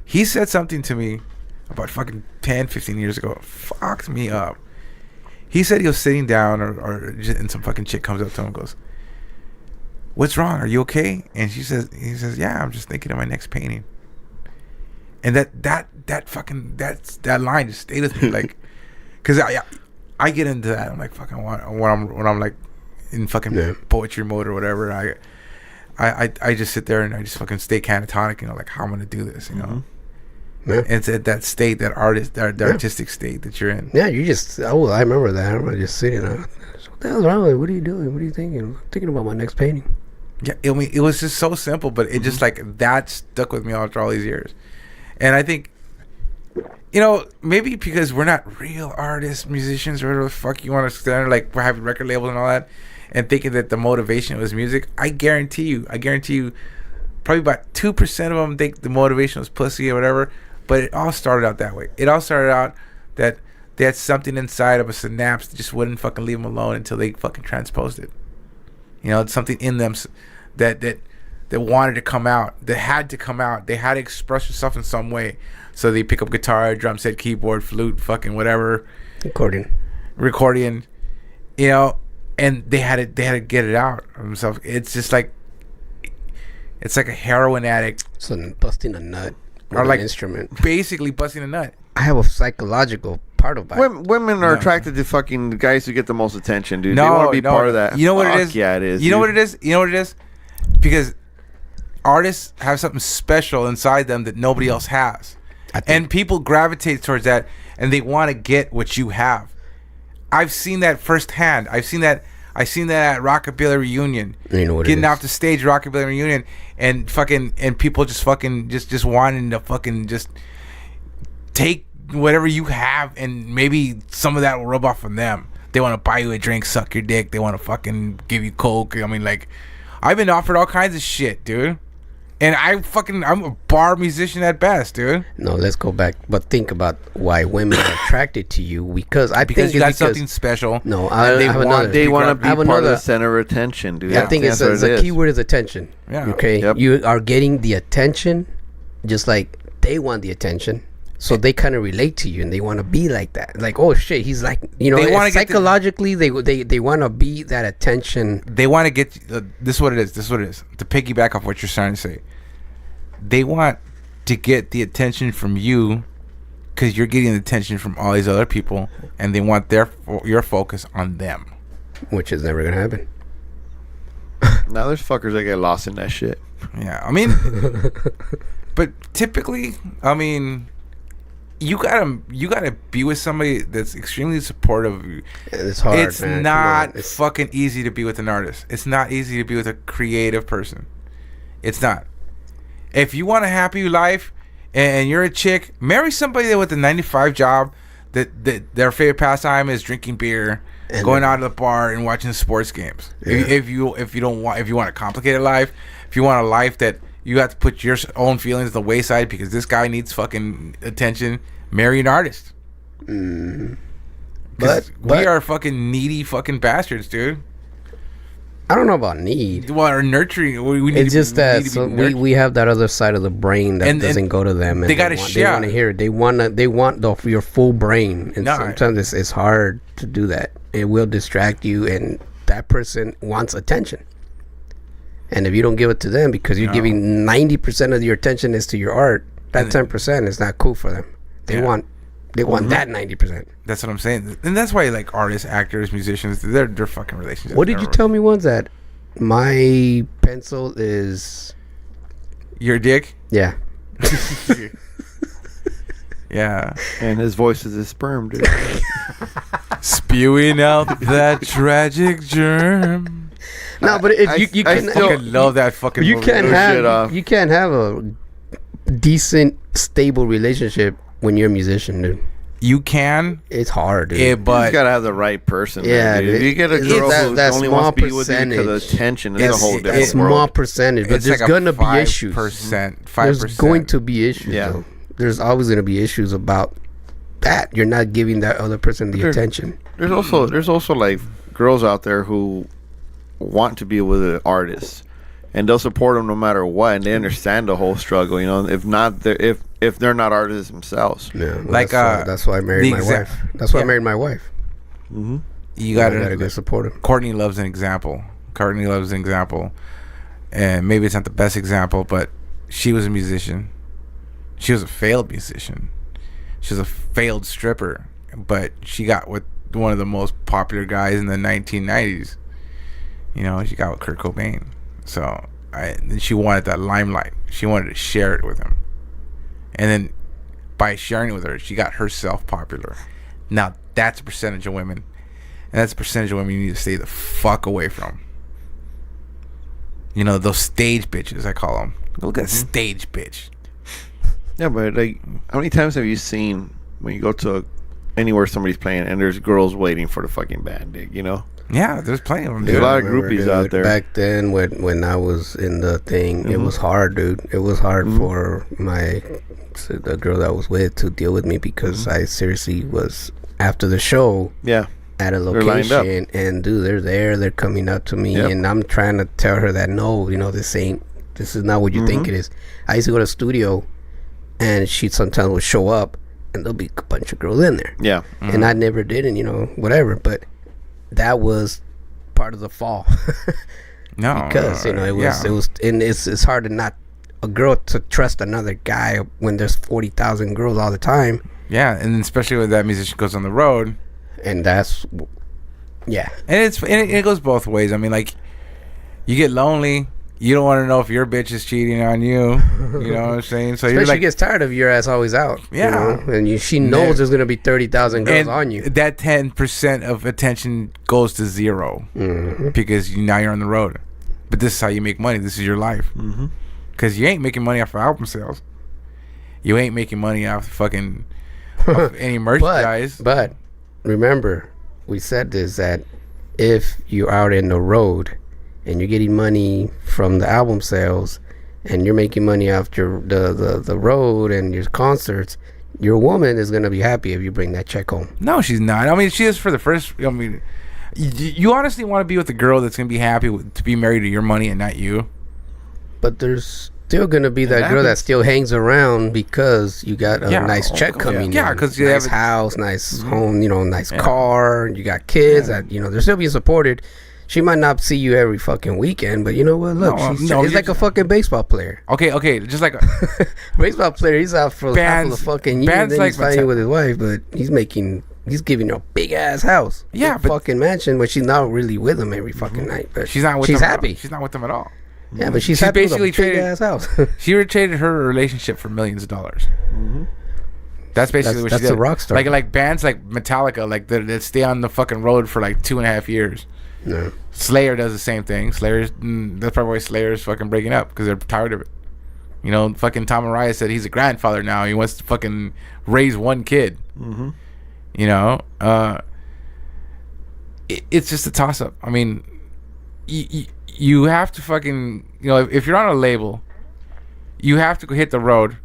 He said something to me about fucking 10, 15 years ago. Fucked me up. He said he was sitting down, and some fucking chick comes up to him and goes, "What's wrong? Are you okay?" And he says, "Yeah, I'm just thinking of my next painting." And that line just stayed with me, like, because I get into that. I'm like, fucking when I'm like in fucking poetry mode or whatever. I just sit there and I just fucking stay catatonic, like how I'm gonna do this, Yeah. And it's at that state, that artistic state that you're in. Yeah, you just. Oh, I remember that. I remember just sitting there. What the hell's wrong with you? What are you doing? What are you thinking? I'm thinking about my next painting. Yeah, I mean, it was just so simple, but it just like that stuck with me after all these years. And I think, maybe because we're not real artists, musicians, or whatever the fuck you want to stand, like we're having record labels and all that, and thinking that the motivation was music. I guarantee you, probably about 2% of them think the motivation was pussy or whatever. But it all started out that way. It all started out that they had something inside of a synapse that just wouldn't fucking leave them alone until they fucking transposed it. It's something in them that wanted to come out, that had to come out. They had to express yourself in some way. So they pick up guitar, drum set, keyboard, flute, fucking whatever, recording, and they had to get it out of themselves. It's just like, it's like a heroin addict. So busting a nut or with like an instrument. Basically busting a nut. I have a psychological part of it. Women are attracted to fucking guys who get the most attention, dude. No, they want to be part of that. You know what it is? Yeah, it is. You know what it is? Because artists have something special inside them that nobody else has. And people gravitate towards that, and they want to get what you have. I've seen that firsthand. I've seen that at Rockabilly Reunion. You know what getting it is. off the stage, Rockabilly Reunion, and people just fucking just wanting to fucking just take whatever you have, and maybe some of that will rub off on them. They want to buy you a drink, suck your dick. They want to fucking give you coke. I mean, like, I've been offered all kinds of shit, dude. And I'm a bar musician at best, dude. No, let's go back. But think about why women are attracted to you. Because you got something special. No, they want to be part of the another center of attention, dude. I think the key word is attention. Yeah. Okay. Yep. You are getting the attention, just like they want the attention. So they kind of relate to you, and they want to be like that. Like, oh shit, he's like, psychologically, they want to be that attention. They want to get this is what it is. To piggyback off what you're trying to say, they want to get the attention from you because you're getting the attention from all these other people, and they want your focus on them, Which is never gonna happen. Now there's fuckers that get lost in that shit. Yeah, I mean, but typically, I mean, you gotta be with somebody that's extremely supportive of you. It's hard. It's man. not fucking easy to be with an artist. It's not easy to be with a creative person. It's not. If you want a happy life and you're a chick, marry somebody with a 9-to-5 job that their favorite pastime is drinking beer, and going out to the bar and watching sports games. Yeah. If you want a complicated life, if you want a life that you have to put your own feelings at the wayside because this guy needs fucking attention, marry an artist. But we are fucking needy fucking bastards, dude. I don't know about need. Well, or nurturing. It's just that we have that other side of the brain that doesn't go to them. And they gotta share. They want to hear it. They want your full brain, and sometimes it's hard to do that. It will distract you, and that person wants attention. And if you don't give it to them because you're giving 90% of your attention is to your art, that 10% is not cool for them. They want that 90%. That's what I'm saying, and that's why like artists, actors, musicians, they're fucking relationships. What did you tell me once that my pencil is your dick? Yeah. Yeah. And his voice is his sperm, dude. Spewing out that tragic germ. No, but you I love that fucking. You can't have a decent, stable relationship when you're a musician, dude. You can. It's hard, dude. You But just gotta have the right person. Yeah, man, dude. If you get a it's girl that- who that only small wants to be with you percentage. because of attention, it's a It's- whole it's different small world. percentage, but it's there's like gonna be issues. 5%. There's going to be issues. Yeah. Though. There's always gonna be issues about that. You're not giving that other person the attention. There's also like girls out there who want to be with an artist, and they'll support them no matter what, and they understand the whole struggle. You know, if not, if they're not artists themselves. Yeah, well, Like, that's why I married my wife. That's why I married my wife. Mm-hmm. You gotta go support him. Courtney loves an example. And maybe it's not the best example, but she was a musician. She was a failed musician. She was a failed stripper, but she got with one of the most popular guys in the 1990s. You know, she got with Kurt Cobain. So she wanted that limelight. She wanted to share it with him. And then by sharing it with her, she got herself popular. Now, that's a percentage of women. And that's a percentage of women you need to stay the fuck away from. You know, those stage bitches, I call them. Look at a stage bitch. Yeah, but like, how many times have you seen when you go to anywhere somebody's playing and there's girls waiting for the fucking band, dude, you know? Yeah, there's plenty of them. There's Dude. a lot of groupies out there. Back then, when I was in the thing, it was hard, dude. It was hard for the girl that I was with to deal with me because I seriously was after the show. Yeah. At a They're lined up. location, and dude, they're coming up to me, and I'm trying to tell her that no, you know, this is not what you think it is. I used to go to the studio, and she sometimes would show up, and there'll be a bunch of girls in there. Yeah. And I never did, and you know, whatever. But that was part of the fall. No, Because you know it was, and it's hard to not a girl to trust another guy when there's 40,000 girls all the time. Yeah, and especially when that musician goes on the road. And that's, yeah. And it goes both ways. I mean, like, you get lonely. You don't want to know if your bitch is cheating on you. You know what I'm saying? So Especially you're like, she gets tired of your ass always out. Yeah. You know? And she knows there's going to be 30,000 girls on you. That 10% of attention goes to zero because now you're on the road. But this is how you make money. This is your life. Because you ain't making money off of album sales. You ain't making money off fucking off any merchandise. But remember, we said this, that if you're out in the road and you're getting money from the album sales and you're making money off the road and your concerts, your woman is going to be happy if you bring that check home. No, she's not. I mean, she is for the first. I mean, you honestly want to be with a girl that's going to be happy to be married to your money and not you. But there's still going to be that girl that still hangs around because you got a nice check coming in. Yeah, because you nice have house, nice home, you know, nice car, you got kids that, you know, they're still being supported. She might not see you every fucking weekend, but you know what? Look, it's like a fucking baseball player. Okay, just like baseball player, he's out for half of the fucking year, and then he's fighting with his wife, but he's giving her a big ass house, but fucking mansion, but she's not really with him every fucking night. But she's not with she's them happy. She's not with them at all. Yeah, but she's happy basically with a big ass house. She traded her relationship for millions of dollars. That's basically what she did. That's a rock star. Like bands like Metallica, like that stay on the fucking road for like 2.5 years. No. Slayer does the same thing. That's probably why Slayer's fucking breaking up because they're tired of it. You know, fucking Tom Araya said he's a grandfather now. He wants to fucking raise one kid. You know, it's just a toss up. I mean, you have to fucking, you know, if you're on a label, you have to go hit the road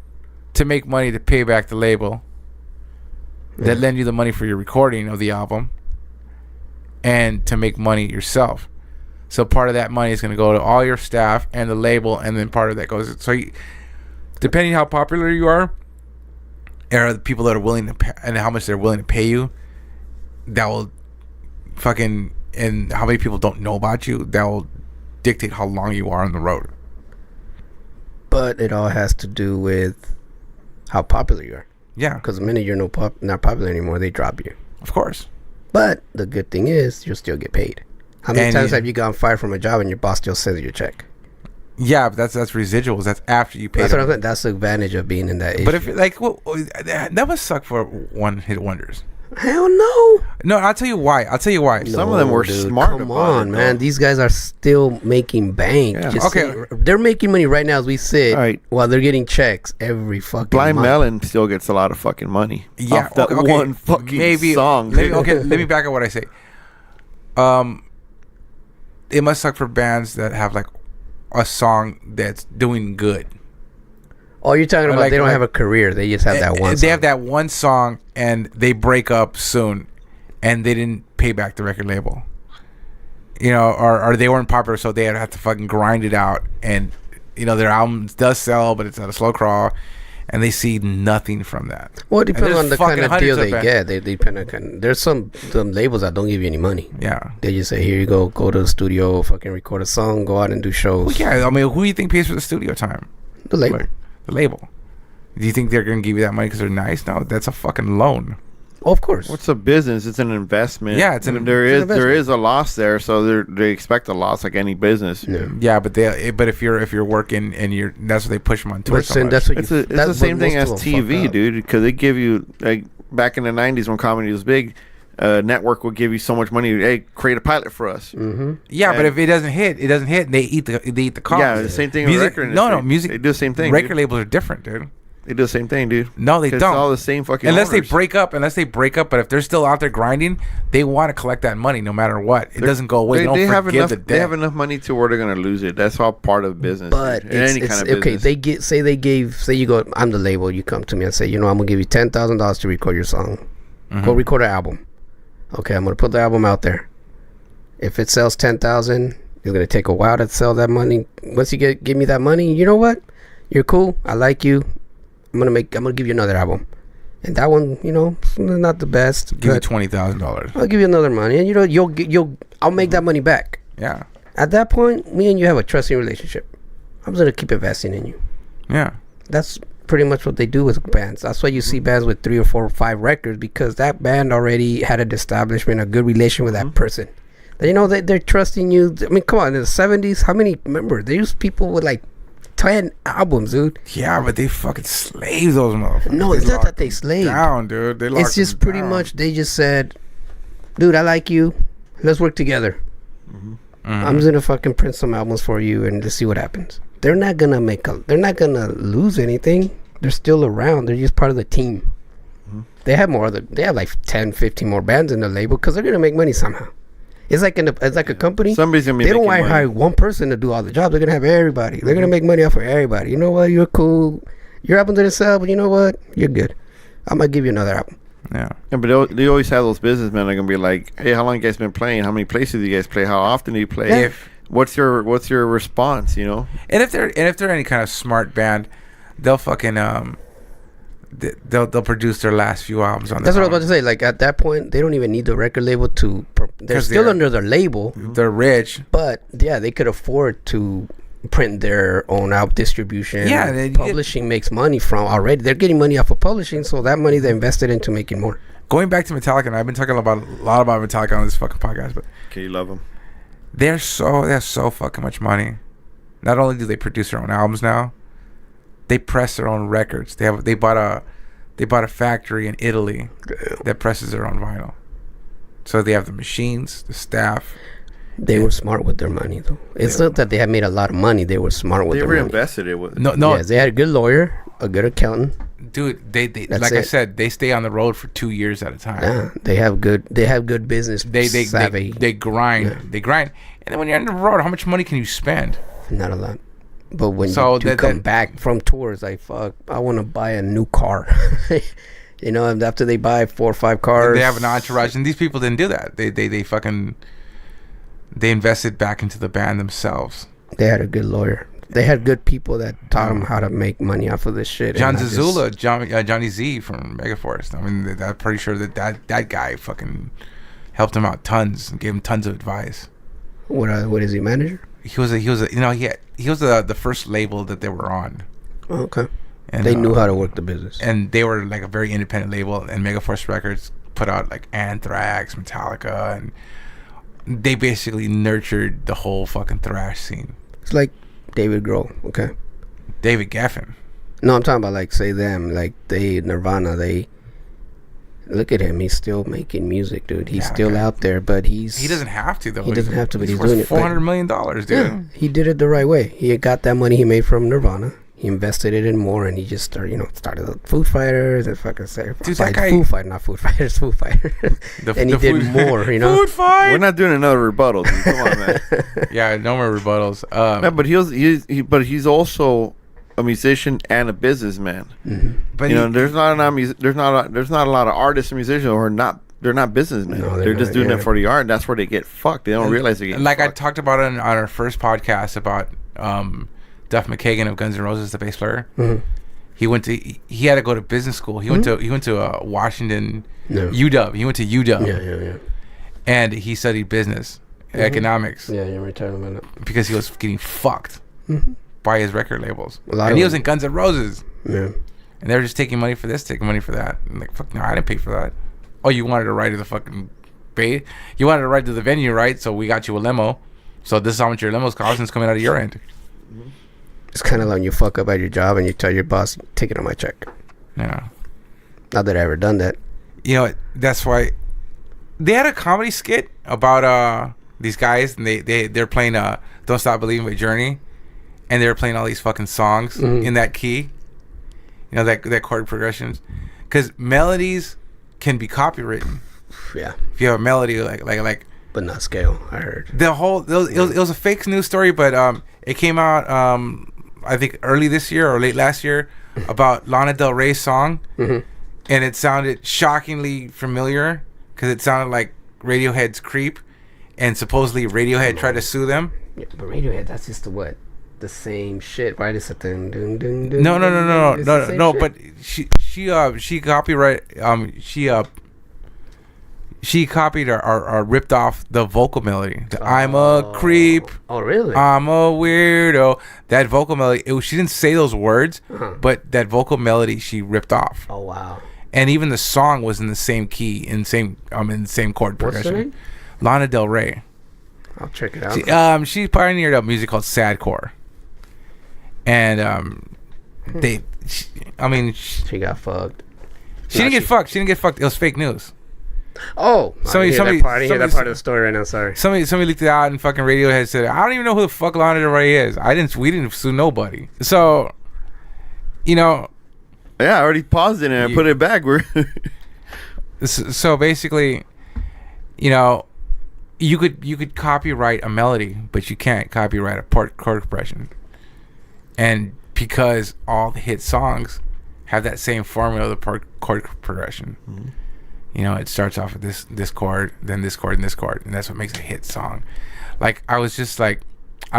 to make money to pay back the label that lend you the money for your recording of the album and to make money yourself. So part of that money is going to go to all your staff and the label, and then part of that goes, so depending how popular you are or the people that are willing to pay, and how much they're willing to pay you, that will fucking, and how many people don't know about you, that will dictate how long you are on the road. But it all has to do with how popular you are. Yeah, because the minute you're not popular anymore, they drop you. Of course. But the good thing is you'll still get paid. How many times have you gotten fired from a job and your boss still sends you a check? Yeah, but that's residuals. That's after you pay. That's what I'm saying. That's the advantage of being in that issue. But if that must suck for one hit wonders. Hell no. No, I'll tell you why. Some of them were smart Come about on, it, man. though. These guys are still making bank. Yeah. Just Okay. they're making money right now as we sit, All right. while they're getting checks every fucking Blind month. Melon still gets a lot of fucking money. Yeah, off that okay, one fucking maybe, song. Let me back up what I say. It must suck for bands that have like a song that's doing good. Oh, you're talking about Like- they don't like- have a career. They just have that one They song. have that one song and they break up soon, and they didn't pay back the record label. You know, or they weren't popular, so they have to fucking grind it out, and you know their album does sell, but it's at a slow crawl, and they see nothing from that. Well, it depends there's on the fucking kind of deal hundreds they of get. They depend on there's some labels that don't give you any money. Yeah. They just say, here you go to the studio, fucking record a song, go out and do shows. Well, yeah, I mean, who do you think pays for the studio time? The label. Like, the label. Do you think they're gonna give you that money because they're nice? No, that's a fucking loan. Oh, of course. What's a business? It's an investment. Yeah, it's an there investment. is a loss there, so they expect a loss like any business. Yeah. Yeah, but if you're working and that's what they push them on tour. But So then much. that's what It's you, it's that's the same what thing most as of them fuck TV, up. dude. Because they give you like back in the '90s when comedy was big, network would give you so much money. Hey, create a pilot for us. Mm-hmm. Yeah, but And- if it doesn't hit, And they eat the cost. Yeah, the same thing with Music, record no, industry. music. They do the same thing. Record dude. labels are different, dude. They do the same thing, dude. No, they 'Cause don't. It's all the same fucking. Unless owners. they break up. But if they're still out there grinding, they want to collect that money no matter what. It doesn't go away. They don't have forgive enough. the They debt. have enough money to where they're gonna lose it. That's all part of business. But dude. In any kind of okay. business. Say you go. I'm the label. You come to me and say, you know, I'm gonna give you $10,000 to record your song. Mm-hmm. Go record an album. Okay, I'm gonna put the album out there. If it sells 10,000, it's gonna take a while to sell that money. Once you give me that money, you know what? You're cool. I like you. I'm gonna give you another album, and that one, you know, not the best. Give you but $20,000. I'll give you another money, and you know, I'll make that money back. Yeah, At that point, me and you have a trusting relationship. I'm gonna keep investing in you. yeah. That's pretty much what they do with bands. That's why you see bands with 3 or 4 or 5 records, because that band already had an establishment, a good relation with that person. You know, they're trusting you. I mean, come on, in the 70s, how many? Remember, they used people with like 10 albums, dude. Yeah, but they fucking slave those motherfuckers. No, They it's not lock that they slaved. down, dude. They It's just pretty much they just said, dude, I like you. Let's work together. I'm just gonna fucking print some albums for you and just see what happens. They're not gonna lose anything. They're still around. They're just part of the team. They have they have like 10, 15 more bands in the label because they're gonna make money somehow. It's like it's like a company. Somebody's gonna be. They don't making money. hire one person to do all the jobs. They're gonna have everybody. They're gonna make money off of everybody. You know what? You're cool. Your album didn't sell, but you know what? You're good. I'm gonna give you another album. Yeah. Yeah, but they always have those businessmen that are gonna be like, "Hey, how long you guys been playing? How many places do you guys play? How often do you play? Yeah. What's your response? You know?" And if they're any kind of smart band, they'll fucking they'll produce their last few albums on. That's their what I was own. about to say. Like at that point, they don't even need the record label to. They're 'Cause still they're- under their label, They're rich. but yeah, they could afford to print their own out distribution. Yeah, they- publishing makes money from already. They're getting money off of publishing, so that money they invested into making more. Going back to Metallica, and I've been talking about a lot about Metallica on this fucking podcast, but Okay, you love them. they have so fucking much money. Not only do they produce their own albums now, they press their own records. They bought a factory in Italy that presses their own vinyl. So they have the machines, the staff. They were smart with their money, though. It's not that they had made a lot of money. They were smart with They their money. reinvested it with. No, Yes, they had a good lawyer, a good accountant. dude, they That's like I it. said, they stay on the road for 2 years at a time. Yeah, they have good business They savvy. they grind, Yeah. they grind, and then when you're on the road, how much money can you spend? Not a lot. But when So you do that- come that- back from tours, like, fuck, I want to buy a new car. You know, and after they buy 4 or 5 cars. They have an entourage, and these people didn't do that. They fucking they invested back into the band themselves. They had a good lawyer. They had good people that taught them how to make money off of this shit. John and not Zazula, Johnny Z from Megaforce. I mean, I'm pretty sure that guy fucking helped him out tons and gave him tons of advice. What is he, manager? He was the first label that they were on. Oh, okay. And They knew how to work the business. and they were like a very independent label, and Megaforce Records put out like Anthrax, Metallica, and they basically nurtured the whole fucking thrash scene. It's like David Grohl, okay? David Geffen. No, I'm talking about, like, say them, like, Nirvana, Look at him. He's still making music, dude. He's still out there, but he doesn't have to though. He doesn't have to, but he's doing it. $400 million, dude. Yeah, he did it the right way. He got that money he made from Nirvana. He invested it in more, and he just started the Foo Fighters and fucking dude, that guy, Foo Fighters, not Foo Fighters, Foo Fighters. And he did more, you know. Food fight. We're not doing another rebuttal, dude. Come on, man. Yeah, no more rebuttals. No, but he's also a musician and a businessman. Mm-hmm. But there's not a lot of artists and musicians who are not. They're not businessmen. No, they're just doing it for the art. And that's where they get fucked. They don't realize they get like fucked. I talked about it on our first podcast about Duff McKagan of Guns N' Roses, the bass player. Mm-hmm. He had to go to business school. He went to Washington UW. He went to UW. Yeah. And he studied business, economics. Yeah, you're talking about it. Because he was getting fucked by his record labels. And he was in Guns N' Roses. Yeah. And they were just taking money for this, taking money for that. I'm like, fuck no, I didn't pay for that. Oh, you wanted to ride to the fucking bay? You wanted to ride to the venue, right? So we got you a limo. So this is how much your limo's costing. It's coming out of your end. It's kind of like when you fuck up at your job and you tell your boss, take it on my check. Yeah. Not that I ever done that. You know, that's why they had a comedy skit about these guys, and they're playing Don't Stop Believing by Journey, and they were playing all these fucking songs in that key. You know, that chord progressions, because melodies can be copywritten. Yeah. If you have a melody like but not scale, I heard. The whole it was a fake news story, but it came out I think early this year or late last year about Lana Del Rey's song, and it sounded shockingly familiar because it sounded like Radiohead's "Creep," and supposedly Radiohead tried to sue them. Yeah, but Radiohead, that's just the same shit, right? It's a dun dun dun dun. No. But she copyright she copied or ripped off the vocal melody. I'm a creep. Oh, really? I'm a weirdo. That vocal melody, she didn't say those words, but that vocal melody she ripped off. Oh, wow. And even the song was in the same key, in the same chord progression. What's her name? Lana Del Rey. I'll check it out. She pioneered a music called sadcore. And she got fucked. She didn't get fucked. She didn't get fucked. It was fake news. Oh, I didn't hear that part of the story right now. Sorry. Somebody leaked it out, and fucking Radiohead said, "I don't even know who the fuck Lana Del Rey is. We didn't sue nobody." So, you know. Yeah, I already paused it and I put it back. So basically, you know, you could copyright a melody, but you can't copyright a chord progression. And because all the hit songs have that same formula of the chord progression. Mm-hmm. You know, it starts off with this chord, then this chord, and this chord, and that's what makes a hit song. Like, I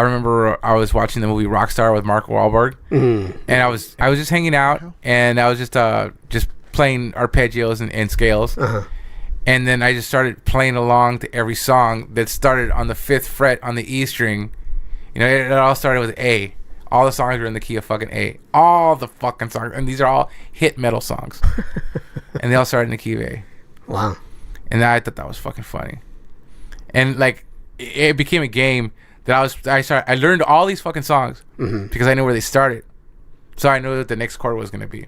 remember I was watching the movie Rockstar with Mark Wahlberg, and I was just hanging out, and I was just playing arpeggios and scales, and then I just started playing along to every song that started on the 5th fret on the E string. You know, it all started with A. All the songs were in the key of fucking A. All the fucking songs, and these are all hit metal songs, and they all started in the key of A. Wow. And I thought that was fucking funny. And like it became a game that I learned all these fucking songs because I knew where they started. So I knew what the next chord was going to be.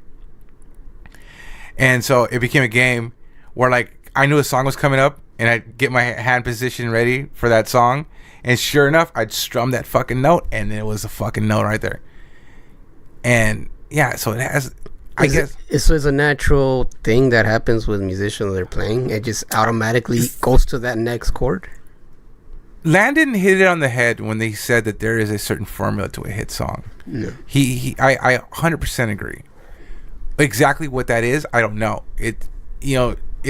And so it became a game where like I knew a song was coming up and I'd get my hand position ready for that song, and sure enough I'd strum that fucking note and it was a fucking note right there. And yeah, so it has it's a natural thing that happens with musicians they're playing. It just automatically goes to that next chord. Landon hit it on the head when they said that there is a certain formula to a hit song. No. I 100% agree. Exactly what that is, I don't know. It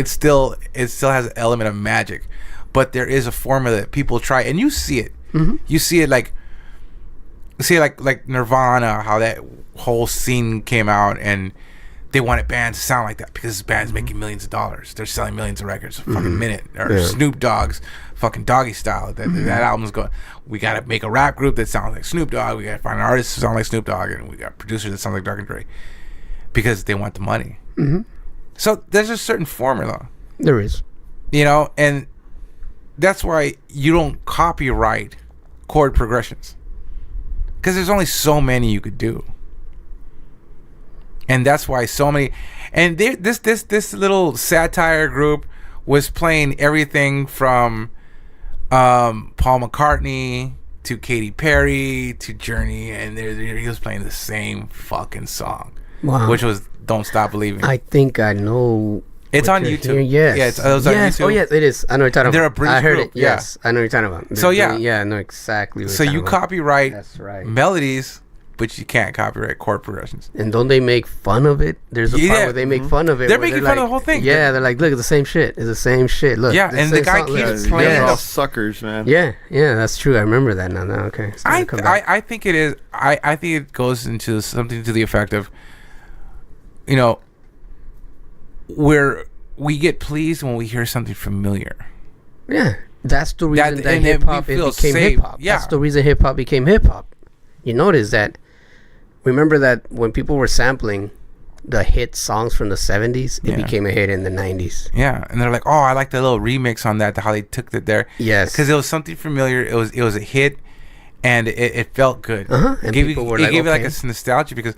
still has an element of magic, but there is a formula that people try, and you see it. You see it like Nirvana, how that whole scene came out, and they wanted bands to sound like that because bands making millions of dollars. They're selling millions of records a fucking minute. Or Snoop Dogg's fucking Doggy Style. That album's going, we got to make a rap group that sounds like Snoop Dogg. We got to find an artist who sound like Snoop Dogg, and we got producers that sound like Dr. Dre, because they want the money. So there's a certain formula. There is. You know, and that's why you don't copyright chord progressions, because there's only so many you could do. And that's why so many, And this little satire group was playing everything from Paul McCartney to Katy Perry to Journey, and he was playing the same fucking song, which was "Don't Stop Believing." I think I know. It's on YouTube. Hearing. Yes. Yeah, it's on YouTube. Oh, yes, it is. I know what you're talking They're about. a British I heard group. it. Yes, I know what you're talking about. So, yeah. Yeah, I know exactly what So you're you talking about. copyright That's right. melodies, but you can't copyright chord progressions. And don't they make fun of it? There's a part where they make fun of it. They're where making like, fun of the whole thing. Yeah, they're like, look, it's the same shit. It's the same shit. Look. Yeah, and the guy keeps playing. They're it. all suckers, man. Yeah, that's true. I remember that now. Okay. I think it is. I think it goes into something to the effect of, where we get pleased when we hear something familiar. Yeah, that's the reason that and hip hop feel became safe. hip hop. Yeah. That's the reason hip hop became hip hop. You notice that? Remember that when people were sampling the hit songs from the 70s, it became a hit in the 90s. Yeah, and they're like, "Oh, I like the little remix on that. How they took it there." Yes, because it was something familiar. It was a hit, and it felt good. And it gave people you, were it gave you like a nostalgia because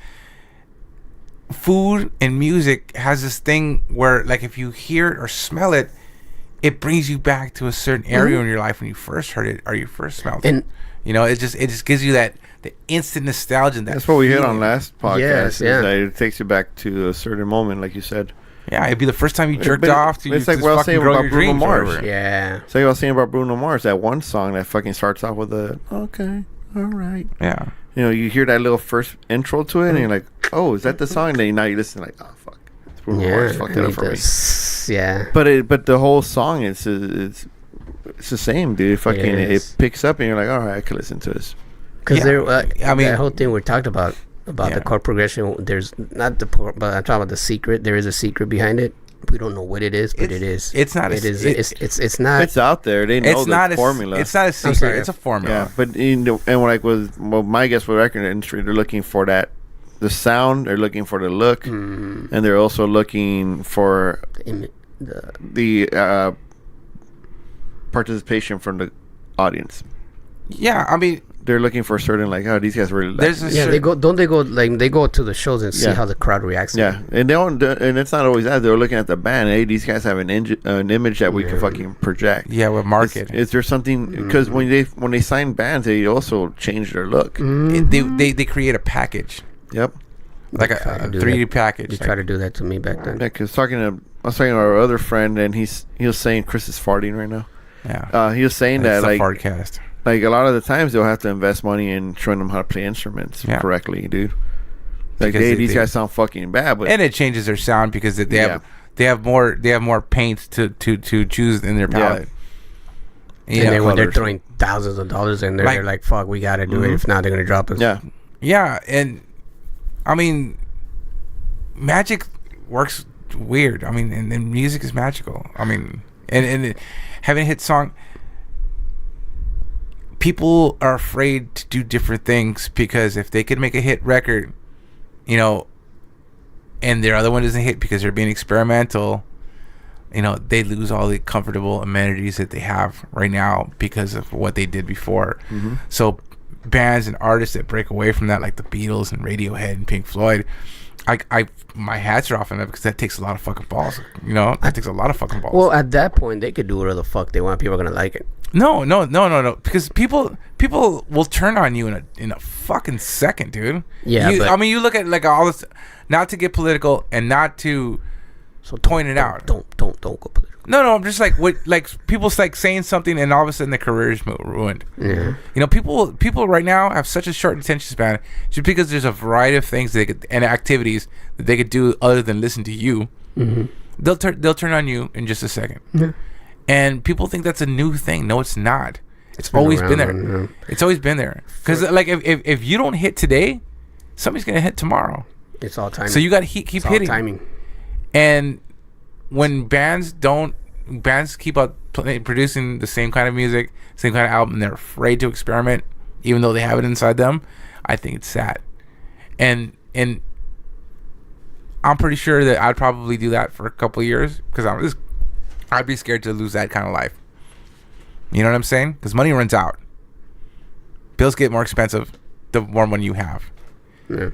food and music has this thing where, like, if you hear it or smell it, it brings you back to a certain area in your life when you first heard it or you first smelled it. It just gives you the instant nostalgia. That's what we hit on last podcast. Yes, that it takes you back to a certain moment, like you said. Yeah, it'd be the first time you jerked off to it's like what I was saying about Bruno Mars. Yeah. So I was saying about Bruno Mars, that one song that fucking starts off with a okay, all right. Yeah. You hear that little first intro to it, and you're like, oh, is that the song? And then now you listen like, oh fuck, it's Bruno Mars fucked it up for me. Yeah. But the whole song it's the same, dude. It picks up, and you're like, all right, I can listen to this. Because that whole thing we talked about the chord progression. There's not but I'm talking about the secret. There is a secret behind it. We don't know what it is, but it is. It's not. It's not. It's out there. They know the formula. It's not a secret. It's a formula. Yeah, but my guess with the record industry, they're looking for the sound. They're looking for the look, and they're also looking for the participation from the audience. Yeah, I mean, they're looking for a certain these guys really like it. They go to the shows and see how the crowd reacts. Yeah, and and it's not always that. They're looking at the band. Hey, these guys have an image that we can fucking project. Yeah, with market. Is there something? Because when they sign bands, they also change their look. They create a package. Yep. Like a 3D package. You tried to do that to me back then. Yeah, because I was talking to our other friend, and he was saying Chris is farting right now. Yeah. He was saying that a fartcast. Like a lot of the times they'll have to invest money in showing them how to play instruments correctly, dude. Like, hey, these guys sound fucking bad, but and it changes their sound because they have more paint to choose in their palette. And then when they're throwing thousands of dollars in there, they're like, "Fuck, we gotta do it. If not, they're gonna drop us." Yeah, and I mean, magic works weird. I mean, and music is magical. I mean, and having a hit song. People are afraid to do different things because if they could make a hit record, and their other one doesn't hit because they're being experimental, they lose all the comfortable amenities that they have right now because of what they did before. So bands and artists that break away from that, like the Beatles and Radiohead and Pink Floyd, my hats are off on that because that takes a lot of fucking balls. That takes a lot of fucking balls. Well, at that point, they could do whatever the fuck they want. People are gonna like it. No. Because people will turn on you in a fucking second, dude. Yeah. You look at like all this. Not to get political and not to point it out. Don't go political. No. I'm just like people's like saying something and all of a sudden their career is ruined. Yeah. People right now have such a short attention span just because there's a variety of things and activities that they could do other than listen to you. They'll turn on you in just a second. Yeah. And people think that's a new thing. No, it's not. It's always been there. Yeah. It's always been there. Because like if you don't hit today, somebody's gonna hit tomorrow. It's all timing. So you got to keep hitting. Timing. And when bands keep out producing the same kind of music, same kind of album, and they're afraid to experiment, even though they have it inside them, I think it's sad. And I'm pretty sure that I'd probably do that for a couple of years because I'd be scared to lose that kind of life. You know what I'm saying? Because money runs out. Bills get more expensive the more money you have. Yeah.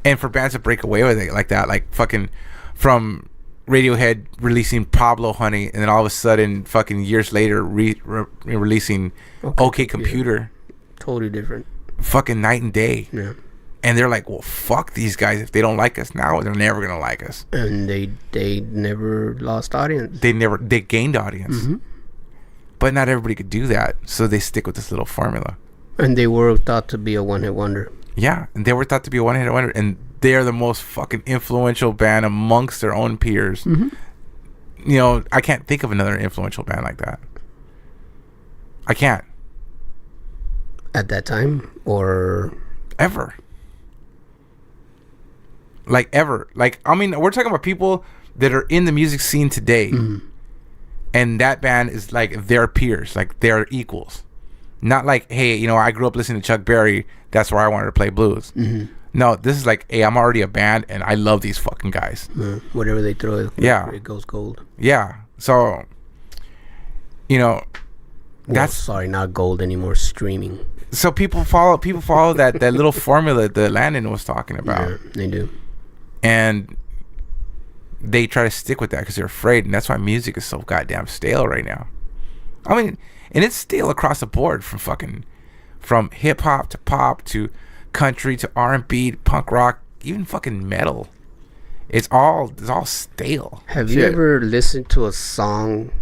And for bands to break away with it like that, like fucking from Radiohead releasing Pablo Honey, and then all of a sudden, fucking years later, releasing OK Computer. Totally different. Fucking night and day. Yeah. And they're like, well, fuck these guys. If they don't like us now, they're never gonna like us. And they never lost audience. They gained audience. Mm-hmm. But not everybody could do that, so they stick with this little formula. And they were thought to be a one-hit wonder. Yeah, and they were thought to be a one-hit wonder, and they are the most fucking influential band amongst their own peers. Mm-hmm. You know, I can't think of another influential band like that. I can't. At that time, or ever. Like ever. Like, I mean, we're talking about people that are in the music scene today, and that band is like their peers, like their equals. Not like, hey, you know, I grew up listening to Chuck Berry, that's where I wanted to play blues. No, this is like, hey, I'm already a band and I love these fucking guys. Whatever they throw, it goes gold. Yeah. So, you know, sorry, not gold anymore, streaming. So people follow that little formula that Landon was talking about. Yeah, they do. And they try to stick with that because they're afraid, and that's why music is so goddamn stale right now. I mean, and it's stale across the board, from hip hop to pop to country to R&B to punk rock, even fucking metal. It's all stale. Have you ever listened to a station,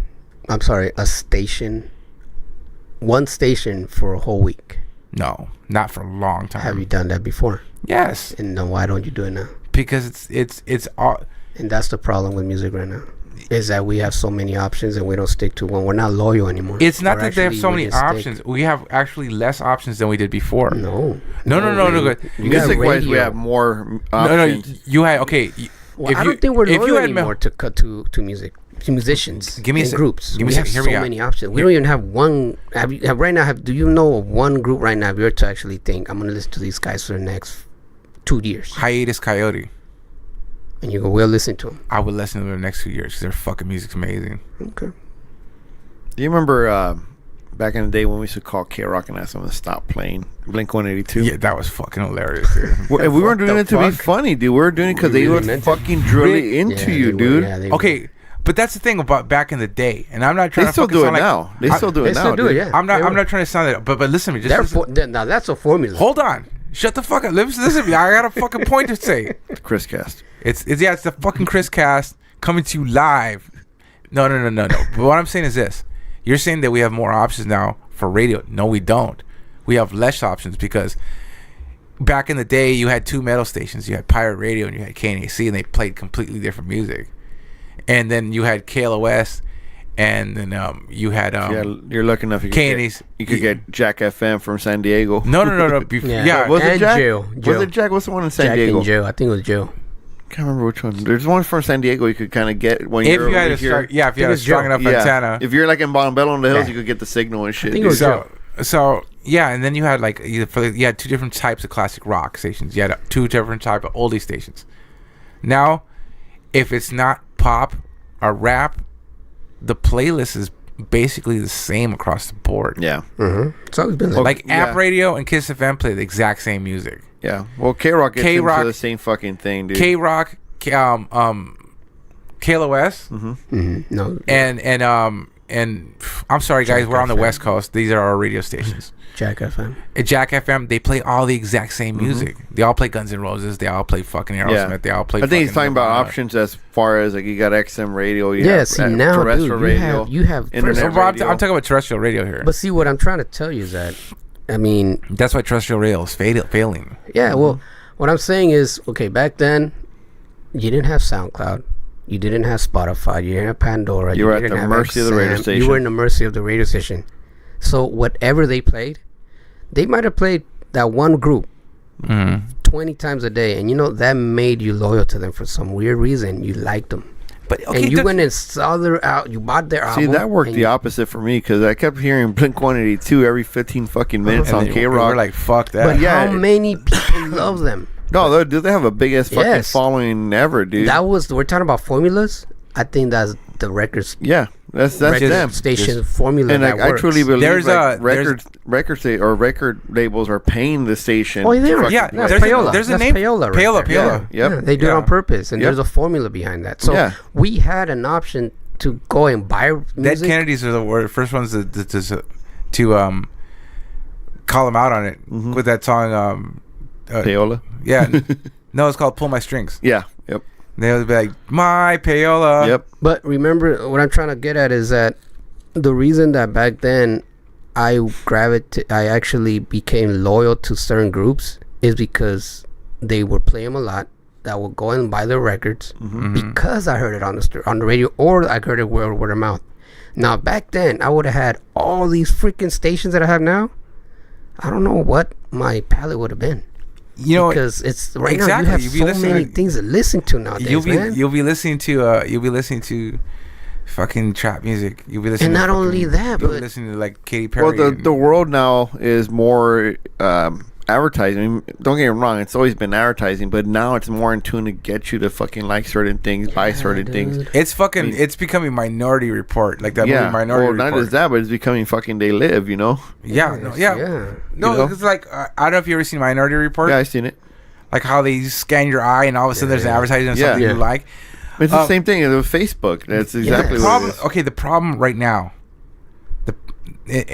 one station for a whole week? No, not for a long time. Have you done that before? Yes. And then why don't you do it now? Because it's all. And that's the problem with music right now, is that we have so many options and we don't stick to one. We're not loyal anymore. It's not that they have so many options. We have actually less options than we did before. No. Music wise, we have more options. No. You had I don't think we're loyal anymore to music. To musicians. Give me a groups. Give me we have so many options. We don't even have one. Do you know of one group right now? If you're to actually think, I'm gonna listen to these guys for the next 2 years. Hiatus Coyote. And you go, we'll listen to them. I would listen to them the next 2 years because their fucking music's amazing. Okay. Do you remember back in the day when we used to call K-Rock and ask them to stop playing Blink-182? Yeah, that was fucking hilarious, dude. We weren't doing it to be funny, dude. We were doing it because they would fucking drill it into you, dude. Okay, but that's the thing about back in the day, and I'm not trying to still do it now. They still do it now. Yeah. I'm not trying to sound that, but listen to me. Just now that's a formula. Hold on. Shut the fuck up. Listen to me. I got a fucking point to say. The Chriscast. It's the fucking Chriscast coming to you live. No. But what I'm saying is this. You're saying that we have more options now for radio. No, we don't. We have less options because back in the day, you had 2 metal stations. You had Pirate Radio and you had KNAC, and they played completely different music. And then you had KLOS, and then you had you're lucky enough you could get Jack FM from San Diego. No. Was it Jack? Joe. Was it Jack? What's the one in San Jack Diego? And Joe. I think it was Joe. Can't remember which one. There's one from San Diego you could kind of get when you're over here. If you had a strong enough antenna. If you're like in Bombello in the hills, you could get the signal and shit. I think it was Joe. So yeah, and then you had you had 2 different types of classic rock stations. You had 2 different type of oldie stations. Now, if it's not pop or rap, the playlist is basically the same across the board. Yeah. It's always been App Radio and Kiss FM play the exact same music. Yeah. Well, K-Rock gets into the same fucking thing, dude. K-Rock, KLOS. No. And I'm sorry, guys, we're on the West Coast. These are our radio stations. Jack FM. At Jack FM, they play all the exact same music. They all play Guns N' Roses. They all play fucking Aerosmith. Yeah. They all play. I think he's talking about options as far as you got XM radio. You have now, terrestrial radio. You have internet radio. I'm talking about terrestrial radio here. But see, what I'm trying to tell you is that, I mean, that's why terrestrial radio is failing. Yeah. Well, what I'm saying is, okay, back then, you didn't have SoundCloud. You didn't have Spotify. You didn't have Pandora. You were at the mercy of the radio station. You were in the mercy of the radio station. So whatever they played, they might have played that one group 20 times a day, and that made you loyal to them for some weird reason. You liked them. But and you went and saw you bought their album. See, that worked the opposite for me because I kept hearing Blink-182 every 15 fucking minutes on K-Rock. We're like, fuck that. But how many people love them? No, they have a big ass fucking following ever, dude. We're talking about formulas. I think that's the records. Yeah, that's record them. station formula. And that I works. truly believe There's record labels are paying the station. Oh, they are. Yeah, Right. there's payola. there's a That's name. payola. Right Payola. there. Payola. Yep. Yeah, they do it Yeah. on purpose, and Yep. there's a formula behind that. So Yeah. we had an option to go and buy Dead music. Kennedys are the first ones to call them out on it with that song. Payola. Yeah, no, it's called "Pull My Strings." Yeah. Yep. They would be like, "My payola." Yep. But remember, what I'm trying to get at is that the reason that back then I actually became loyal to certain groups is because they would play them a lot. That would go and buy their records because I heard it on the radio, or I heard it word of mouth. Now back then, I would have had all these freaking stations that I have now. I don't know what my palette would have been. You know, Because it's right exactly. now you You'll be have so many things to listen to nowadays, you'll be listening to fucking trap music. You'll be listening. And not to only that, you'll be but listening to like Katy Perry. Well, the world now is more advertising. I mean, don't get me wrong; it's always been advertising, but now it's more in tune to get you to fucking like certain things, buy certain things. it's fucking. It's becoming Minority Report, like that movie Minority Report. Not just that, but it's becoming fucking They Live. You know? Yeah, no, yeah. No, You know? it's like I don't know if you ever seen Minority Report. Yeah, I've seen it. Like how they scan your eye and all of a sudden there's an advertisement of something you like. It's the same thing with Facebook. That's exactly what it is. Okay, the problem right now,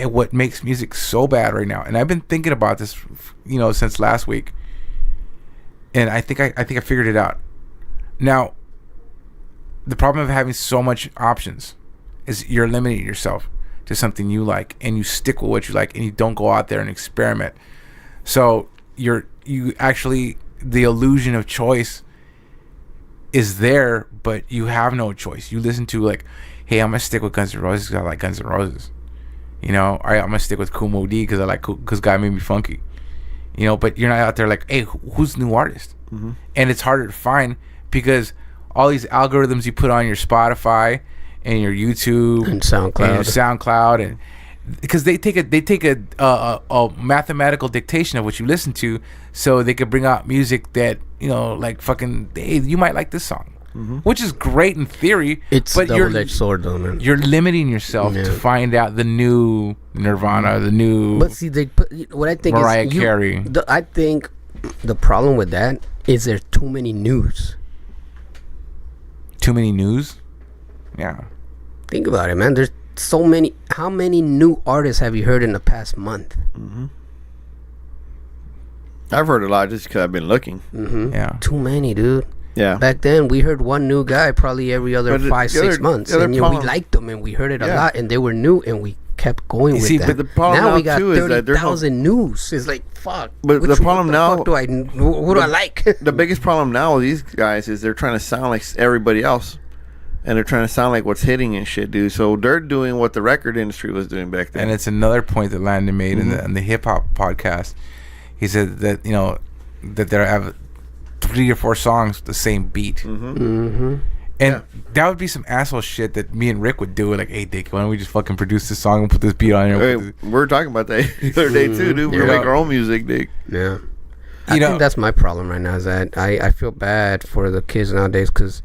what makes music so bad right now, and I've been thinking about this, since last week, and I think I figured it out. Now, the problem of having so much options is you're limiting yourself to something you like, and you stick with what you like, and you don't go out there and experiment. So you actually, the illusion of choice is there, but you have no choice. You listen to like, hey, I'm gonna stick with Guns N' Roses because I like Guns N' Roses. I'm gonna stick with Kool Moe Dee because I like because God made me funky. But you're not out there like, hey, who's the new artist? And it's harder to find because all these algorithms you put on your Spotify and your YouTube and SoundCloud and because they take a mathematical dictation of what you listen to, so they could bring out music that like fucking, hey, you might like this song, which is great in theory. It's but a double-edged sword, though, man. You're limiting yourself to find out the new Nirvana, the new. But see, what I think Mariah is Carey. I think the problem with that is there's too many news. Too many news. Yeah. Think about it, man. There's so many. How many new artists have you heard in the past month? I've heard a lot just because I've been looking. Yeah. Too many, dude. Yeah. Back then, we heard one new guy probably every other But 5-6 months, and we liked them, and we heard it a lot, and they were new, and we kept going with that. But the problem now we got too is that there's 30,000 news. It's like fuck. But the problem now, who do I like? The biggest problem now with these guys is they're trying to sound like everybody else, and they're trying to sound like what's hitting and shit, dude. So they're doing what the record industry was doing back then. And it's another point that Landon made in the hip hop podcast. He said that that they have 3 or 4 songs the same beat. And that would be some asshole shit that me and Rick would do. Like, hey, Dick, why don't we just fucking produce this song and put this beat on here? Hey, we're talking about that the other day too, dude. We're making our own music, Dick. Yeah. I think that's my problem right now, is that I feel bad for the kids nowadays because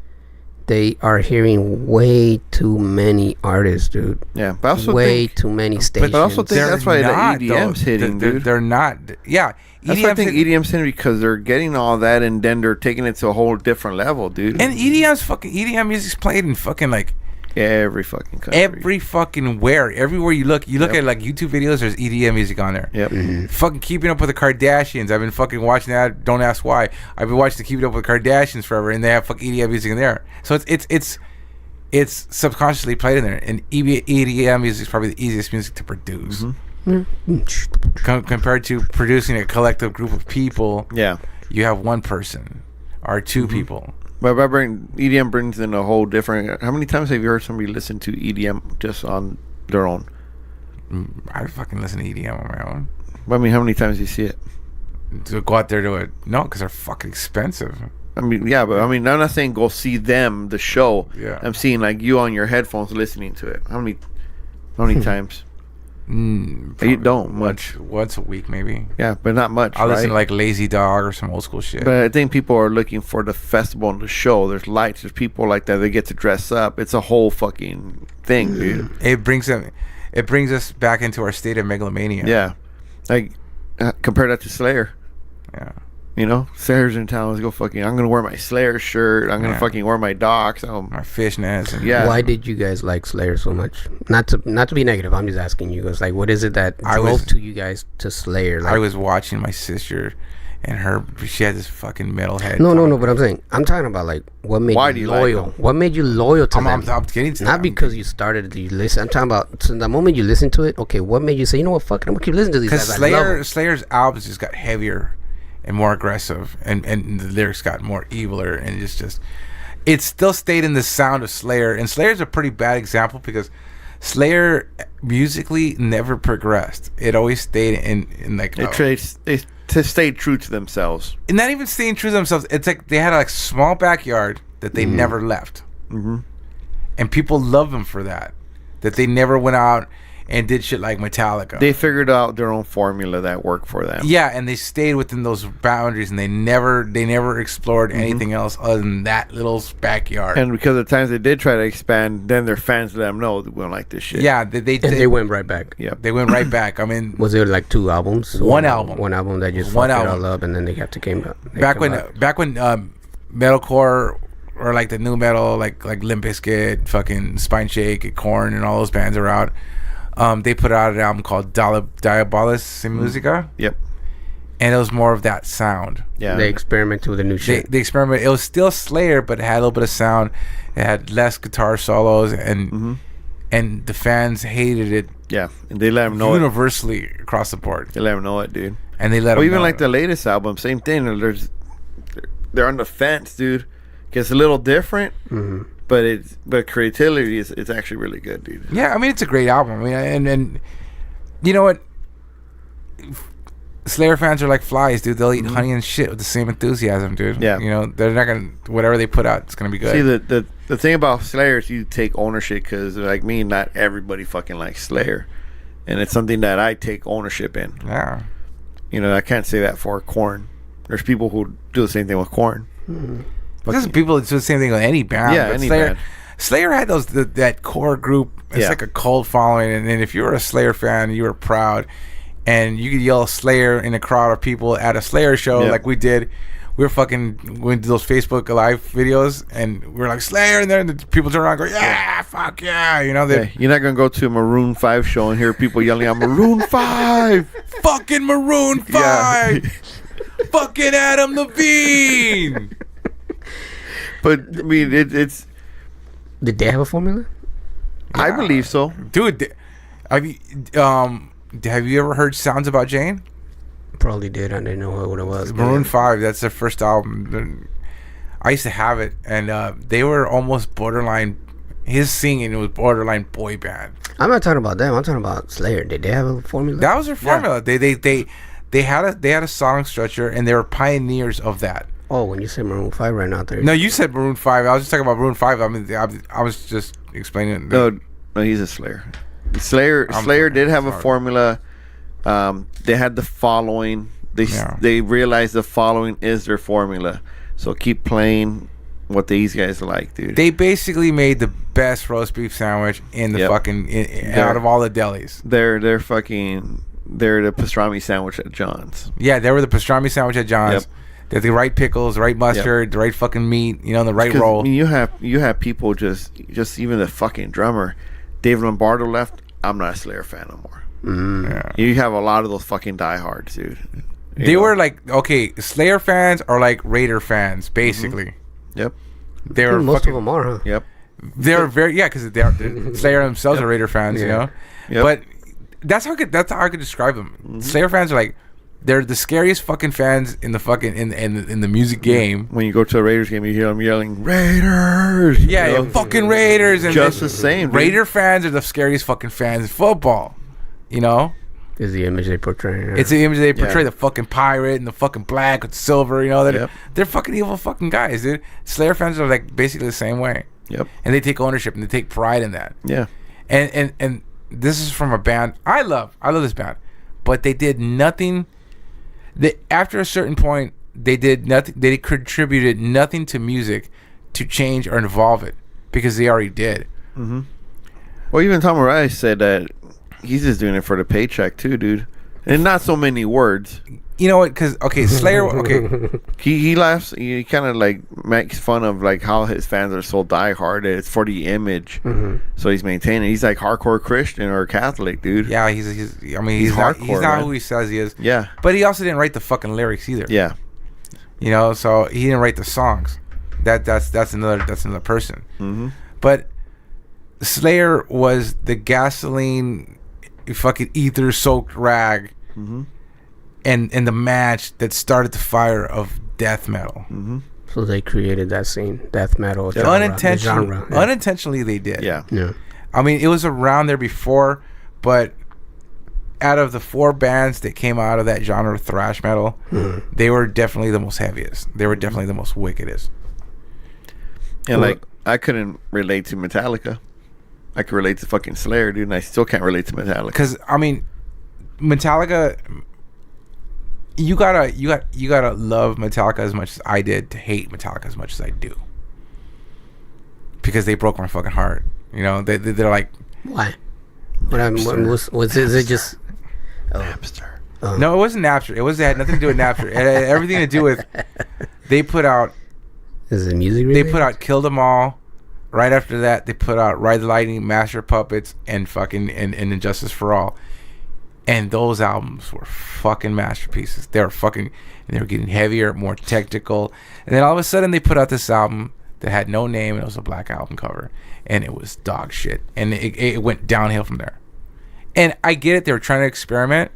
they are hearing way too many artists, dude. Yeah, but I also way think, too many stations. But I also think that's why the EDM's hitting, dude. They're not. Yeah. That's why I think EDM's hitting, because they're getting all that and then they're taking it to a whole different level, dude. And EDM music's played in fucking like every fucking country. Every fucking where. Everywhere you look at like YouTube videos, there's EDM music on there. Yep. Fucking Keeping Up with the Kardashians. I've been fucking watching that. Don't ask why. I've been watching the Keeping Up with the Kardashians forever, and they have fucking EDM music in there. So it's subconsciously played in there. And EDM music is probably the easiest music to produce. Compared to producing a collective group of people. Yeah. You have one person or 2 people. But EDM brings in a whole different. How many times have you heard somebody listen to EDM just on their own? I fucking listen to EDM on my own. I mean, how many times do you see it? To go out there to it? No, because they're fucking expensive. I mean, yeah, but I mean, I'm not saying go see them, the show. Yeah. I'm seeing like you on your headphones listening to it. How many times? You don't much. Once a week, maybe. Yeah, but not much. I'll listen to right? like Lazy Dog or some old school shit. But I think people are looking for the festival and the show. There's lights. There's people like that. They get to dress up. It's a whole fucking thing, dude. It brings us back into our state of megalomania. Yeah, like compare that to Slayer. Yeah. You know, Slayer's in town. Let's go fucking. I'm gonna wear my Slayer shirt. I'm gonna fucking wear my Docs. Our fishnets. And Yeah. Why did you guys like Slayer so much? Not to be negative. I'm just asking you guys. Like, what is it that drove to you guys to Slayer? Like, I was watching my sister, and she had this fucking metalhead. No. But I'm talking about like what made Why do you you like loyal. them? What made you loyal to them? I'm getting to Not that. because you started to listen. I'm talking about so the moment you listen to it. Okay, what made you say, you know what, fuck it, I'm gonna keep listening to these guys. Because I love 'em. Slayer's albums just got heavier and more aggressive, and the lyrics got more eviler, and it still stayed in the sound of Slayer. And Slayer's a pretty bad example because Slayer musically never progressed. It always stayed in like They stay true to themselves. and not even staying true to themselves. It's like they had a small backyard that they never left, and people love them for that. That they never went out and did shit like Metallica. They figured out their own formula that worked for them. Yeah, and they stayed within those boundaries, and they never explored anything else other than that little backyard. And because of the times they did try to expand, then their fans let them know that we don't like this shit. Yeah, And they went right back. Yep. they went right back. I mean, Was it like 2 albums? One Or album. One album that just One fucked it album. all up, and then they have to came back. back when metalcore or like the new metal, like Limp Bizkit, fucking Spine Shake, Korn, and all those bands are out. They put out an album called Diabolus in Musica, Yep. and it was more of that sound. Yeah. they experimented with the new shit. They experiment. It was still Slayer, but it had a little bit of sound. It had less guitar solos, and the fans hated it Yeah. And they let them know it. universally across the board. They let them know it, dude. And they let Well, them even know like it. the latest album, same thing. They're on the fence, dude. Gets a little different, but creativity it's actually really good, dude. Yeah, I mean it's a great album. I mean, and you know what? Slayer fans are like flies, dude. They'll eat honey and shit with the same enthusiasm, dude. Yeah. You know, they're not gonna whatever they put out, it's gonna be good. See, the thing about Slayer is you take ownership because, like me, not everybody fucking likes Slayer, and it's something that I take ownership in. Yeah. You know, I can't say that for Korn. There's people who do the same thing with Korn. There's people that do the same thing with any band. Yeah, but any Slayer, band. Slayer had that core group. It's Yeah. like a cult following, and if you were a Slayer fan, you were proud, and you could yell Slayer in a crowd of people at a Slayer show Yeah. like we did. We went to those Facebook Live videos, and we were like Slayer, and then the people turn around and go, yeah, fuck yeah, you know, Yeah, you're not gonna go to a Maroon 5 show and hear people yelling out Maroon 5. fucking Maroon 5, Yeah. fucking Adam Levine. But I mean, it's. Did they have a formula? I believe so. Dude, have you ever heard Sounds About Jane? Probably did. I didn't know what it was. Maroon 5, that's their first album. I used to have it, and they were almost borderline. His singing was borderline boy band. I'm not talking about them. I'm talking about Slayer. Did they have a formula? That was their formula. They had a song structure, and they were pioneers of that. Oh, when you say Maroon 5 right now, there. No, you said Maroon 5. I was just talking about Maroon 5. I mean, I was just explaining. No, he's a Slayer. Slayer did have a formula. They had the following. They realized the following is their formula. So keep playing what these guys like, dude. They basically made the best roast beef sandwich in the out of all the delis. They're the pastrami sandwich at John's. Yeah, they were the pastrami sandwich at John's. Yep. They had the right pickles, the right mustard, the right fucking meat, you know, the right roll. I mean, you have people just even the fucking drummer, Dave Lombardo left. I'm not a Slayer fan no more. Yeah. You have a lot of those fucking diehards, dude. They were like, okay, Slayer fans are like Raider fans, basically. Yep. They were most fucking, of them are, huh? Yep. They're very because they're Slayer themselves are Raider fans, you know. Yep. But that's how I could describe them. Slayer fans are like they're the scariest fucking fans in the fucking in the music game. When you go to a Raiders game, you hear them yelling Raiders. Yeah, you know? yeah, fucking Raiders and Just the same, dude. Raider fans are the scariest fucking fans in football. You know. Is the image they portray. Yeah. It's the image they portray, Yeah. the fucking pirate and the fucking black with silver, you know, Yep. they're fucking evil fucking guys, dude. Slayer fans are like basically the same way. Yep. And they take ownership and they take pride in that. Yeah. And this is from a band I love this band, but they did nothing. After a certain point, they did nothing. They contributed nothing to music to change or involve it because they already did. Mm-hmm. Well, even Tom Araya said that he's just doing it for the paycheck too, dude. And not so many words. You know what? Because Slayer. Okay, he laughs. He kind of like makes fun of like how his fans are so diehard. It's for the image, so he's maintaining. He's like hardcore Christian or Catholic, dude. Yeah, he's hardcore. He's not who he says he is. Yeah, but he also didn't write the fucking lyrics either. Yeah, you know, so he didn't write the songs. That's another person. Mm-hmm. But Slayer was the gasoline, fucking ether soaked rag. Mm-hmm. And the match that started the fire of death metal. Mm-hmm. So they created that scene, death metal. Yeah. Unintentionally, they did. Yeah. I mean, it was around there before, but out of the 4 bands that came out of that genre of thrash metal, they were definitely the most heaviest. They were definitely the most wickedest. And like, I couldn't relate to Metallica. I could relate to fucking Slayer, dude, and I still can't relate to Metallica. Because I mean, Metallica. You gotta love Metallica as much as I did to hate Metallica as much as I do, because they broke my fucking heart. You know, they're like, why? Was it just Napster? No, it wasn't Napster. It had nothing to do with Napster. It had everything to do with they put out. Is it music? They put out Kill Them All. Right after that, they put out Ride the Lightning, Master of Puppets, and fucking and Injustice for All. And those albums were fucking masterpieces. They were getting heavier, more technical. And then all of a sudden they put out this album that had no name, and it was a black album cover. And it was dog shit. And it went downhill from there. And I get it, they were trying to experiment,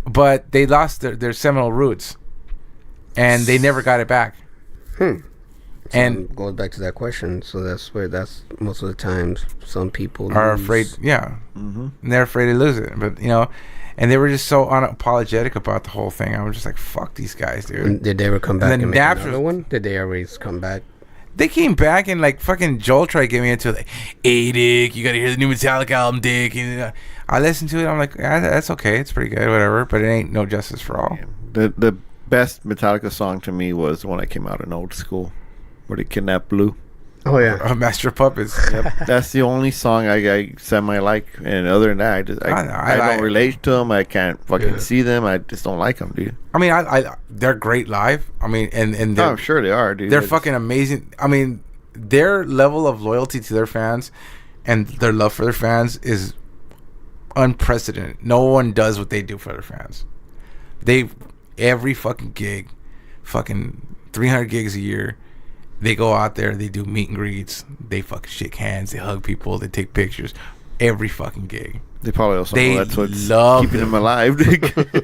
but they lost their seminal roots. And they never got it back. So and goes back to that question. So that's most of the times some people are afraid. Yeah, and they're afraid to lose it. But you know, and they were just so unapologetic about the whole thing. I was just like, "Fuck these guys, dude." And did they ever come back and make another one? Did they ever come back? They came back and like fucking Joel tried to get me into it. Like, "Hey, Dick, you gotta hear the new Metallica album, Dick." And I listened to it. I'm like, "That's okay. It's pretty good, whatever." But it ain't no Justice for All. Yeah. The best Metallica song to me was the one that came out in old school, where they kidnapped Blue. Oh yeah, Master of Puppets. Yep. That's the only song I semi like, and other than that, I don't relate to them. I can't fucking see them. I just don't like them, dude. I mean, they're great live. I mean, and I'm sure they are, dude. They're fucking amazing. I mean, their level of loyalty to their fans and their love for their fans is unprecedented. No one does what they do for their fans. Every fucking gig, fucking 300 gigs a year. They go out there, they do meet and greets, they fucking shake hands, they hug people, they take pictures. Every fucking gig. They probably also know that's what's keeping them alive.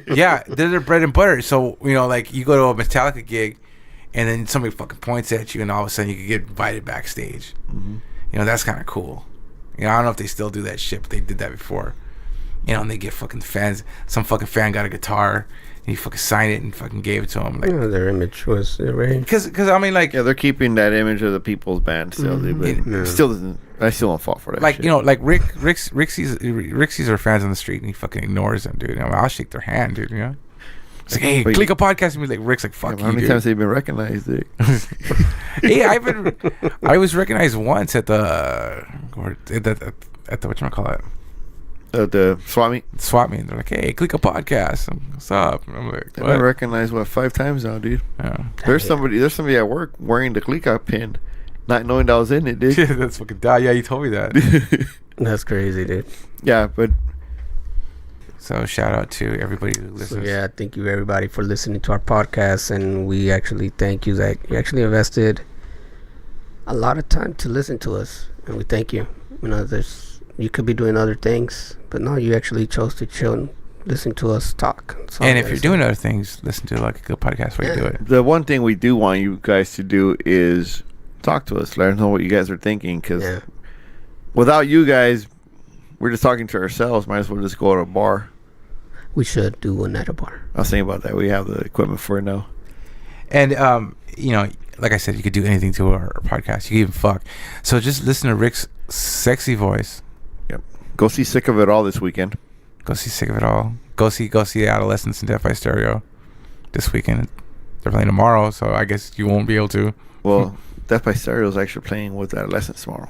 Yeah, they're their bread and butter. So, you know, like you go to a Metallica gig and then somebody fucking points at you and all of a sudden you can get invited backstage. You know, that's kind of cool. You know, I don't know if they still do that shit, but they did that before. You know, and they get fucking fans. Some fucking fan got a guitar and he fucking signed it and fucking gave it to him. Like, their image was right. Because I mean, like, yeah, they're keeping that image of the people's band still, but still doesn't. I still don't fall for that. Like, shit. you know, like Rick sees our fans on the street and he fucking ignores them, dude. You know, I'll shake their hand, dude. You know, it's like, hey, click a podcast, and be like, Rick's like, fuck you. How many times have you been recognized, dude? Hey, I was recognized once at the whatchamacallit? The swap meet. They're like, hey, click a podcast. What's up? And I'm like, I've been recognized 5 times now, dude. Yeah. There's somebody at work wearing the click up pin, not knowing that I was in it, dude. That's fucking yeah, you told me that. That's crazy, dude. Yeah, but so shout out to everybody who listens. So yeah, thank you everybody for listening to our podcast, and we actually thank you that you actually invested a lot of time to listen to us, and we thank you. You know, you could be doing other things, but no, you actually chose to chill and listen to us talk. And if you're doing other things, listen to like a good podcast where you do it. The one thing we do want you guys to do is talk to us. Let us know what you guys are thinking, because without you guys, we're just talking to ourselves. Might as well just go to a bar. We should do one at a bar. I was thinking about that. We have the equipment for it now. And, you know, like I said, you could do anything to our podcast. You can even fuck. So just listen to Rick's sexy voice. Yep. Go see Sick of It All this weekend. Go see Sick of It All. Go see Adolescents and Death by Stereo this weekend. They're playing tomorrow, so I guess you won't be able to. Well, Death by Stereo is actually playing with Adolescents tomorrow.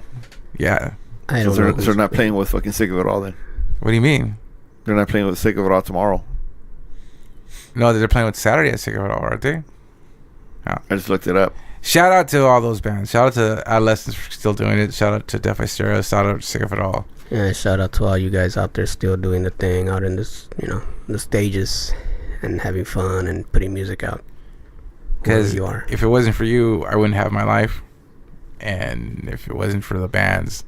Yeah. I don't So know. they're not playing with fucking Sick of It All then. What do you mean? They're not playing with Sick of It All tomorrow. No, they're playing with Saturday at Sick of It All, aren't they? I just looked it up. Shout out to all those bands. Shout out to Adolescents for still doing it. Shout out to Death by Stereo. Shout out to Sick of It All. Yeah, shout out to all you guys out there still doing the thing out in this, the stages and having fun and putting music out. Because you are. if it wasn't for you, I wouldn't have my life. And if it wasn't for the bands,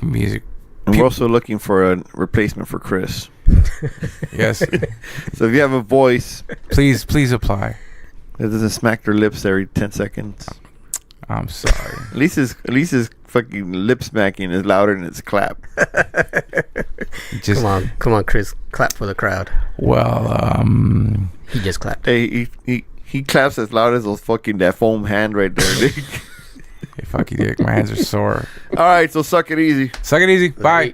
music. And we're also looking for a replacement for Chris. Yes. So if you have a voice Please apply. that doesn't smack their lips every 10 seconds. I'm sorry. At least his fucking lip smacking is louder than its clap. Just, Come on, Chris, clap for the crowd. well, He just clapped. Hey, he claps as loud as that foam hand right there. Dude. hey, fuck you, dick. My hands are sore. All right, so suck it easy. Suck it easy. Bye.